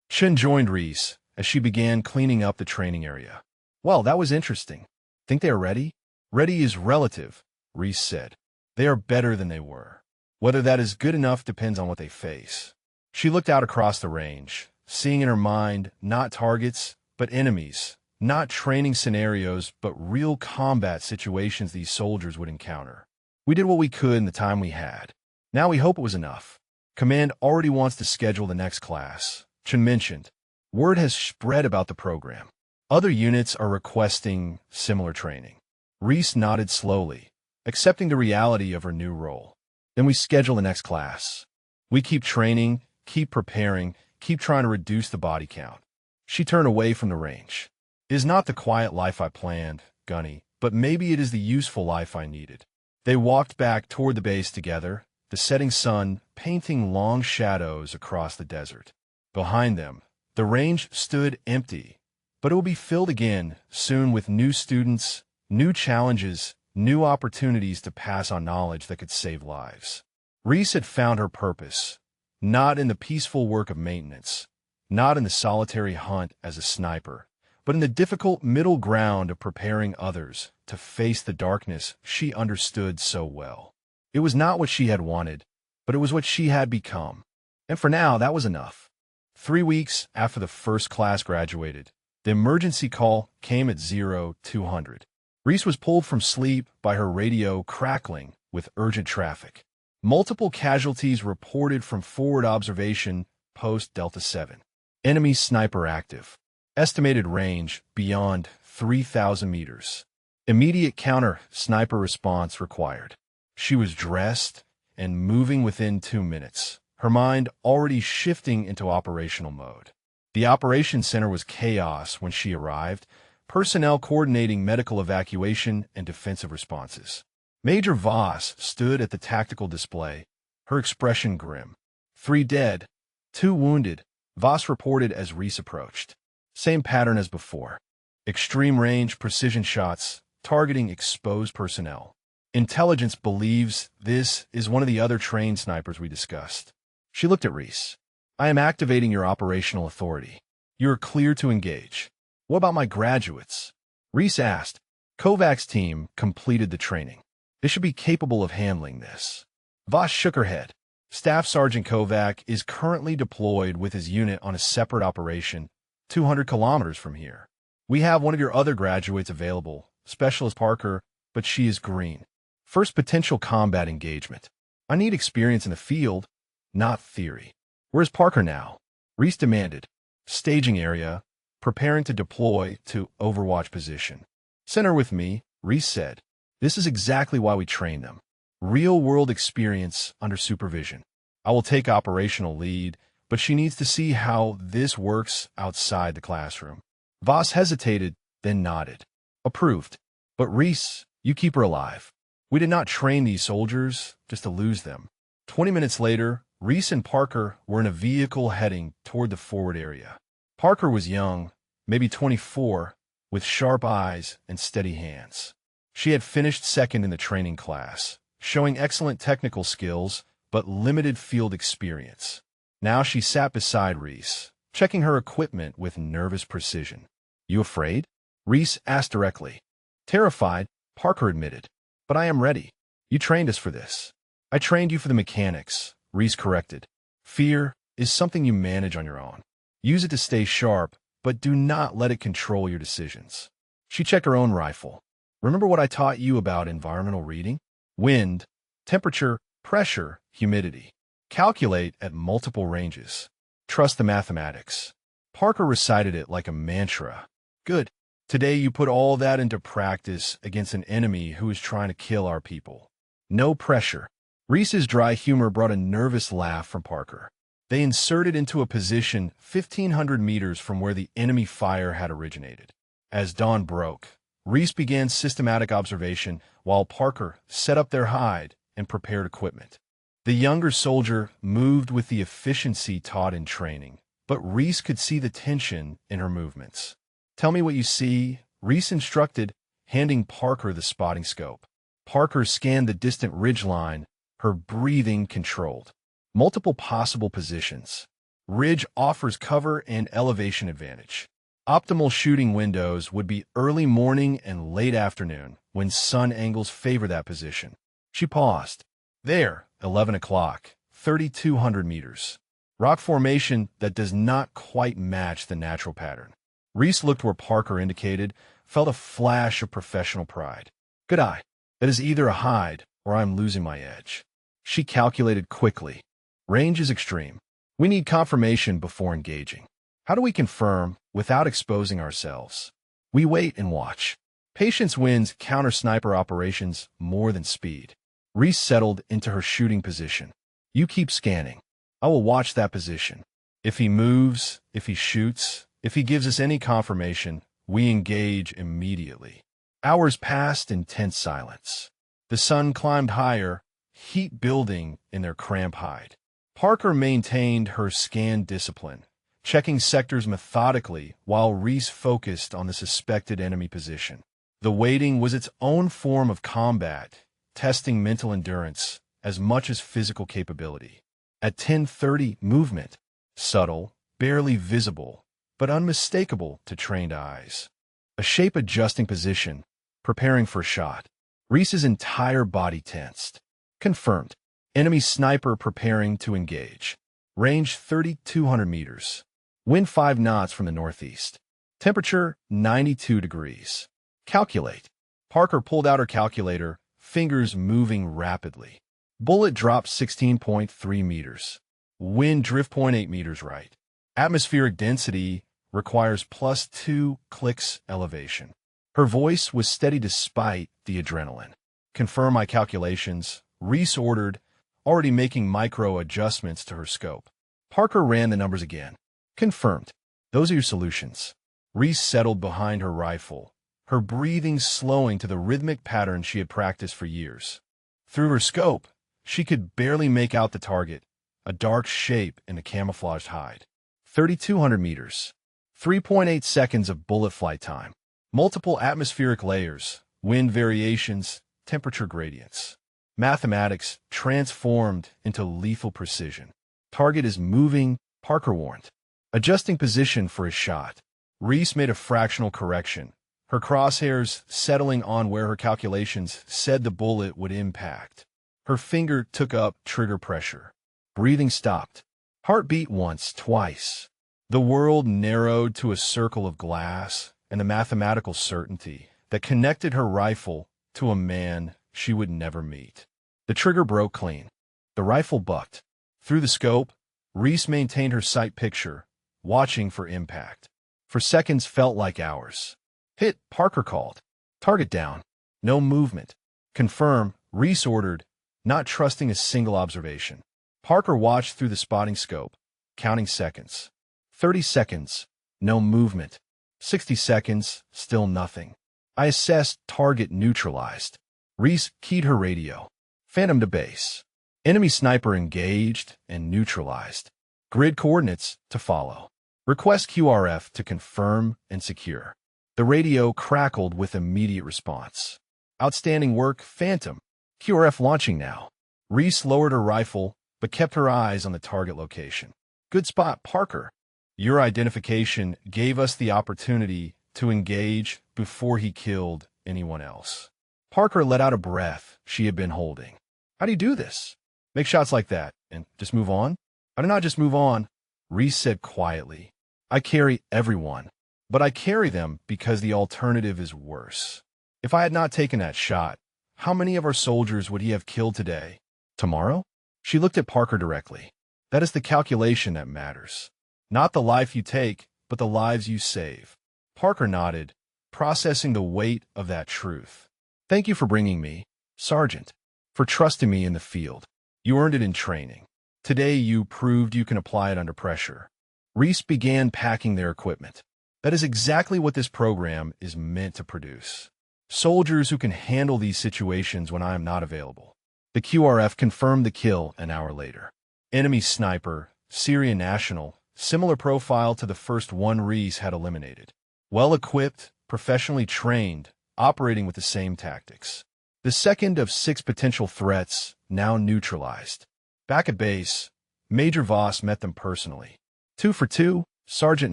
Chen joined Reese as she began cleaning up the training area. "Well, that was interesting. Think they are ready?" "Ready is relative," Reese said. "They are better than they were. Whether that is good enough depends on what they face." She looked out across the range, seeing in her mind not targets, but enemies, not training scenarios, but real combat situations these soldiers would encounter. "We did what we could in the time we had. Now we hope it was enough. Command already wants to schedule the next class," Chen mentioned. "Word has spread about the program. Other units are requesting similar training." Reese nodded slowly, accepting the reality of her new role. "Then we schedule the next class. We keep training, keep preparing, keep trying to reduce the body count." She turned away from the range. "It is not the quiet life I planned, Gunny, but maybe it is the useful life I needed." They walked back toward the base together, the setting sun painting long shadows across the desert. Behind them, the range stood empty, but it will be filled again soon with new students, new challenges, new opportunities to pass on knowledge that could save lives. Reese had found her purpose, not in the peaceful work of maintenance, not in the solitary hunt as a sniper, but in the difficult middle ground of preparing others to face the darkness she understood so well. It was not what she had wanted, but it was what she had become. And for now, that was enough. 3 weeks after the first class graduated, the emergency call came at 0200. Reese was pulled from sleep by her radio crackling with urgent traffic. Multiple casualties reported from forward observation post Delta 7. Enemy sniper active. Estimated range beyond 3,000 meters. Immediate counter-sniper response required. She was dressed and moving within 2 minutes, her mind already shifting into operational mode. The operations center was chaos when she arrived, personnel coordinating medical evacuation and defensive responses. Major Voss stood at the tactical display, her expression grim. 3 dead, 2 wounded, Voss reported as Reese approached. Same pattern as before. Extreme range precision shots targeting exposed personnel. Intelligence believes this is one of the other trained snipers we discussed. She looked at Reese. "I am activating your operational authority. You are clear to engage." "What about my graduates?" Reese asked. "Kovac's team completed the training. They should be capable of handling this." Voss shook her head. "Staff Sergeant Kovac is currently deployed with his unit on a separate operation 200 kilometers from here. We have one of your other graduates available, Specialist Parker, but she is green. First potential combat engagement. I need experience in the field, not theory." "Where's Parker now?" Reese demanded. "Staging area, preparing to deploy to Overwatch position." "Send her with me," Reese said. "This is exactly why we train them. Real-world experience under supervision. I will take operational lead, but she needs to see how this works outside the classroom." Voss hesitated, then nodded. "Approved." But Reese You keep her alive. We did not train these soldiers just to lose them. 20 minutes later, Reese and Parker were in a vehicle heading toward the forward area. Parker was young, maybe 24, with sharp eyes and steady hands. She had finished second in the training class, showing excellent technical skills but limited field experience. Now she sat beside Reese, checking her equipment with nervous precision. "You afraid?" Reese asked directly. "Terrified," Parker admitted. "But I am ready. You trained us for this." "I trained you for the mechanics," Reese corrected. "Fear is something you manage on your own. Use it to stay sharp, but do not let it control your decisions." She checked her own rifle. "Remember what I taught you about environmental reading? Wind, temperature, pressure, humidity. Calculate at multiple ranges. Trust the mathematics." Parker recited it like a mantra. "Good. Today you put all that into practice against an enemy who is trying to kill our people. No pressure." Reese's dry humor brought a nervous laugh from Parker. They inserted into a position 1,500 meters from where the enemy fire had originated. As dawn broke, Reese began systematic observation while Parker set up their hide and prepared equipment. The younger soldier moved with the efficiency taught in training, but Reese could see the tension in her movements. "Tell me what you see," Reese instructed, handing Parker the spotting scope. Parker scanned the distant ridgeline, her breathing controlled. Multiple possible positions. Ridge offers cover and elevation advantage. Optimal shooting windows would be early morning and late afternoon, when sun angles favor that position. She paused. There, 11 o'clock, 3,200 meters. Rock formation that does not quite match the natural pattern. Reese looked where Parker indicated, felt a flash of professional pride. "Good eye. That is either a hide or I'm losing my edge." She calculated quickly. "Range is extreme. We need confirmation before engaging. How do we confirm without exposing ourselves?" "We wait and watch. Patience wins counter-sniper operations more than speed." Reese settled into her shooting position. "You keep scanning. I will watch that position. If he moves, if he shoots, if he gives us any confirmation, we engage immediately." Hours passed in tense silence. The sun climbed higher, heat building in their cramp hide. Parker maintained her scan discipline, checking sectors methodically while Reese focused on the suspected enemy position. The waiting was its own form of combat, testing mental endurance as much as physical capability. At 10:30, movement, subtle, barely visible, but unmistakable to trained eyes. A shape adjusting position, preparing for a shot. Reese's entire body tensed. Confirmed. Enemy sniper preparing to engage. Range 3,200 meters. Wind 5 knots from the northeast. Temperature 92 degrees. Calculate. Parker pulled out her calculator, fingers moving rapidly. Bullet dropped 16.3 meters. Wind drift 0.8 meters right. Atmospheric density requires +2 clicks elevation. Her voice was steady despite the adrenaline. "Confirm my calculations," Reese ordered, already making micro adjustments to her scope. Parker ran the numbers again. "Confirmed. Those are your solutions." Reese settled behind her rifle, her breathing slowing to the rhythmic pattern she had practiced for years. Through her scope, she could barely make out the target, a dark shape in a camouflaged hide. 3,200 meters. 3.8 seconds of bullet flight time. Multiple atmospheric layers, wind variations, temperature gradients. Mathematics transformed into lethal precision. "Target is moving," Parker warned. Adjusting position for his shot, Reese made a fractional correction, her crosshairs settling on where her calculations said the bullet would impact. Her finger took up trigger pressure. Breathing stopped. Heartbeat once, twice. The world narrowed to a circle of glass and the mathematical certainty that connected her rifle to a man she would never meet. The trigger broke clean. The rifle bucked. Through the scope, Reese maintained her sight picture, watching for impact. For seconds felt like hours. "Hit," Parker called. "Target down. No movement." "Confirm," Reese ordered, not trusting a single observation. Parker watched through the spotting scope, counting seconds. 30 seconds, no movement. 60 seconds, still nothing. I assessed target neutralized. Reese keyed her radio. Phantom to base. Enemy sniper engaged and neutralized. Grid coordinates to follow. Request QRF to confirm and secure. The radio crackled with immediate response. Outstanding work, Phantom. QRF launching now. Reese lowered her rifle, but kept her eyes on the target location. Good spot, Parker. Your identification gave us the opportunity to engage before he killed anyone else. Parker let out a breath she had been holding. How do you do this? Make shots like that and just move on? I do not just move on, Reese said quietly. I carry everyone, but I carry them because the alternative is worse. If I had not taken that shot, how many of our soldiers would he have killed today? Tomorrow? She looked at Parker directly. That is the calculation that matters. Not the life you take, but the lives you save. Parker nodded, processing the weight of that truth. Thank you for bringing me, Sergeant, for trusting me in the field. You earned it in training. Today you proved you can apply it under pressure. Reese began packing their equipment. That is exactly what this program is meant to produce. Soldiers who can handle these situations when I am not available. The QRF confirmed the kill an hour later. Enemy sniper, Syrian national, similar profile to the first one Reese had eliminated. Well-equipped, professionally trained, operating with the same tactics. The second of 6 potential threats, now neutralized. Back at base, Major Voss met them personally. 2 for 2, Sergeant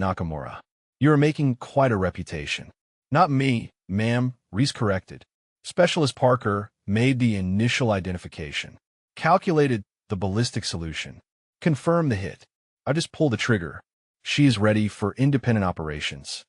Nakamura. You are making quite a reputation. Not me, ma'am, Reese corrected. Specialist Parker made the initial identification. Calculated the ballistic solution. Confirmed the hit. I just pulled the trigger. She is ready for independent operations.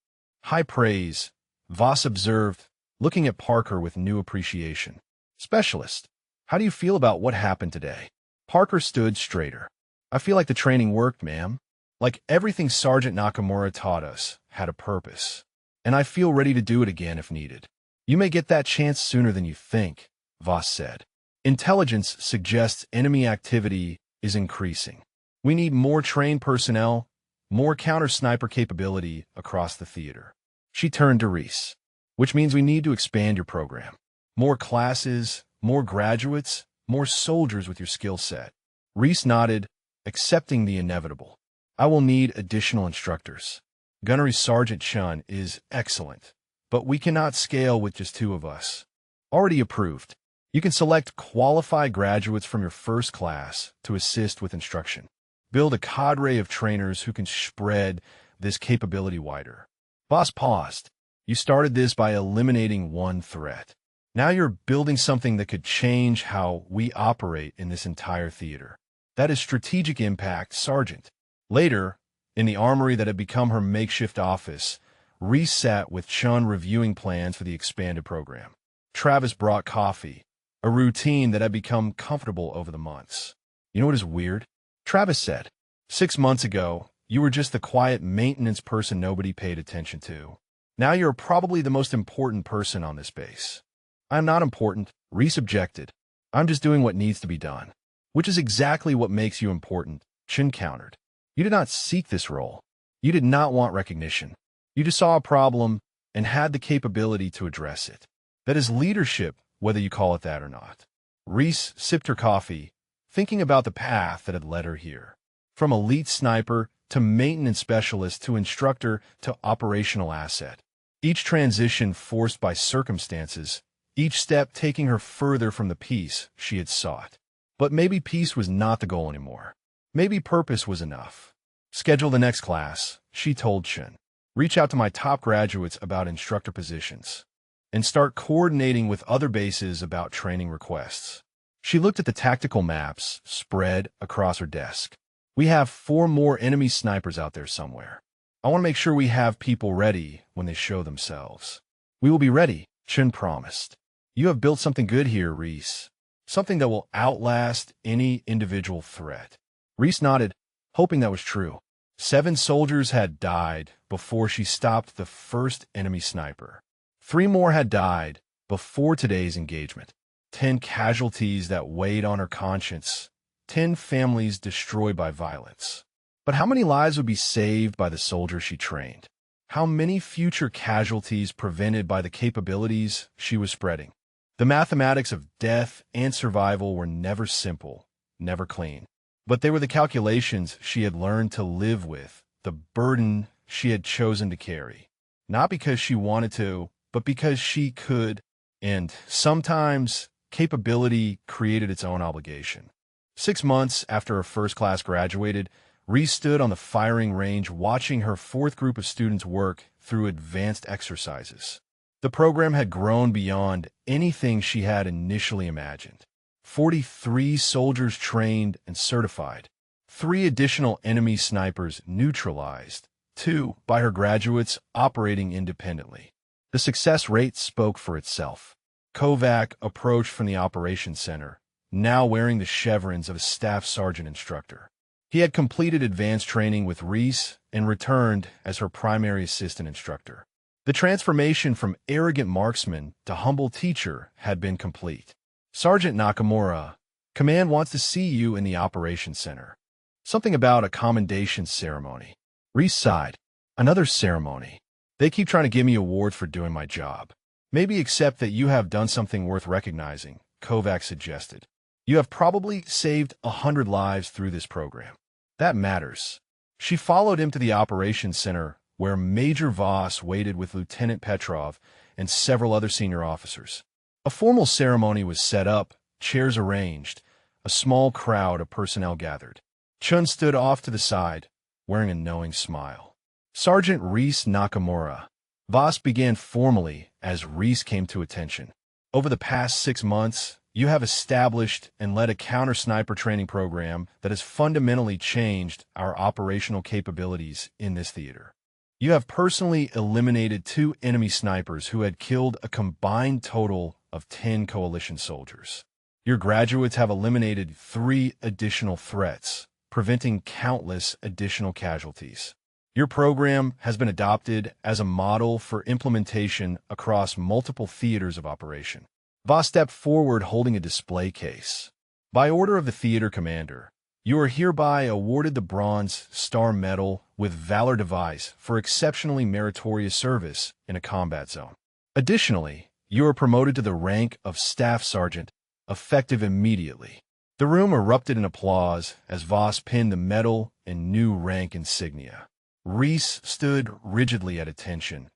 High praise, Voss observed, looking at Parker with new appreciation. Specialist, how do you feel about what happened today? Parker stood straighter. I feel like the training worked, ma'am. Like everything Sergeant Nakamura taught us had a purpose. And I feel ready to do it again if needed. You may get that chance sooner than you think, Voss said. Intelligence suggests enemy activity is increasing. We need more trained personnel, more counter-sniper capability across the theater. She turned to Reese. Which means we need to expand your program. More classes, more graduates, more soldiers with your skill set. Reese nodded, accepting the inevitable. I will need additional instructors. Gunnery Sergeant Chun is excellent, but we cannot scale with just 2 of us. Already approved. You can select qualified graduates from your first class to assist with instruction. Build a cadre of trainers who can spread this capability wider. Boss paused. You started this by eliminating one threat. Now you're building something that could change how we operate in this entire theater. That is strategic impact, Sergeant. Later, in the armory that had become her makeshift office, Reese sat with Chun reviewing plans for the expanded program. Travis brought coffee, a routine that had become comfortable over the months. You know what is weird? Travis said, 6 months ago, you were just the quiet maintenance person nobody paid attention to. Now you're probably the most important person on this base. I'm not important, Reese objected. I'm just doing what needs to be done. Which is exactly what makes you important, Chin countered. You did not seek this role. You did not want recognition. You just saw a problem and had the capability to address it. That is leadership, whether you call it that or not. Reese sipped her coffee, thinking about the path that had led her here. From elite sniper to maintenance specialist to instructor to operational asset. Each transition forced by circumstances, each step taking her further from the peace she had sought. But maybe peace was not the goal anymore. Maybe purpose was enough. Schedule the next class, she told Chen. Reach out to my top graduates about instructor positions. And start coordinating with other bases about training requests. She looked at the tactical maps spread across her desk. We have 4 more enemy snipers out there somewhere. I want to make sure we have people ready when they show themselves. We will be ready, Chen promised. You have built something good here, Reese. Something that will outlast any individual threat. Reese nodded, hoping that was true. 7 soldiers had died before she stopped the first enemy sniper. 3 more had died before today's engagement. 10 casualties that weighed on her conscience. 10 families destroyed by violence. But how many lives would be saved by the soldiers she trained? How many future casualties prevented by the capabilities she was spreading? The mathematics of death and survival were never simple, never clean. But they were the calculations she had learned to live with, the burden she had chosen to carry. Not because she wanted to, but because she could. And sometimes capability created its own obligation. 6 months after her first class graduated, Reese stood on the firing range watching her fourth group of students work through advanced exercises. The program had grown beyond anything she had initially imagined. 43 soldiers trained and certified. 3 additional enemy snipers neutralized. 2 by her graduates operating independently. The success rate spoke for itself. Kovac approached from the operations center, now wearing the chevrons of a staff sergeant instructor. He had completed advanced training with Reese and returned as her primary assistant instructor. The transformation from arrogant marksman to humble teacher had been complete. Sergeant Nakamura, command wants to see you in the operations center. Something about a commendation ceremony. Reese sighed. Another ceremony. They keep trying to give me awards for doing my job. Maybe accept that you have done something worth recognizing, Kovac suggested. You have probably saved 100 lives through this program. That matters. She followed him to the operations center, where Major Voss waited with Lieutenant Petrov and several other senior officers. A formal ceremony was set up, chairs arranged, a small crowd of personnel gathered. Chun stood off to the side, wearing a knowing smile. Sergeant Reese Nakamura. Voss began formally as Reese came to attention. Over the past 6 months, you have established and led a counter-sniper training program that has fundamentally changed our operational capabilities in this theater. You have personally eliminated 2 enemy snipers who had killed a combined total of 10 coalition soldiers. Your graduates have eliminated 3 additional threats, preventing countless additional casualties. Your program has been adopted as a model for implementation across multiple theaters of operation. Voss stepped forward holding a display case. By order of the theater commander, you are hereby awarded the Bronze Star Medal with Valor Device for exceptionally meritorious service in a combat zone. Additionally, you are promoted to the rank of Staff Sergeant, effective immediately. The room erupted in applause as Voss pinned the medal and new rank insignia. Reese stood rigidly at attention,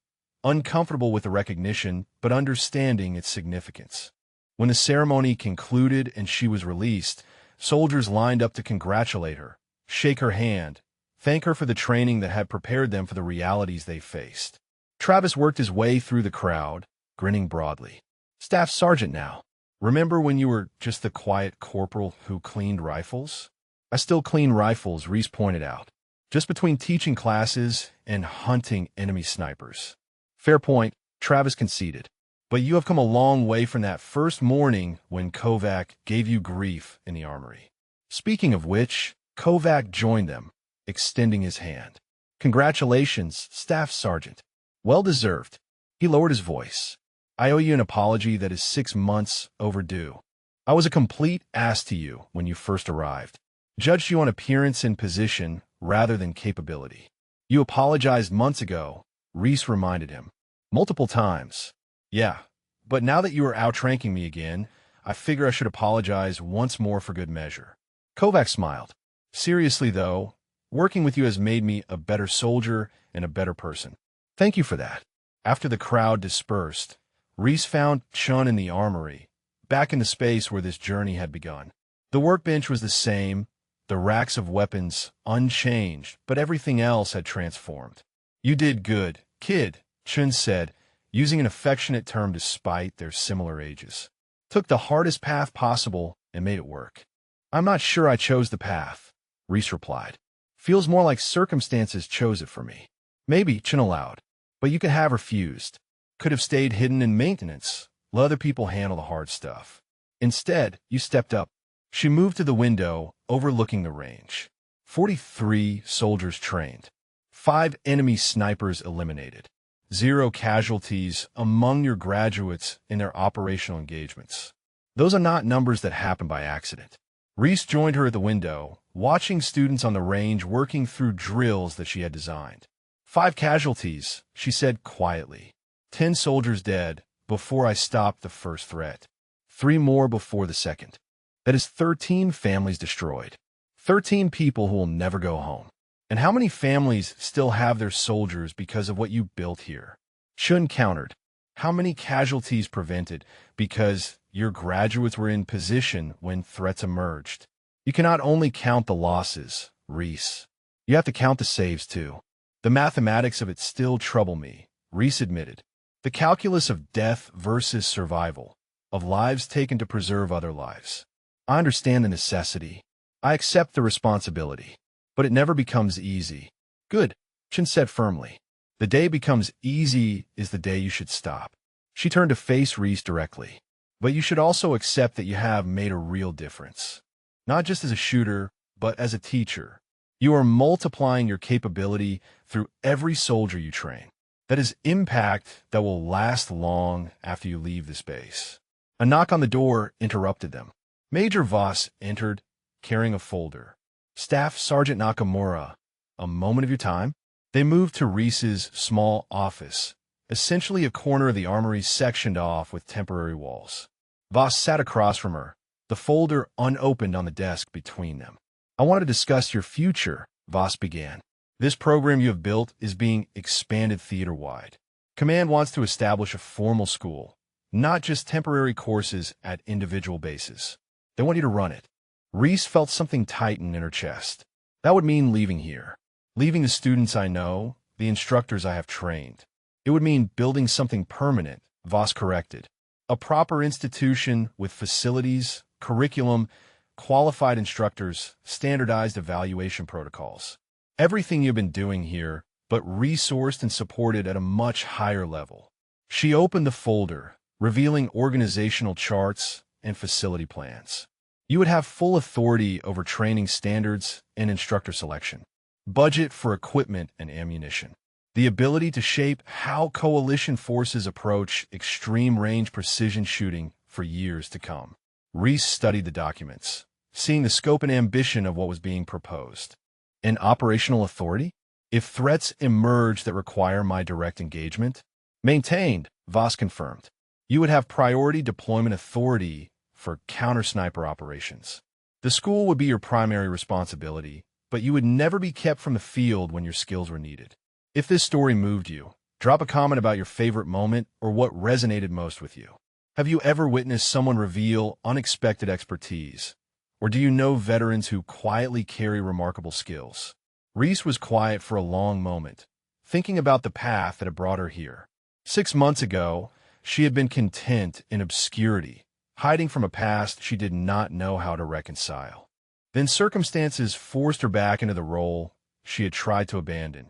uncomfortable with the recognition, but understanding its significance. When the ceremony concluded and she was released, soldiers lined up to congratulate her, shake her hand, thank her for the training that had prepared them for the realities they faced. Travis worked his way through the crowd, grinning broadly. Staff Sergeant now. Remember when you were just the quiet corporal who cleaned rifles? I still clean rifles, Reese pointed out. Just between teaching classes and hunting enemy snipers. Fair point, Travis conceded. But you have come a long way from that first morning when Kovac gave you grief in the armory. Speaking of which, Kovac joined them, extending his hand. Congratulations, Staff Sergeant. Well deserved. He lowered his voice. I owe you an apology that is 6 months overdue. I was a complete ass to you when you first arrived. Judged you on appearance and position rather than capability. You apologized months ago, Reese reminded him. Multiple times. Yeah, but now that you are outranking me again, I figure I should apologize once more for good measure. Kovac smiled. Seriously though, working with you has made me a better soldier and a better person. Thank you for that. After the crowd dispersed, Reese found Chun in the armory, back in the space where this journey had begun. The workbench was the same, the racks of weapons unchanged, but everything else had transformed. You did good, kid, Chun said, using an affectionate term despite their similar ages. Took the hardest path possible and made it work. I'm not sure I chose the path, Reese replied. Feels more like circumstances chose it for me. Maybe, Chun allowed, but you could have refused. Could have stayed hidden in maintenance, let other people handle the hard stuff. Instead, you stepped up. She moved to the window, overlooking the range. 43 soldiers trained. 5 enemy snipers eliminated. 0 casualties among your graduates in their operational engagements. Those are not numbers that happen by accident. Reese joined her at the window, watching students on the range working through drills that she had designed. 5 casualties, she said quietly. 10 soldiers dead before I stopped the first threat. 3 more before the second. That is 13 families destroyed. 13 people who will never go home. And how many families still have their soldiers because of what you built here? Chun countered. How many casualties prevented because your graduates were in position when threats emerged? You cannot only count the losses, Reese. You have to count the saves too. The mathematics of it still trouble me, Reese admitted. The calculus of death versus survival, of lives taken to preserve other lives. I understand the necessity. I accept the responsibility. But it never becomes easy. Good, Chin said firmly. The day becomes easy is the day you should stop. She turned to face Reese directly. But you should also accept that you have made a real difference. Not just as a shooter, but as a teacher. You are multiplying your capability through every soldier you train. That is impact that will last long after you leave this base. A knock on the door interrupted them. Major Voss entered, carrying a folder. Staff Sergeant Nakamura, a moment of your time? They moved to Reese's small office, essentially a corner of the armory sectioned off with temporary walls. Voss sat across from her, the folder unopened on the desk between them. I want to discuss your future, Voss began. This program you have built is being expanded theater-wide. Command wants to establish a formal school, not just temporary courses at individual bases. They want you to run it. Reese felt something tighten in her chest. That would mean leaving here. Leaving the students I know, the instructors I have trained. It would mean building something permanent, Voss corrected. A proper institution with facilities, curriculum, qualified instructors, standardized evaluation protocols. Everything you've been doing here, but resourced and supported at a much higher level. She opened the folder, revealing organizational charts and facility plans. You would have full authority over training standards and instructor selection, budget for equipment and ammunition, the ability to shape how coalition forces approach extreme-range precision shooting for years to come. Reese studied the documents, seeing the scope and ambition of what was being proposed. An operational authority? If threats emerge that require my direct engagement? Maintained, Voss confirmed. You would have priority deployment authority for counter-sniper operations. The school would be your primary responsibility, but you would never be kept from the field when your skills were needed. If this story moved you, drop a comment about your favorite moment or what resonated most with you. Have you ever witnessed someone reveal unexpected expertise? Or do you know veterans who quietly carry remarkable skills? Reese was quiet for a long moment, thinking about the path that had brought her here. 6 months ago, she had been content in obscurity, hiding from a past she did not know how to reconcile. Then circumstances forced her back into the role she had tried to abandon,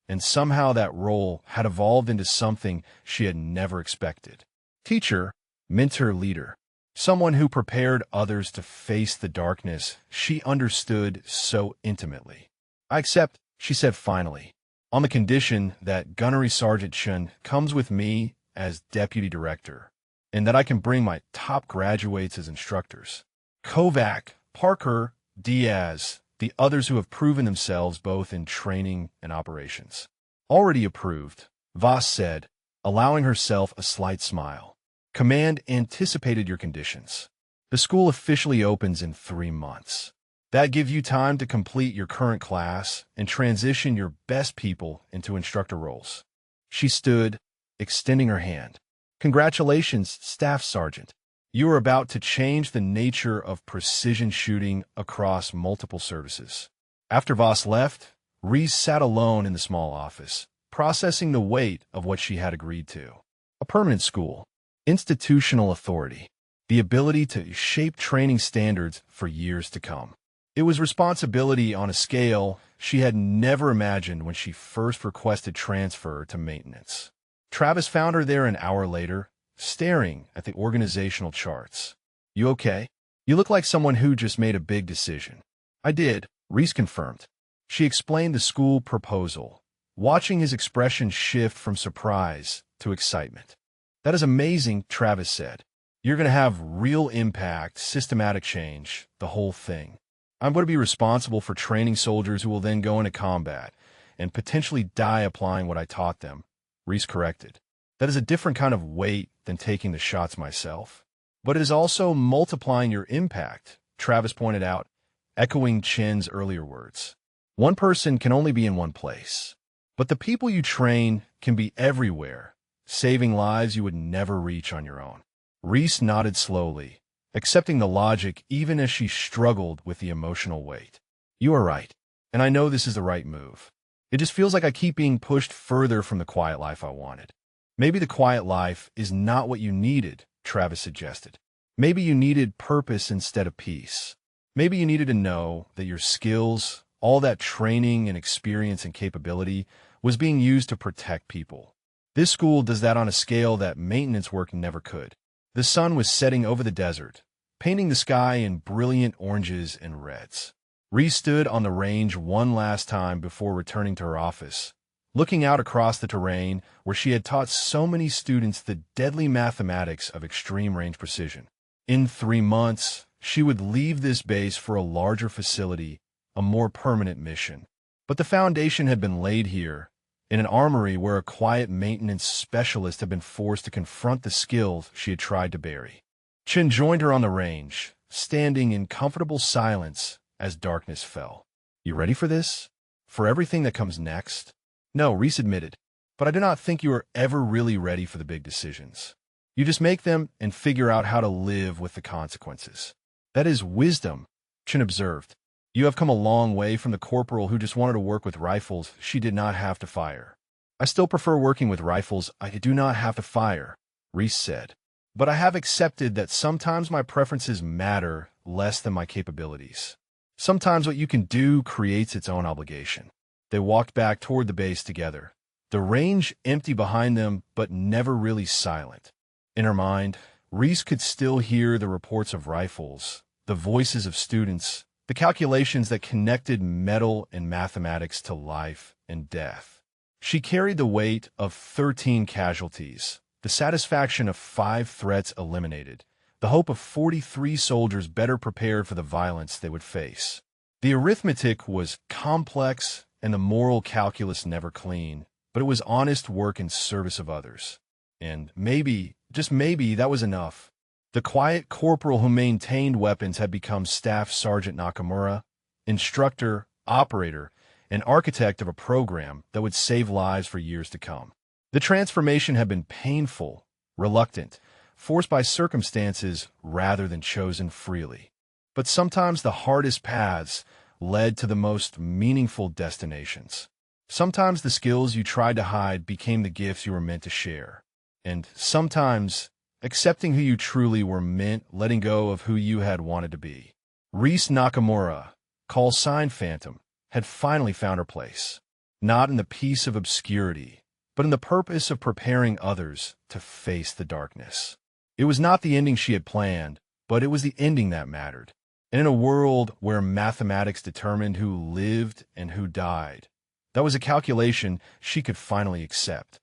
and somehow that role had evolved into something she had never expected. Teacher, mentor, leader, someone who prepared others to face the darkness she understood so intimately. I accept, she said finally, on the condition that Gunnery Sergeant Chun comes with me as deputy director, and that I can bring my top graduates as instructors. Kovac, Parker, Diaz, the others who have proven themselves both in training and operations. Already approved, Voss said, allowing herself a slight smile. Command anticipated your conditions. The school officially opens in 3 months. That gives you time to complete your current class and transition your best people into instructor roles. She stood, extending her hand. Congratulations, Staff Sergeant. You are about to change the nature of precision shooting across multiple services. After Voss left, Reese sat alone in the small office, processing the weight of what she had agreed to. A permanent school, institutional authority, the ability to shape training standards for years to come. It was responsibility on a scale she had never imagined when she first requested transfer to maintenance. Travis found her there an hour later, staring at the organizational charts. You okay? You look like someone who just made a big decision. I did, Reese confirmed. She explained the school proposal, watching his expression shift from surprise to excitement. That is amazing, Travis said. You're going to have real impact, systematic change, the whole thing. I'm going to be responsible for training soldiers who will then go into combat, and potentially die applying what I taught them, Reese corrected. That is a different kind of weight than taking the shots myself. But it is also multiplying your impact, Travis pointed out, echoing Chen's earlier words. One person can only be in one place, but the people you train can be everywhere, saving lives you would never reach on your own. Reese nodded slowly, accepting the logic even as she struggled with the emotional weight. You are right, and I know this is the right move. It just feels like I keep being pushed further from the quiet life I wanted. Maybe the quiet life is not what you needed, Travis suggested. Maybe you needed purpose instead of peace. Maybe you needed to know that your skills, all that training and experience and capability, was being used to protect people. This school does that on a scale that maintenance work never could. The sun was setting over the desert, painting the sky in brilliant oranges and reds. Reese stood on the range one last time before returning to her office, looking out across the terrain where she had taught so many students the deadly mathematics of extreme range precision. In 3 months, she would leave this base for a larger facility, a more permanent mission. But the foundation had been laid here, in an armory where a quiet maintenance specialist had been forced to confront the skills she had tried to bury. Chen joined her on the range, standing in comfortable silence as darkness fell. You ready for this? For everything that comes next? No, Reese admitted, but I do not think you are ever really ready for the big decisions. You just make them and figure out how to live with the consequences. That is wisdom, Chen observed. You have come a long way from the corporal who just wanted to work with rifles she did not have to fire. I still prefer working with rifles I do not have to fire, Reese said. But I have accepted that sometimes my preferences matter less than my capabilities. Sometimes what you can do creates its own obligation. They walked back toward the base together, the range empty behind them but never really silent. In her mind, Reese could still hear the reports of rifles, the voices of students, the calculations that connected metal and mathematics to life and death. She carried the weight of 13 casualties, the satisfaction of 5 threats eliminated, the hope of 43 soldiers better prepared for the violence they would face. The arithmetic was complex and the moral calculus never clean, but it was honest work in service of others. And maybe, just maybe, that was enough. The quiet corporal who maintained weapons had become Staff Sergeant Nakamura, instructor, operator, and architect of a program that would save lives for years to come. The transformation had been painful, reluctant, forced by circumstances rather than chosen freely. But sometimes the hardest paths led to the most meaningful destinations. Sometimes the skills you tried to hide became the gifts you were meant to share. And sometimes, accepting who you truly were meant letting go of who you had wanted to be. Reese Nakamura, call sign Phantom, had finally found her place. Not in the peace of obscurity, but in the purpose of preparing others to face the darkness. It was not the ending she had planned, but it was the ending that mattered. And in a world where mathematics determined who lived and who died, that was a calculation she could finally accept.